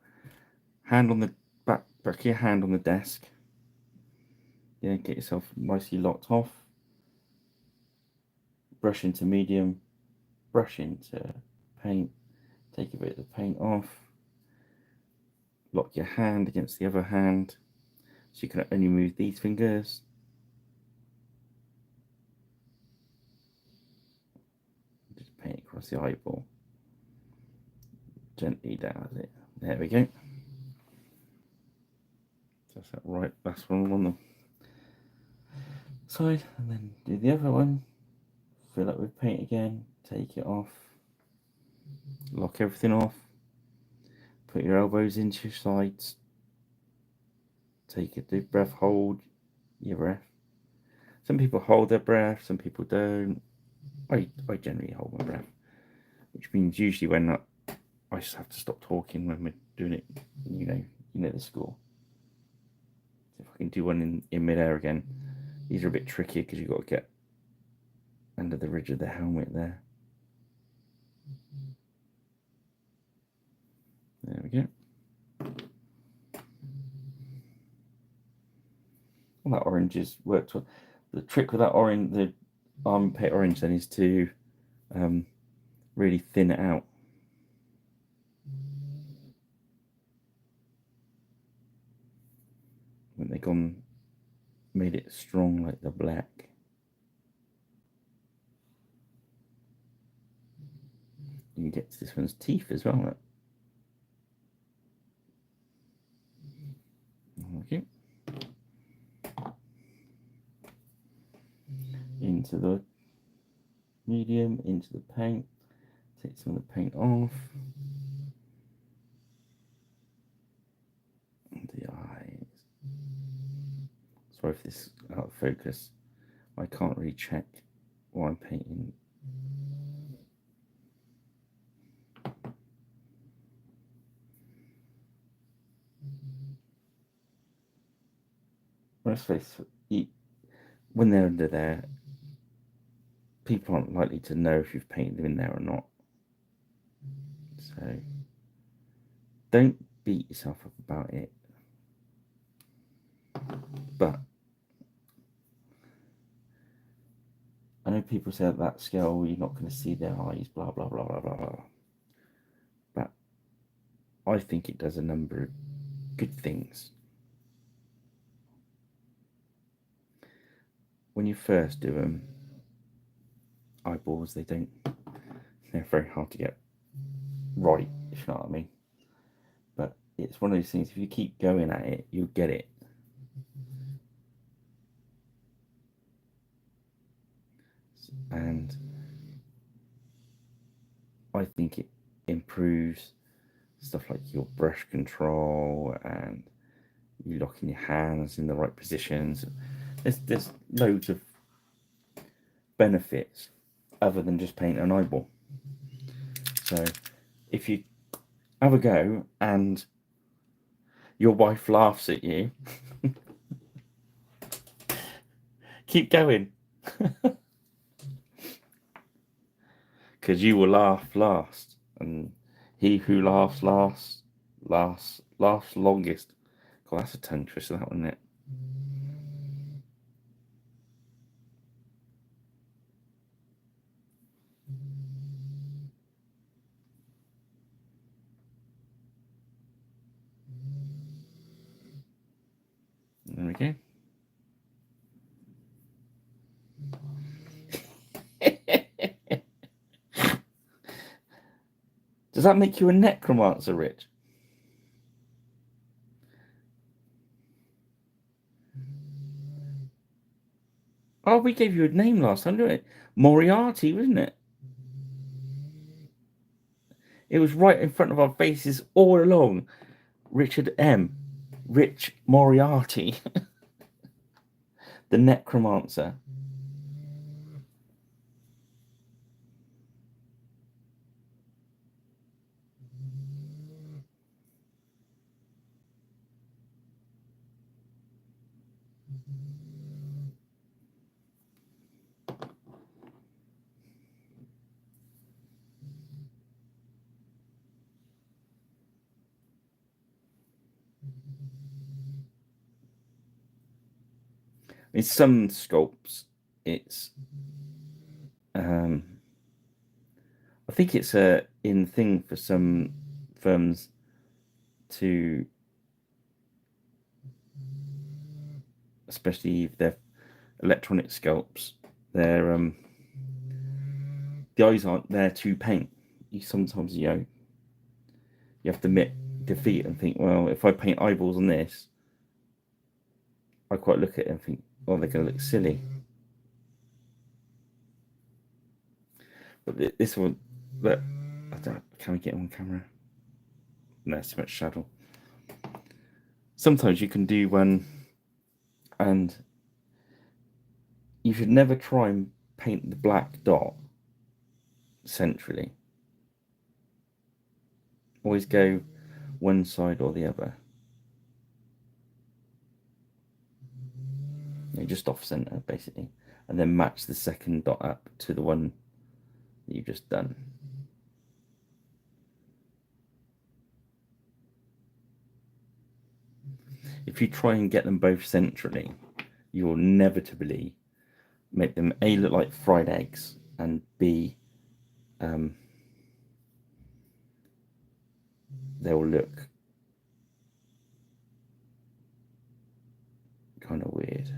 Hand on the back of your hand on the desk. Yeah, get yourself nicely locked off. Brush into medium, brush into paint, take a bit of the paint off, lock your hand against the other hand, so you can only move these fingers. Just paint across the eyeball. Gently down it. There we go. That's that right, last one on the side, and then do the other one. Fill up with paint again, take it off, lock everything off, put your elbows into your sides, take a deep breath, hold your breath. Some people hold their breath, some people don't. I generally hold my breath, which means usually when I just have to stop talking when we're doing it, you know the score. So if I can do one in mid-air again, these are a bit tricky because you've got to get under the ridge of the helmet there. There we go. Well, that orange has worked well. The trick with that orange, the armpit orange, then is to really thin it out. When they've made it strong like the black. You can get to this one's teeth as well. Okay. Into the medium, into the paint. Take some of the paint off. The eyes. Sorry if this is out of focus. I can't really check what I'm painting. Let's face it, when they're under there, people aren't likely to know if you've painted them in there or not. So don't beat yourself up about it. But I know people say at that scale you're not going to see their eyes, blah blah blah blah blah blah. But I think it does a number of good things. When you first do them, eyeballs, they're very hard to get right, if you know what I mean. But it's one of those things, if you keep going at it, you'll get it. and I think it improves stuff like your brush control and you locking your hands in the right positions. There's loads of benefits other than just painting an eyeball. So if you have a go and your wife laughs at you, keep going. Because you will laugh last, and he who laughs laughs longest. God, that's a tongue twister, that one, isn't it? There we go. Does that make you a necromancer, Rich? Oh, we gave you a name last time, didn't we? Moriarty, wasn't it? It was right in front of our faces all along. Richard M. Rich Moriarty, the necromancer. In some sculpts, it's I think it's a in thing for some firms to, especially if they're electronic sculpts, they're the eyes aren't there to paint. You sometimes you have to admit defeat and think, well, if I paint eyeballs on this, I quite look at it and think, oh, they're going to look silly. But this one, look, can we get on camera? No, it's too much shadow. Sometimes you can do one, and you should never try and paint the black dot centrally. Always go one side or the other. Just off center, basically, and then match the second dot up to the one that you've just done. If you try and get them both centrally, you will inevitably make them A, look like fried eggs, and B, they'll look kind of weird.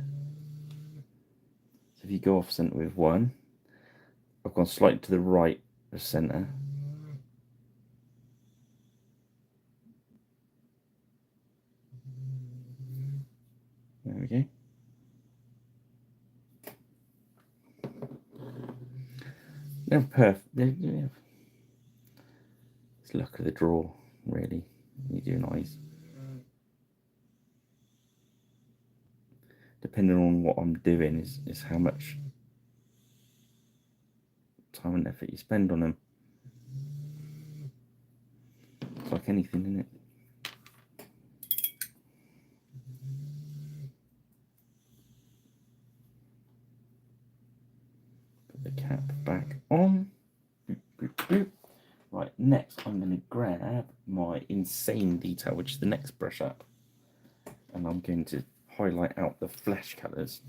So if you go off center with one, I've gone slightly to the right of center. There we go. They're perfect. Yeah. It's luck of the draw, really. You do eyes. Depending on what I'm doing is how much time and effort you spend on them. It's like anything, isn't it? Put the cap back on. Boop, boop, boop. Right, next I'm going to grab my insane detail, which is the next brush up, and I'm going to highlight out the flesh colours.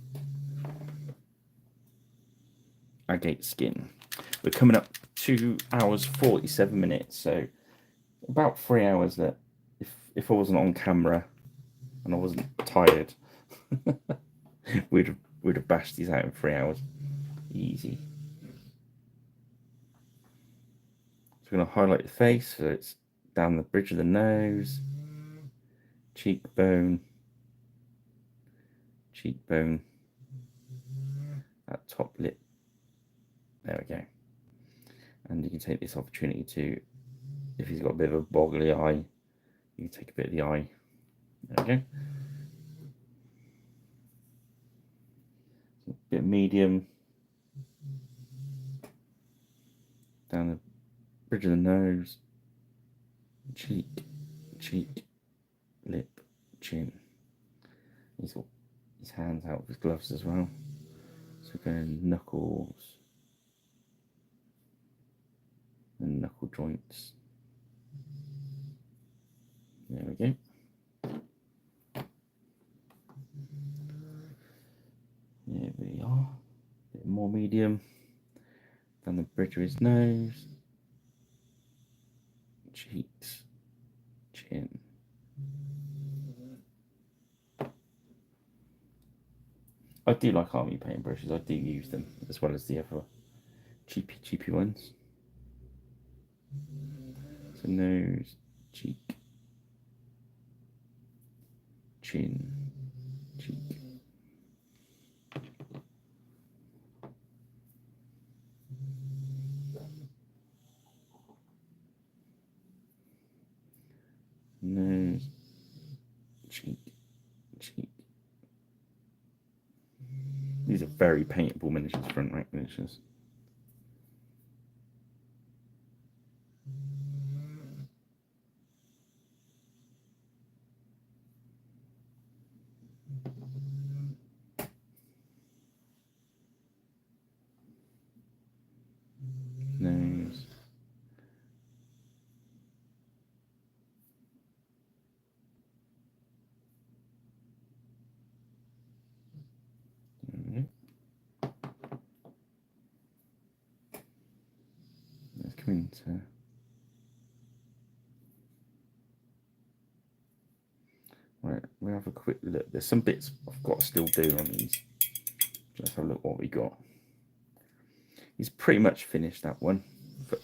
Agate skin. We're coming up 2 hours 47 minutes, so about 3 hours that if I wasn't on camera and I wasn't tired, we'd have bashed these out in 3 hours. Easy. So we're going to highlight the face, so it's down the bridge of the nose, cheekbone, that top lip, There we go. And you can take this opportunity to, if he's got a bit of a boggly eye, you can take a bit of the eye. There we go. A bit medium. Down the bridge of the nose. Cheek, cheek, lip, chin. He's got his hands out with his gloves as well. So going knuckles and knuckle joints. There we go. There we are. A bit more medium. Down the bridge of his nose. Cheeks. Chin. I do like army paintbrushes. I do use them as well as the other cheapy ones. So nose, cheek, chin, cheek. Nose, cheek, cheek. These are very paintable miniatures, front rack miniatures. Nose. Let's come into. Right, we'll have a quick look. There's some bits I've got to still do on these. Let's have a look what we got. He's pretty much finished that one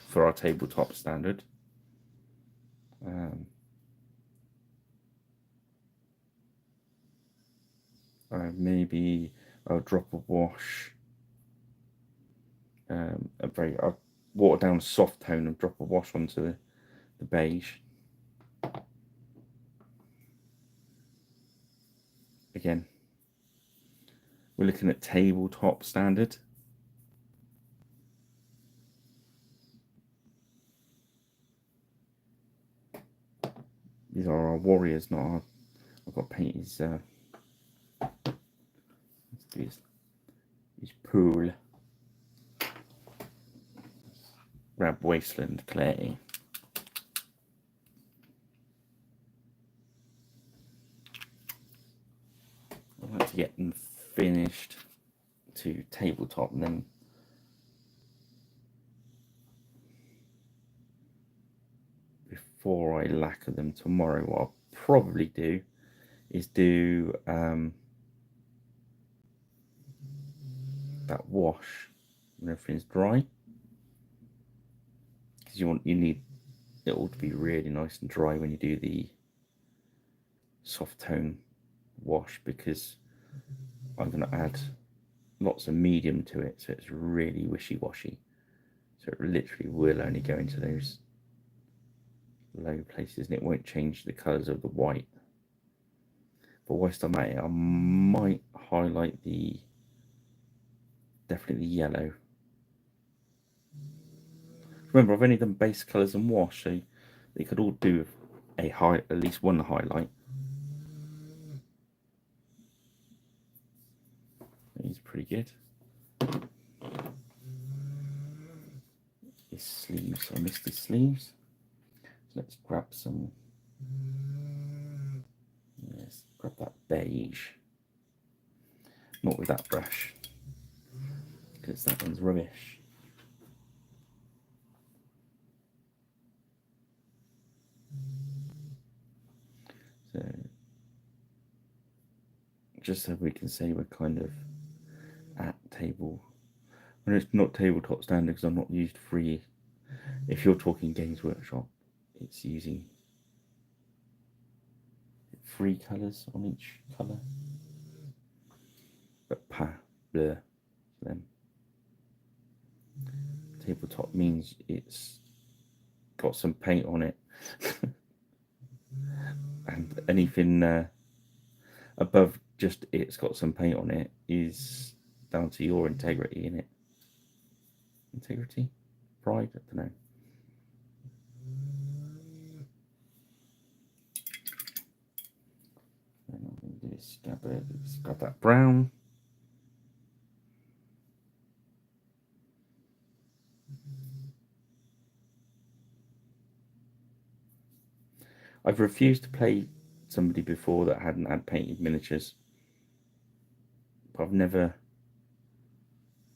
for our tabletop standard. Maybe I'll drop a wash. I'll water down a soft tone and drop a wash onto the beige. Again, we're looking at tabletop standard. These are our warriors, not our. I've got to paint his. His pool. Grab wasteland clay. I like to get them finished to tabletop, and then before I lacquer them tomorrow, what I'll probably do is do that wash when everything's dry, because you need it all to be really nice and dry when you do the soft tone wash, because I'm going to add lots of medium to it, so it's really wishy-washy. So it literally will only go into those low places, and it won't change the colours of the white. But whilst I'm at it, I might highlight definitely the yellow. Remember, I've only done base colours and wash, so they could all do at least one highlight. He's pretty good. His sleeves, I missed his sleeves. So let's grab some. Yes, grab that beige. Not with that brush, because that one's rubbish. So, just so we can say we're kind of at table. And it's not tabletop standard because I'm not used free. If you're talking Games Workshop, it's using 3 colours on each colour. But blur them. tabletop means it's got some paint on it. And anything above just it's got some paint on it is down to your integrity in it. Integrity? Pride? I don't know. This it's got that brown. I've refused to play somebody before that hadn't had painted miniatures. But I've never.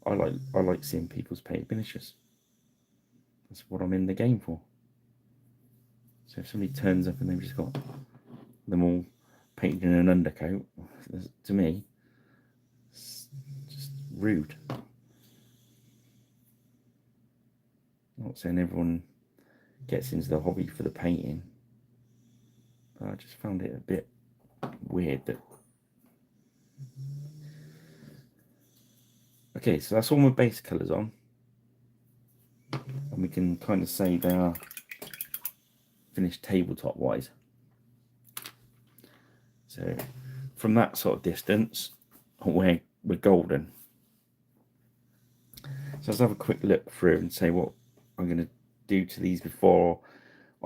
I like seeing people's painted miniatures. That's what I'm in the game for. So if somebody turns up and they've just got them all painted in an undercoat, to me, it's just rude. I'm not saying everyone gets into the hobby for the painting, but I just found it a bit weird that. Okay, so that's all my base colours on, and we can kind of say they are finished tabletop wise. So from that sort of distance, we're golden. So let's have a quick look through and say what I'm going to do to these before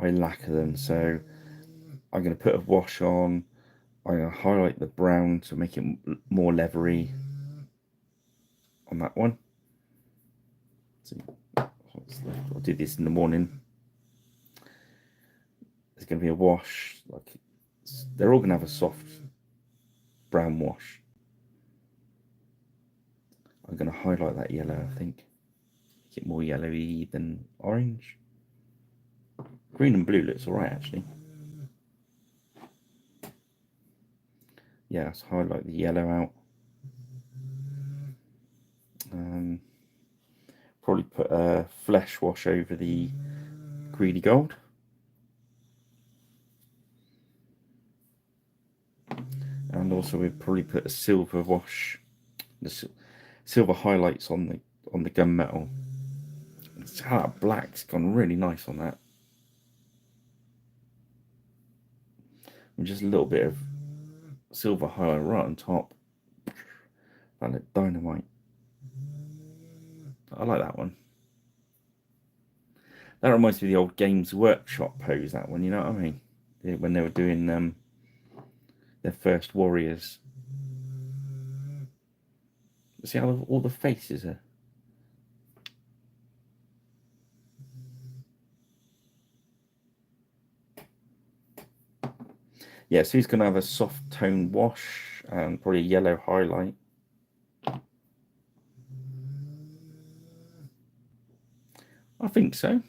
I lacquer them. So I'm going to put a wash on. I'm going to highlight the brown to make it more leathery on that one. So I'll do this in the morning. There's going to be a wash. Like they're all going to have a soft brown wash. I'm going to highlight that yellow, I think. Make it more yellowy than orange. Green and blue looks alright, actually. Yeah, let's highlight the yellow out. Probably put a flesh wash over the greedy gold. And also we'd probably put a silver wash, the silver highlights on the gunmetal. That black's gone really nice on that. And just a little bit of silver highlight right on top. That looked dynamite. I like that one. That reminds me of the old Games Workshop pose, that one, you know what I mean? When they were doing their first warriors. See how all the faces are? Yeah, so he's going to have a soft tone wash and probably a yellow highlight. I think so.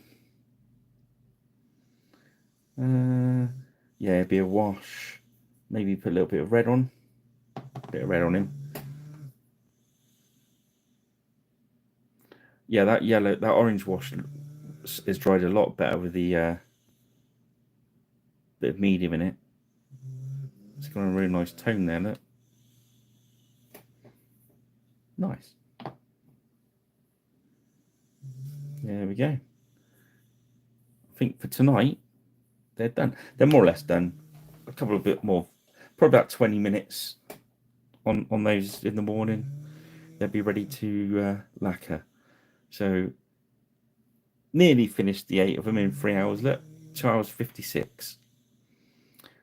Yeah, it'd be a wash. Maybe put a little bit of red on. A bit of red on him. Yeah, that orange wash is dried a lot better with the bit of medium in it. It's got a really nice tone there, look. Nice. There we go. I think for tonight, they're done. They're more or less done. A couple of bit more, probably about 20 minutes on those in the morning. They'll be ready to lacquer. So nearly finished the 8 of them in 3 hours. Look, 2 hours 56.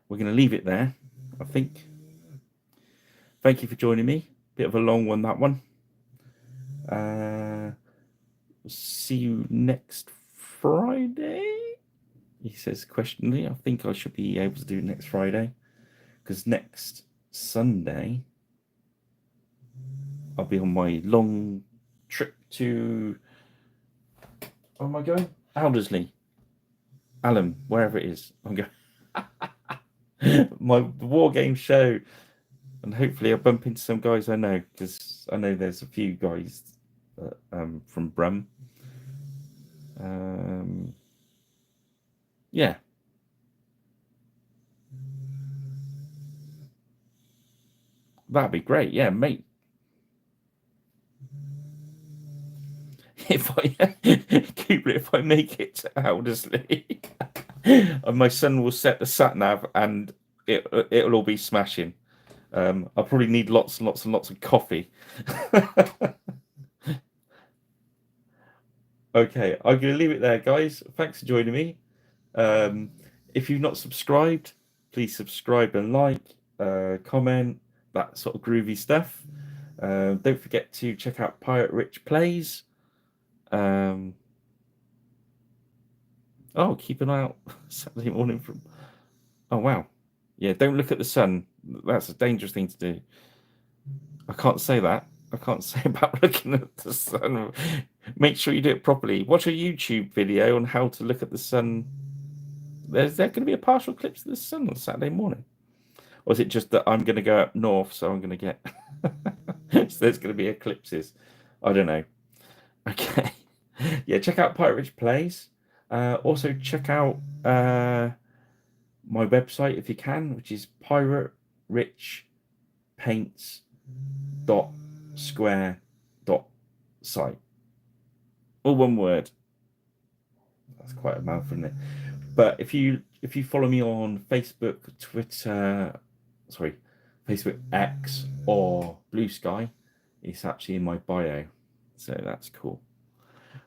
We're going to leave it there, I think. Thank you for joining me. Bit of a long one, that one. See you next Friday. He says questioningly. I think I should be able to do next Friday, because next Sunday I'll be on my long trip to. Where am I going? Aldersley, Allen, wherever it is. I'm going. My war game show, and hopefully I'll bump into some guys I know, because I know there's a few guys from Brum. Yeah. That'd be great. Yeah, mate. if I Cooper, if I make it to Elderslie, and my son will set the sat nav, and it'll all be smashing. I'll probably need lots and lots and lots of coffee. Okay, I'm going to leave it there, guys. Thanks for joining me. If you've not subscribed, please subscribe and like, comment, that sort of groovy stuff. Don't forget to check out Pirate Rich Plays. Oh, keep an eye out Saturday morning from. Oh, wow. Yeah, don't look at the sun. That's a dangerous thing to do. I can't say that. I can't say about looking at the sun. Make sure you do it properly. Watch a YouTube video on how to look at the sun. There's going to be a partial eclipse of the sun on Saturday morning. Or is it just that I'm going to go up north, so I'm going to get... so there's going to be eclipses. I don't know. Okay. Yeah, check out Pirate Rich Plays. Also, check out my website if you can, which is piraterichpaints.square.site. All one word. That's quite a mouthful, isn't it? But if you follow me on Facebook, Twitter, Facebook X or Blue Sky, it's actually in my bio. So that's cool.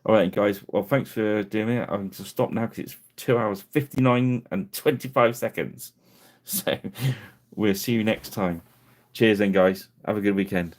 All right, guys. Well, thanks for doing it. I'm going to stop now because it's 2 hours, 59 and 25 seconds. So we'll see you next time. Cheers then, guys. Have a good weekend.